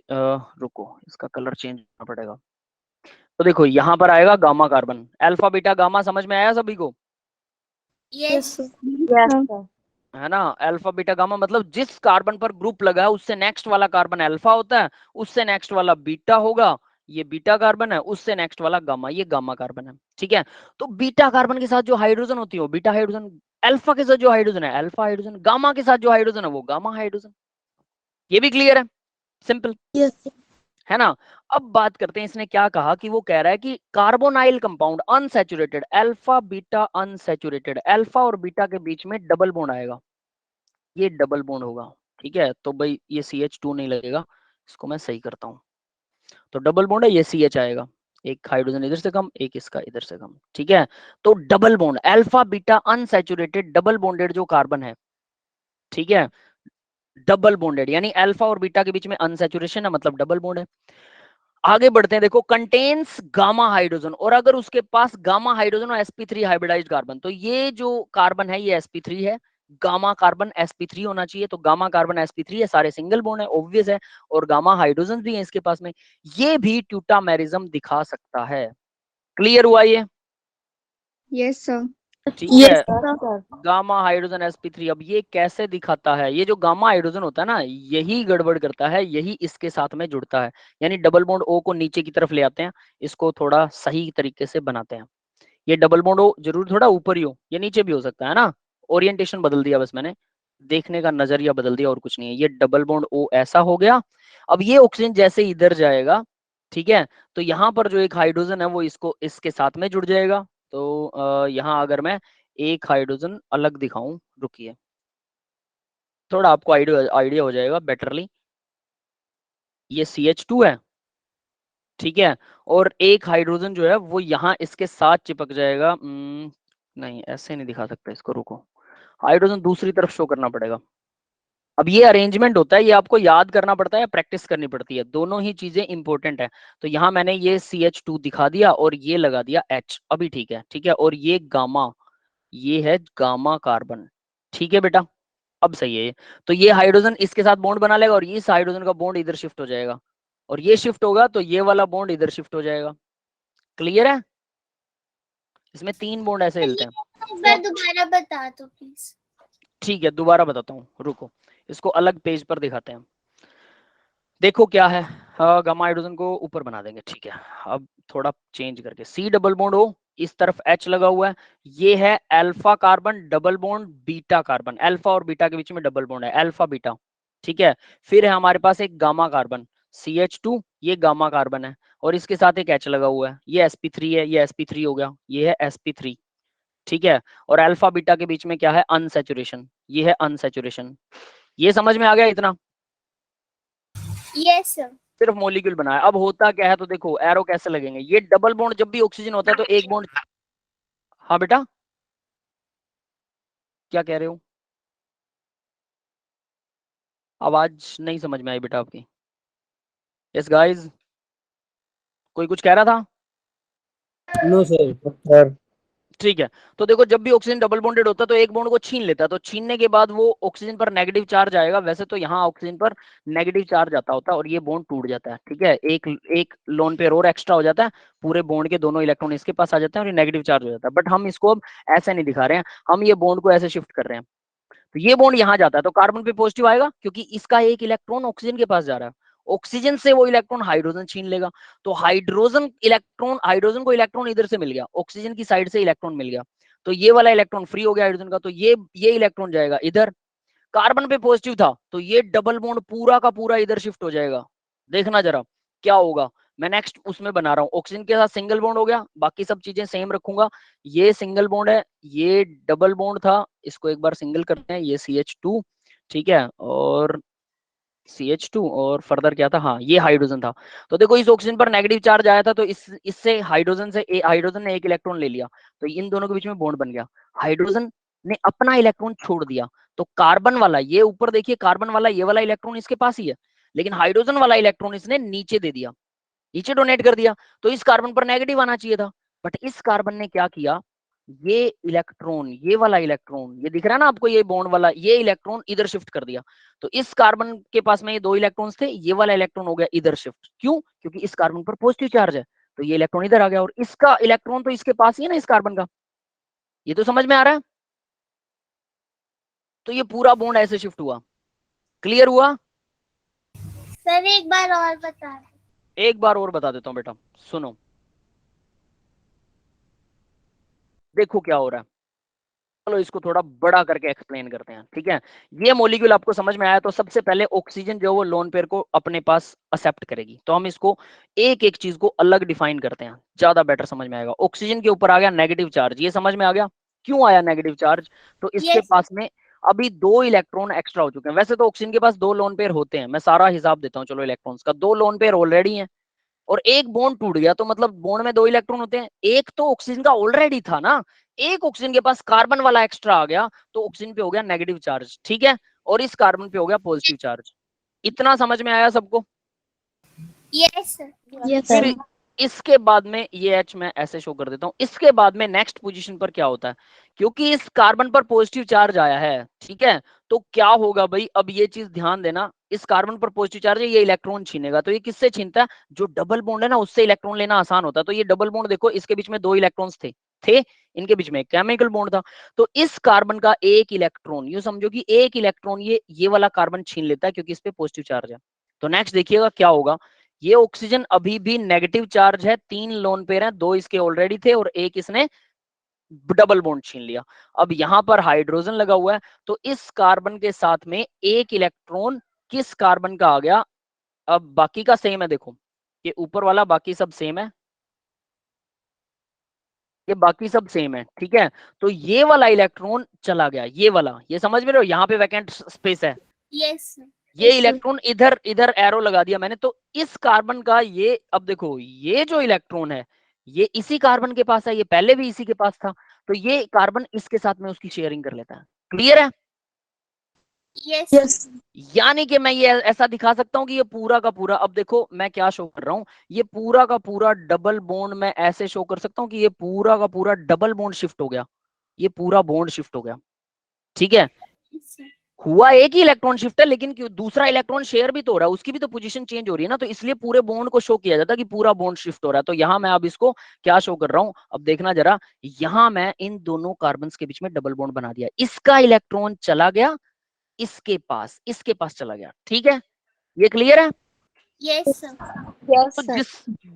Speaker 1: रुको, इसका कलर चेंज करना पड़ेगा। तो देखो यहाँ पर आएगा gamma carbon, alpha beta gamma, समझ में आया सभी को?
Speaker 2: यस।
Speaker 3: Yes, sir.
Speaker 1: है ना, अल्फा बीटा गामा मतलब जिस कार्बन पर ग्रुप लगा है उससे नेक्स्ट वाला कार्बन अल्फा होता है, उससे नेक्स्ट वाला बीटा होगा, ये बीटा कार्बन है, उससे नेक्स्ट वाला गामा, ये गामा कार्बन है। ठीक है, तो बीटा कार्बन के साथ जो हाइड्रोजन होती है वो बीटा हाइड्रोजन, अल्फा के साथ जो हाइड्रोजन है अल्फा हाइड्रोजन, गामा के साथ जो हाइड्रोजन है वो गामा हाइड्रोजन। ये भी क्लियर है? Simple
Speaker 3: Yes, sir.
Speaker 1: है ना। अब बात करते हैं, इसने क्या कहा कि वो कह रहा है कि carbonyl compound unsaturated, alpha beta unsaturated, alpha और बीटा के बीच में डबल बॉन्ड आएगा, ये डबल बॉन्ड होगा। ठीक है, तो भाई ये CH2 नहीं लगेगा, इसको मैं सही करता हूँ, तो डबल बॉन्ड है, ये CH आएगा, एक हाइड्रोजन इधर से कम, एक इसका इधर से कम। ठीक है, तो double bond alpha beta unsaturated double bonded जो कार्बन है, ठीक है, डबल बॉन्डेड यानी अल्फा और बीटा के बीच में अनसैचुरेशन है, मतलब डबल बॉन्ड है। आगे बढ़ते हैं, देखो कंटेन्स गामा हाइड्रोजन, और अगर उसके पास गामा हाइड्रोजन और sp3 हाइब्रिडाइज्ड कार्बन, तो ये जो कार्बन है ये sp3 है, गामा कार्बन sp3 होना चाहिए, तो गामा कार्बन sp3 है, सारे सिंगल बॉन्ड है, ऑब्वियस है, और गामा हाइड्रोजन भी है इसके पास में, ये भी ट्यूटामेरिज्म दिखा सकता है। क्लियर हुआ ये?
Speaker 3: Yes, sir.
Speaker 1: ठीक
Speaker 3: Yes,
Speaker 1: है,
Speaker 3: sir.
Speaker 1: गामा हाइड्रोजन sp3, अब ये कैसे दिखाता है, ये जो गामा हाइड्रोजन होता है ना, यही गड़बड़ करता है, यही इसके साथ में जुड़ता है, यानी डबल बॉन्ड O को नीचे की तरफ ले आते हैं, इसको थोड़ा सही तरीके से बनाते हैं। ये डबल बॉन्ड O जरूर थोड़ा ऊपर ही हो, ये नीचे भी हो सकता है ना, ओरिएंटेशन बदल दिया बस मैंने, देखने का नजरिया बदल दिया और कुछ नहीं है। ये डबल बॉन्ड O ऐसा हो गया, अब ये ऑक्सीजन जैसे इधर जाएगा, ठीक है, तो यहाँ पर जो एक हाइड्रोजन है वो इसको इसके साथ में जुड़ जाएगा। तो यहाँ अगर मैं एक हाइड्रोजन अलग दिखाऊं, रुकिए थोड़ा आपको आइडिया हो जाएगा बेटरली। ये CH2 है, ठीक है, और एक हाइड्रोजन जो है वो यहाँ इसके साथ चिपक जाएगा। नहीं ऐसे नहीं दिखा सकता इसको, रुको, हाइड्रोजन दूसरी तरफ शो करना पड़ेगा। अब ये अरेंजमेंट होता है, ये आपको याद करना पड़ता है, प्रैक्टिस करनी पड़ती है, दोनों ही चीजें इंपॉर्टेंट है। तो यहाँ मैंने ये CH2 दिखा दिया और ये लगा दिया H, अभी ठीक है, ठीक है, और ये गामा, ये है गामा कार्बन। ठीक है बेटा, अब सही है ये। तो ये हाइड्रोजन इसके साथ बॉन्ड बना लेगा और इस हाइड्रोजन का बॉन्ड इधर शिफ्ट हो जाएगा, और ये शिफ्ट होगा तो ये वाला बॉन्ड इधर शिफ्ट हो जाएगा। क्लियर है? इसमें 3 बॉन्ड ऐसे हिलते हैं।
Speaker 2: एक बार दोबारा बता दो प्लीज।
Speaker 1: ठीक है, दोबारा बताता हूँ, रुको, इसको अलग पेज पर दिखाते हैं। देखो क्या है, गामा हाइड्रोजन को ऊपर बना देंगे, ठीक है, अब थोड़ा चेंज करके, C डबल बॉन्ड O, इस तरफ H लगा हुआ है, ये है alpha carbon double bond beta carbon, alpha और बीटा के बीच में डबल बॉन्ड है, अल्फा बीटा। ठीक है, फिर है हमारे पास एक गामा कार्बन CH2, ये गामा कार्बन है, और इसके साथ एक H लगा हुआ है, ये sp3 है, ये sp3 हो गया, ये है sp3। ठीक है, और अल्फा बीटा के बीच में क्या है, अनसैचुरेशन, ये है अनसैचुरेशन। ये समझ में आ गया इतना?
Speaker 2: Yes sir.
Speaker 1: सिर्फ मॉलिक्यूल बनाया। अब होता क्या है, तो देखो एरो कैसे लगेंगे, ये डबल बॉन्ड जब भी ऑक्सीजन होता है तो एक बॉन्ड, हाँ बेटा क्या कह रहे हो, आवाज नहीं समझ में आई बेटा आपकी। यस गाइस, कोई कुछ कह रहा था?
Speaker 5: No sir.
Speaker 1: ठीक है, तो देखो जब भी ऑक्सीजन डबल बॉन्डेड होता है तो एक बॉन्ड को छीन लेता है, तो छीनने के बाद वो ऑक्सीजन पर नेगेटिव चार्ज आएगा। वैसे तो यहाँ ऑक्सीजन पर नेगेटिव चार्ज आता होता है और ये बॉन्ड टूट जाता है। ठीक है, एक एक लोन पेयर और एक्स्ट्रा हो जाता है, पूरे बॉन्ड के दोनों इलेक्ट्रॉन इसके पास आ जाते हैं और ये नेगेटिव चार्ज हो जाता है। बट हम इसको अब ऐसे नहीं दिखा रहे हैं, हम ये बॉन्ड को ऐसे शिफ्ट कर रहे हैं। तो ये बॉन्ड यहाँ जाता है तो कार्बन पे पॉजिटिव आएगा, क्योंकि इसका एक इलेक्ट्रॉन ऑक्सीजन के पास जा रहा है। ऑक्सीजन से वो इलेक्ट्रॉन हाइड्रोजन छीन लेगा, तो हाइड्रोजन को इलेक्ट्रॉन इधर से मिल गया, ऑक्सीजन की साइड से इलेक्ट्रॉन मिल गया, तो ये वाला इलेक्ट्रॉन फ्री हो गया हाइड्रोजन का, तो ये इलेक्ट्रॉन जाएगा इधर। कार्बन पे पॉजिटिव था तो ये डबल बॉन्ड पूरा का पूरा इधर शिफ्ट हो जाएगा। देखना जरा क्या होगा, मैं नेक्स्ट उसमें बना रहा हूँ। ऑक्सीजन के साथ सिंगल बॉन्ड हो गया, बाकी सब चीजें सेम रखूंगा। ये सिंगल बॉन्ड है, ये डबल बॉन्ड था, इसको एक बार सिंगल करते हैं, ये CH2, ठीक है, और CH2 और फर्दर क्या था, हाँ ये हाइड्रोजन था। तो देखो इस ऑक्सीजन पर नेगेटिव चार्ज आया था, तो इससे हाइड्रोजन ने एक इलेक्ट्रॉन ले लिया, तो इन दोनों के बीच में बॉन्ड बन गया। हाइड्रोजन ने अपना इलेक्ट्रॉन छोड़ दिया, तो कार्बन वाला ये ऊपर देखिए, कार्बन वाला ये वाला इलेक्ट्रॉन इसके पास ही है, लेकिन हाइड्रोजन वाला इलेक्ट्रॉन इसने नीचे दे दिया, नीचे डोनेट कर दिया। तो इस कार्बन पर नेगेटिव आना चाहिए था, बट इस कार्बन ने क्या किया, ये इलेक्ट्रॉन, ये वाला इलेक्ट्रॉन, ये दिख रहा है ना आपको, ये बॉन्ड वाला, ये इलेक्ट्रॉन इधर शिफ्ट कर दिया। तो इस कार्बन के पास में ये दो इलेक्ट्रॉन्स थे, ये वाला इलेक्ट्रॉन हो गया इधर शिफ्ट। क्यों? क्योंकि इस कार्बन पर पॉजिटिव चार्ज है, तो ये इलेक्ट्रॉन इधर आ गया, और इसका इलेक्ट्रॉन तो इसके पास ही है ना, इस कार्बन का। ये तो समझ में आ रहा है? तो ये पूरा बॉन्ड ऐसे शिफ्ट हुआ। क्लियर हुआ?
Speaker 2: सर एक बार और बता।
Speaker 1: एक बार और बता देता हूं बेटा, सुनो, देखो क्या हो रहा है। चलो इसको थोड़ा बड़ा करके एक्सप्लेन करते हैं, ठीक है। ये मॉलिक्यूल आपको समझ में आया, तो सबसे पहले ऑक्सीजन जो वो लोन पेयर को अपने पास एक्सेप्ट करेगी, तो हम इसको एक एक चीज को अलग डिफाइन करते हैं, ज्यादा बेटर समझ में आएगा। ऑक्सीजन के ऊपर आ गया नेगेटिव चार्ज, ये समझ में आ गया क्यों आया नेगेटिव चार्ज, तो इसके
Speaker 2: Yes.
Speaker 1: पास में अभी दो इलेक्ट्रॉन एक्स्ट्रा हो चुके हैं। वैसे तो ऑक्सीजन के पास दो लोन पेयर होते हैं, मैं सारा हिसाब देता हूँ चलो इलेक्ट्रॉन्स का। दो लोन पेयर ऑलरेडी है और एक बॉन्ड टूट गया, तो मतलब बॉन्ड में दो इलेक्ट्रॉन होते हैं, एक तो ऑक्सीजन का ऑलरेडी था ना, एक ऑक्सीजन के पास कार्बन वाला एक्स्ट्रा आ गया, तो ऑक्सीजन पे हो गया नेगेटिव चार्ज, ठीक है, और इस कार्बन पे हो गया पॉजिटिव चार्ज। इतना समझ में आया सबको?
Speaker 2: Yes, sir.
Speaker 3: Yes,
Speaker 1: फिर
Speaker 3: sir.
Speaker 1: इसके बाद में ये H मैं ऐसे शो कर देता हूं। इसके बाद में नेक्स्ट पोजीशन पर क्या होता है, क्योंकि इस कार्बन पर पॉजिटिव चार्ज आया है, ठीक है, तो क्या होगा भाई, अब ये चीज ध्यान देना, इस कार्बन पर पॉजिटिव चार्ज है, ये इलेक्ट्रॉन छीनेगा, तो ये किससे छीनता है, जो डबल बॉन्ड है ना उससे इलेक्ट्रॉन लेना आसान होता है। तो ये डबल बॉन्ड देखो, इसके बीच में दो इलेक्ट्रॉन्स थे, इनके बीच में केमिकल बॉन्ड था, तो इस कार्बन का एक इलेक्ट्रॉन, यूं समझो कि एक इलेक्ट्रॉन ये वाला कार्बन छीन लेता है, क्योंकि इस पे पॉजिटिव चार्ज है। तो नेक्स्ट देखिएगा क्या होगा, ये ऑक्सीजन अभी भी नेगेटिव चार्ज है, तीन लोन पेयर हैं, दो इसके ऑलरेडी थे और एक इसने डबल बॉन्ड छीन लिया। अब यहां पर हाइड्रोजन लगा हुआ है, तो इस कार्बन के साथ में एक इलेक्ट्रॉन किस कार्बन का आ गया, अब बाकी का सेम है, देखो ये ऊपर वाला बाकी सब सेम है, ये बाकी सब सेम है, ठीक है, तो ये वाला इलेक्ट्रॉन चला गया, ये वाला, ये समझ में रहे हो, यहाँ पे वैकेंट स्पेस है,
Speaker 2: Yes, sir.
Speaker 1: ये इलेक्ट्रॉन इधर इधर एरो लगा दिया मैंने, तो इस कार्बन का ये, अब देखो ये जो इलेक्ट्रॉन है ये इसी कार्बन के पास है, ये पहले भी इसी के पास था, तो ये कार्बन इसके साथ में उसकी शेयरिंग कर लेता है। क्लियर है?
Speaker 2: Yes.
Speaker 3: Yes.
Speaker 1: यानी कि मैं ये ऐसा दिखा सकता हूं कि ये पूरा का पूरा, अब देखो मैं क्या शो कर रहा हूं, ये पूरा का पूरा डबल बॉन्ड मैं ऐसे शो कर सकता हूं कि ये पूरा का पूरा डबल बॉन्ड शिफ्ट हो गया, ये पूरा बॉन्ड शिफ्ट हो गया, ठीक है।
Speaker 2: Yes, sir.
Speaker 1: हुआ एक ही इलेक्ट्रॉन शिफ्ट है, लेकिन क्यों दूसरा इलेक्ट्रॉन शेयर भी तो हो रहा है, उसकी भी तो पोजीशन चेंज हो रही है ना, तो इसलिए पूरे बॉन्ड को शो किया जाता है कि पूरा बॉन्ड शिफ्ट हो रहा है। तो यहां मैं अब इसको क्या शो कर रहा हूं, अब देखना जरा, यहां मैं इन दोनों कार्बन के बीच में डबल बॉन्ड बना दिया, इसका इलेक्ट्रॉन चला गया इसके पास चला गया, ठीक है, ये क्लियर है?
Speaker 2: Yes, sir.
Speaker 3: Yes,
Speaker 1: तो
Speaker 3: sir.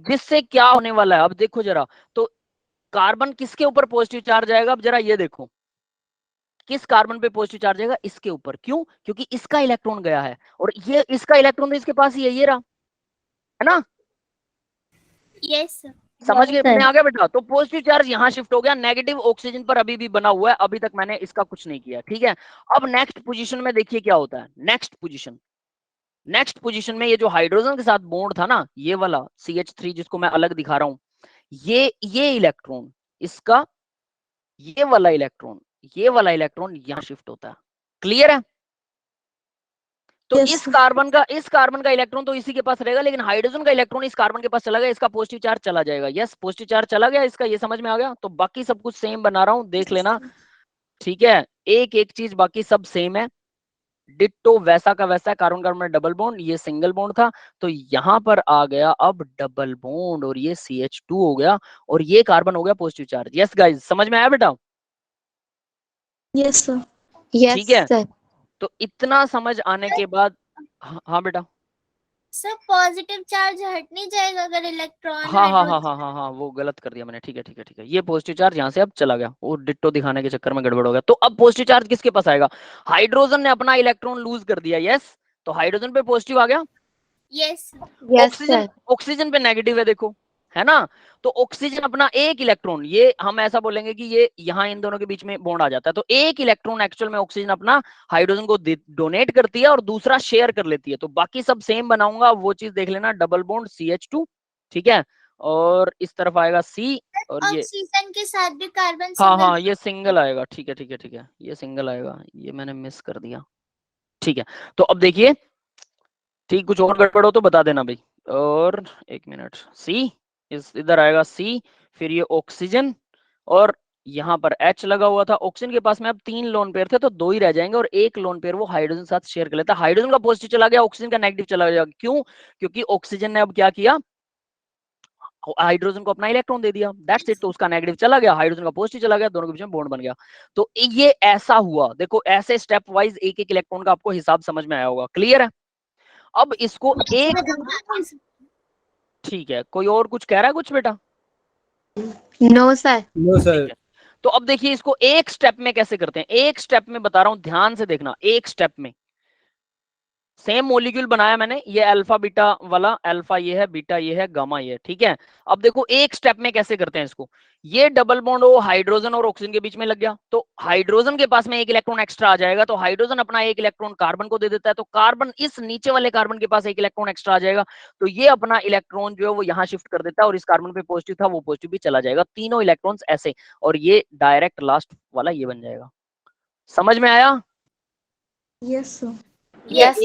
Speaker 1: जिससे क्या होने वाला है, अब देखो जरा, तो कार्बन किसके ऊपर पॉजिटिव चार्ज आएगा, अब जरा ये देखो, किस कार्बन पे पॉजिटिव चार्ज आएगा, इसके ऊपर। क्यों? क्योंकि इसका इलेक्ट्रॉन गया है और ये इसका इलेक्ट्रॉन तो इसके पास ही है, ये रहा, है ना,
Speaker 2: Yes, sir.
Speaker 1: समझ गए?
Speaker 3: Yes,
Speaker 1: मैंने
Speaker 3: sir.
Speaker 1: आगे बैठा, तो पॉजिटिव चार्ज यहां शिफ्ट हो गया, नेगेटिव ऑक्सीजन पर अभी भी बना हुआ है, अभी तक मैंने इसका कुछ नहीं किया, ठीक है। अब नेक्स्ट पोजीशन में देखिए क्या होता है, नेक्स्ट पोजीशन नेक्स्ट पोजीशन में ये जो हाइड्रोजन के साथ बॉन्ड था ना, ये वाला CH3 जिसको मैं अलग दिखा रहा हूं, ये इलेक्ट्रॉन, इसका ये वाला इलेक्ट्रॉन यहां शिफ्ट होता है। क्लियर है? तो
Speaker 3: Yes,
Speaker 1: इस
Speaker 3: sir.
Speaker 1: कार्बन का इलेक्ट्रॉन तो इसी के पास रहेगा, लेकिन हाइड्रोजन का इलेक्ट्रॉन इस कार्बन के पास चला गया, इसका पॉजिटिव चार्ज चला जाएगा। यस, पॉजिटिव चार्ज चला गया इसका, ये समझ में आ गया? तो बाकी सब कुछ सेम बना रहा हूं, देख लेना। ठीक है, एक एक चीज बाकी सब सेम है, डिट्टो वैसा का वैसा। कार्बन कार्बन में डबल बॉन्ड, ये सिंगल बॉन्ड था, तो यहां पर आ गया अब डबल बॉन्ड, और ये CH2 हो गया, और ये कार्बन हो गया पॉजिटिव चार्ज। यस गाइस, समझ में आया बेटा?
Speaker 3: Yes, sir. Yes,
Speaker 1: ठीक है,
Speaker 3: sir.
Speaker 1: तो इतना समझ आने के बाद, हाँ बेटा,
Speaker 2: सर पॉजिटिव चार्ज हट नहीं जाएगा अगर इलेक्ट्रॉन
Speaker 1: हाँ, वो गलत कर दिया मैंने। ठीक है, ये पॉजिटिव चार्ज यहाँ से अब चला गया, वो डिट्टो दिखाने के चक्कर में गड़बड़ हो गया। तो अब पॉजिटिव चार्ज किसके पास आएगा? हाइड्रोजन ने अपना इलेक्ट्रॉन लूज कर दिया। यस, तो हाइड्रोजन पे पॉजिटिव आ गया,
Speaker 2: यस
Speaker 3: Yes, sir.
Speaker 1: ऑक्सीजन पे नेगेटिव है, देखो, है ना? तो ऑक्सीजन अपना एक इलेक्ट्रॉन, ये हम ऐसा बोलेंगे कि ये यहाँ इन दोनों के बीच में बॉन्ड आ जाता है, तो एक इलेक्ट्रॉन एक्चुअल में ऑक्सीजन अपना हाइड्रोजन को डोनेट करती है और दूसरा शेयर कर लेती है। तो बाकी सब सेम बनाऊंगा, वो चीज देख लेना, डबल बॉन्ड CH2, ठीक है, और इस तरफ आएगा C, और ये
Speaker 2: ऑक्सीजन के साथ भी कार्बन
Speaker 1: हाँ, ये सिंगल आएगा। ठीक है, ये सिंगल आएगा, ये मैंने मिस कर दिया। ठीक है, तो अब देखिए, ठीक, कुछ और गड़बड़ हो तो बता देना भाई। और एक मिनट, C, इस इधर आएगा C, फिर ये ऑक्सीजन, और यहाँ पर H लगा हुआ था। ऑक्सीजन के पास में अब 3 लोन पेयर थे, तो 2 ही रह जाएंगे, और एक लोन पेयर वो हाइड्रोजन साथ शेयर कर लेता है। हाइड्रोजन का पॉजिटिव चला गया, ऑक्सीजन का नेगेटिव चला गया। क्यों? क्योंकि ऑक्सीजन ने अब क्या किया, हाइड्रोजन को अपना इलेक्ट्रॉन दे दिया, दैट्स इट। तो उसका नेगेटिव चला गया, हाइड्रोजन का पॉजिटिव चला गया, दोनों के बीच में बॉन्ड बन गया। तो ये ऐसा हुआ, देखो ऐसे स्टेप वाइज एक एक इलेक्ट्रॉन का आपको हिसाब समझ में आया होगा। क्लियर है? अब इसको एक, ठीक है, कोई और कुछ कह रहा है कुछ बेटा?
Speaker 3: No, sir.
Speaker 5: नो
Speaker 1: ठीक
Speaker 5: सर।
Speaker 1: है, तो अब देखिए इसको एक स्टेप में कैसे करते हैं। एक स्टेप में बता रहा हूं, ध्यान से देखना। एक स्टेप में सेम मॉलिक्यूल बनाया मैंने, ये अल्फा बीटा वाला, अल्फा ये है, बीटा ये है, गामा ये है, ठीक है। अब देखो एक स्टेप में कैसे करते हैं इसको। ये डबल बॉन्ड हो हाइड्रोजन और ऑक्सीजन के बीच में लग गया, तो हाइड्रोजन के पास में एक इलेक्ट्रॉन एक्स्ट्रा आ जाएगा, तो हाइड्रोजन अपना एक इलेक्ट्रॉन कार्बन को दे देता है, तो कार्बन इस नीचे वाले कार्बन के पास एक इलेक्ट्रॉन एक्स्ट्रा आ जाएगा, तो ये अपना इलेक्ट्रॉन जो है वो यहाँ शिफ्ट कर देता है, और इस कार्बन पे पॉजिटिव था वो पॉजिटिव भी चला जाएगा, तीनों इलेक्ट्रॉन्स ऐसे, और ये डायरेक्ट लास्ट वाला ये बन जाएगा। समझ में आया?
Speaker 3: Yes, sir.
Speaker 2: Yes,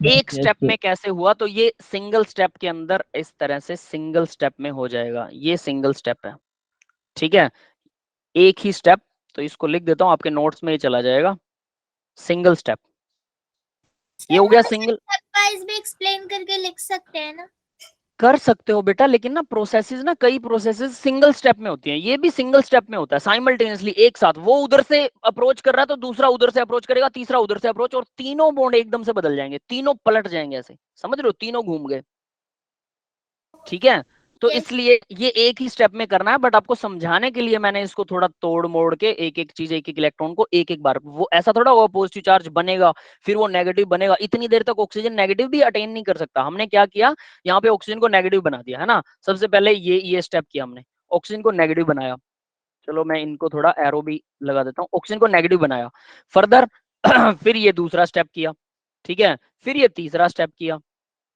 Speaker 1: एक स्टेप में कैसे हुआ, तो ये सिंगल स्टेप के अंदर इस तरह से सिंगल स्टेप में हो जाएगा। ये सिंगल स्टेप है, ठीक है, एक ही स्टेप। तो इसको लिख देता हूं, आपके नोट्स में ही चला जाएगा, सिंगल स्टेप। ये हो गया सिंगल।
Speaker 2: वाइज भी एक्सप्लेन करके लिख सकते हैं ना?
Speaker 1: कर सकते हो बेटा, लेकिन ना प्रोसेसेस, ना कई प्रोसेसेस सिंगल स्टेप में होती हैं, ये भी सिंगल स्टेप में होता है, साइमल्टेनियसली एक साथ। वो उधर से अप्रोच कर रहा है तो दूसरा उधर से अप्रोच करेगा, तीसरा उधर से अप्रोच, और तीनों बॉन्ड एकदम से बदल जाएंगे, तीनों पलट जाएंगे, ऐसे समझ रहे हो, तीनों घूम गए। ठीक है, तो
Speaker 2: Yes.
Speaker 1: इसलिए ये एक ही स्टेप में करना है, बट आपको समझाने के लिए मैंने इसको थोड़ा तोड़ मोड़ के एक एक चीज, एक एक इलेक्ट्रॉन को एक एक बार, वो ऐसा थोड़ा होगा पॉजिटिव चार्ज बनेगा फिर वो नेगेटिव बनेगा। इतनी देर तक ऑक्सीजन नेगेटिव भी अटेन नहीं कर सकता। हमने क्या किया, यहाँ पे ऑक्सीजन को नेगेटिव बना दिया है ना। सबसे पहले ये स्टेप किया हमने, ऑक्सीजन को नेगेटिव बनाया। चलो मैं इनको थोड़ा एरो भी लगा देता हूँ, ऑक्सीजन को नेगेटिव बनाया। फर्दर फिर ये दूसरा स्टेप किया, ठीक है, फिर ये तीसरा स्टेप किया।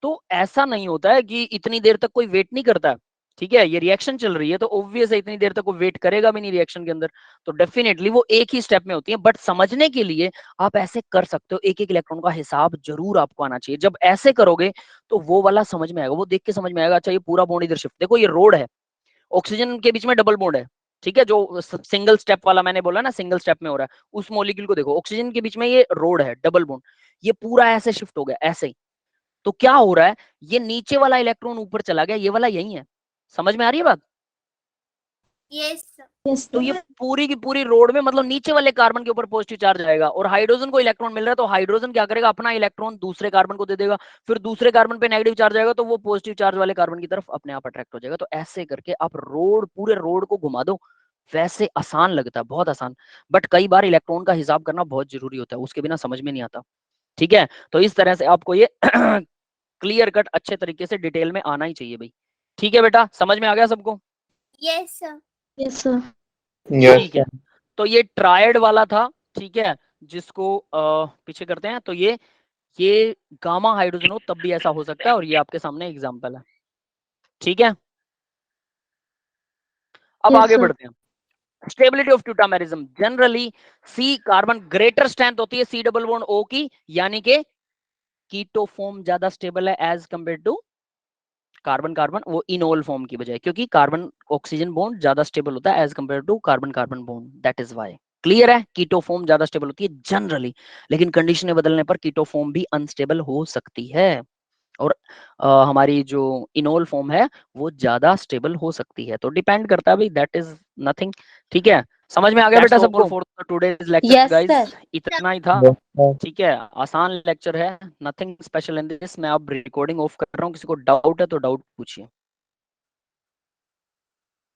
Speaker 1: तो ऐसा नहीं होता है कि इतनी देर तक कोई वेट नहीं करता, ठीक है, ये रिएक्शन चल रही है तो ऑब्वियस है इतनी देर तक वो वेट करेगा भी नहीं रिएक्शन के अंदर। तो डेफिनेटली वो एक ही स्टेप में होती है, बट समझने के लिए आप ऐसे कर सकते हो, एक एक इलेक्ट्रॉन का हिसाब जरूर आपको आना चाहिए। जब ऐसे करोगे तो वो वाला समझ में आएगा, वो देख के समझ में आएगा। अच्छा ये पूरा बॉन्ड इधर शिफ्ट, देखो ये रोड है, ऑक्सीजन के बीच में डबल बॉन्ड है, ठीक है, जो सिंगल स्टेप वाला मैंने बोला ना, सिंगल स्टेप में हो रहा है, उस मॉलिक्यूल को देखो, ऑक्सीजन के बीच में ये रोड है डबल बॉन्ड, ये पूरा ऐसे शिफ्ट हो गया ऐसे ही। तो क्या हो रहा है, ये नीचे वाला इलेक्ट्रॉन ऊपर चला गया, ये वाला यही है। समझ में आ रही है बात?
Speaker 2: Yes.
Speaker 3: Yes,
Speaker 1: तो
Speaker 3: sir.
Speaker 1: ये पूरी की पूरी रोड में, मतलब नीचे वाले कार्बन के ऊपर पॉजिटिव चार्ज आएगा, और हाइड्रोजन को इलेक्ट्रॉन मिल रहा है, तो हाइड्रोजन क्या करेगा, अपना इलेक्ट्रॉन दूसरे कार्बन को दे देगा, फिर दूसरे कार्बन पे नेगेटिव चार्ज आएगा, तो वो पॉजिटिव चार्ज वाले कार्बन की तरफ अपने आप अट्रैक्ट हो जाएगा। तो ऐसे करके आप रोड, पूरे रोड को घुमा दो। वैसे आसान लगता है, बहुत आसान, बट कई बार इलेक्ट्रॉन का हिसाब करना बहुत जरूरी होता है, उसके बिना समझ में नहीं आता। ठीक है, तो इस तरह से आपको ये क्लियर कट अच्छे तरीके से डिटेल में आना ही चाहिए भाई। ठीक है बेटा, समझ में आ गया सबको?
Speaker 2: Yes, sir.
Speaker 3: Yes, sir.
Speaker 1: ठीक है, तो ये ट्रायड वाला था, ठीक है, जिसको पीछे करते हैं। तो ये ये गामा हाइड्रोजन हो तब भी ऐसा हो सकता है, और ये आपके सामने एग्जांपल है। ठीक है, अब
Speaker 3: Yes,
Speaker 1: आगे
Speaker 3: sir.
Speaker 1: बढ़ते हैं। Stability of tautomerism, generally C carbon greater strength होती है सी डबल बॉन्ड ओ की, यानी कि कीटो फॉर्म ज्यादा स्टेबल है as compare to carbon carbon, वो इनोल फॉर्म की बजाय, क्योंकि कार्बन ऑक्सीजन बॉन्ड ज्यादा स्टेबल होता है as compare to carbon carbon bond, that is why. Clear है, कीटो फॉर्म ज्यादा स्टेबल होती है जनरली, लेकिन कंडीशनें बदलने पर कीटो फॉर्म भी अनस्टेबल हो सकती है, और हमारी जो इनोल फॉर्म है वो ज्यादा स्टेबल हो सकती है, तो डिपेंड करता है भाई, दैट इज नथिंग। ठीक है, समझ में आ गया बेटा सबको? For today's lecture
Speaker 3: Yes,
Speaker 1: guys
Speaker 3: sir.
Speaker 1: इतना ही था।
Speaker 5: Yes, sir.
Speaker 1: ठीक है, आसान लेक्चर है, नथिंग स्पेशल इन दिस। मैं अब रिकॉर्डिंग ऑफ कर रहा हूँ, किसी को डाउट है तो डाउट पूछिए।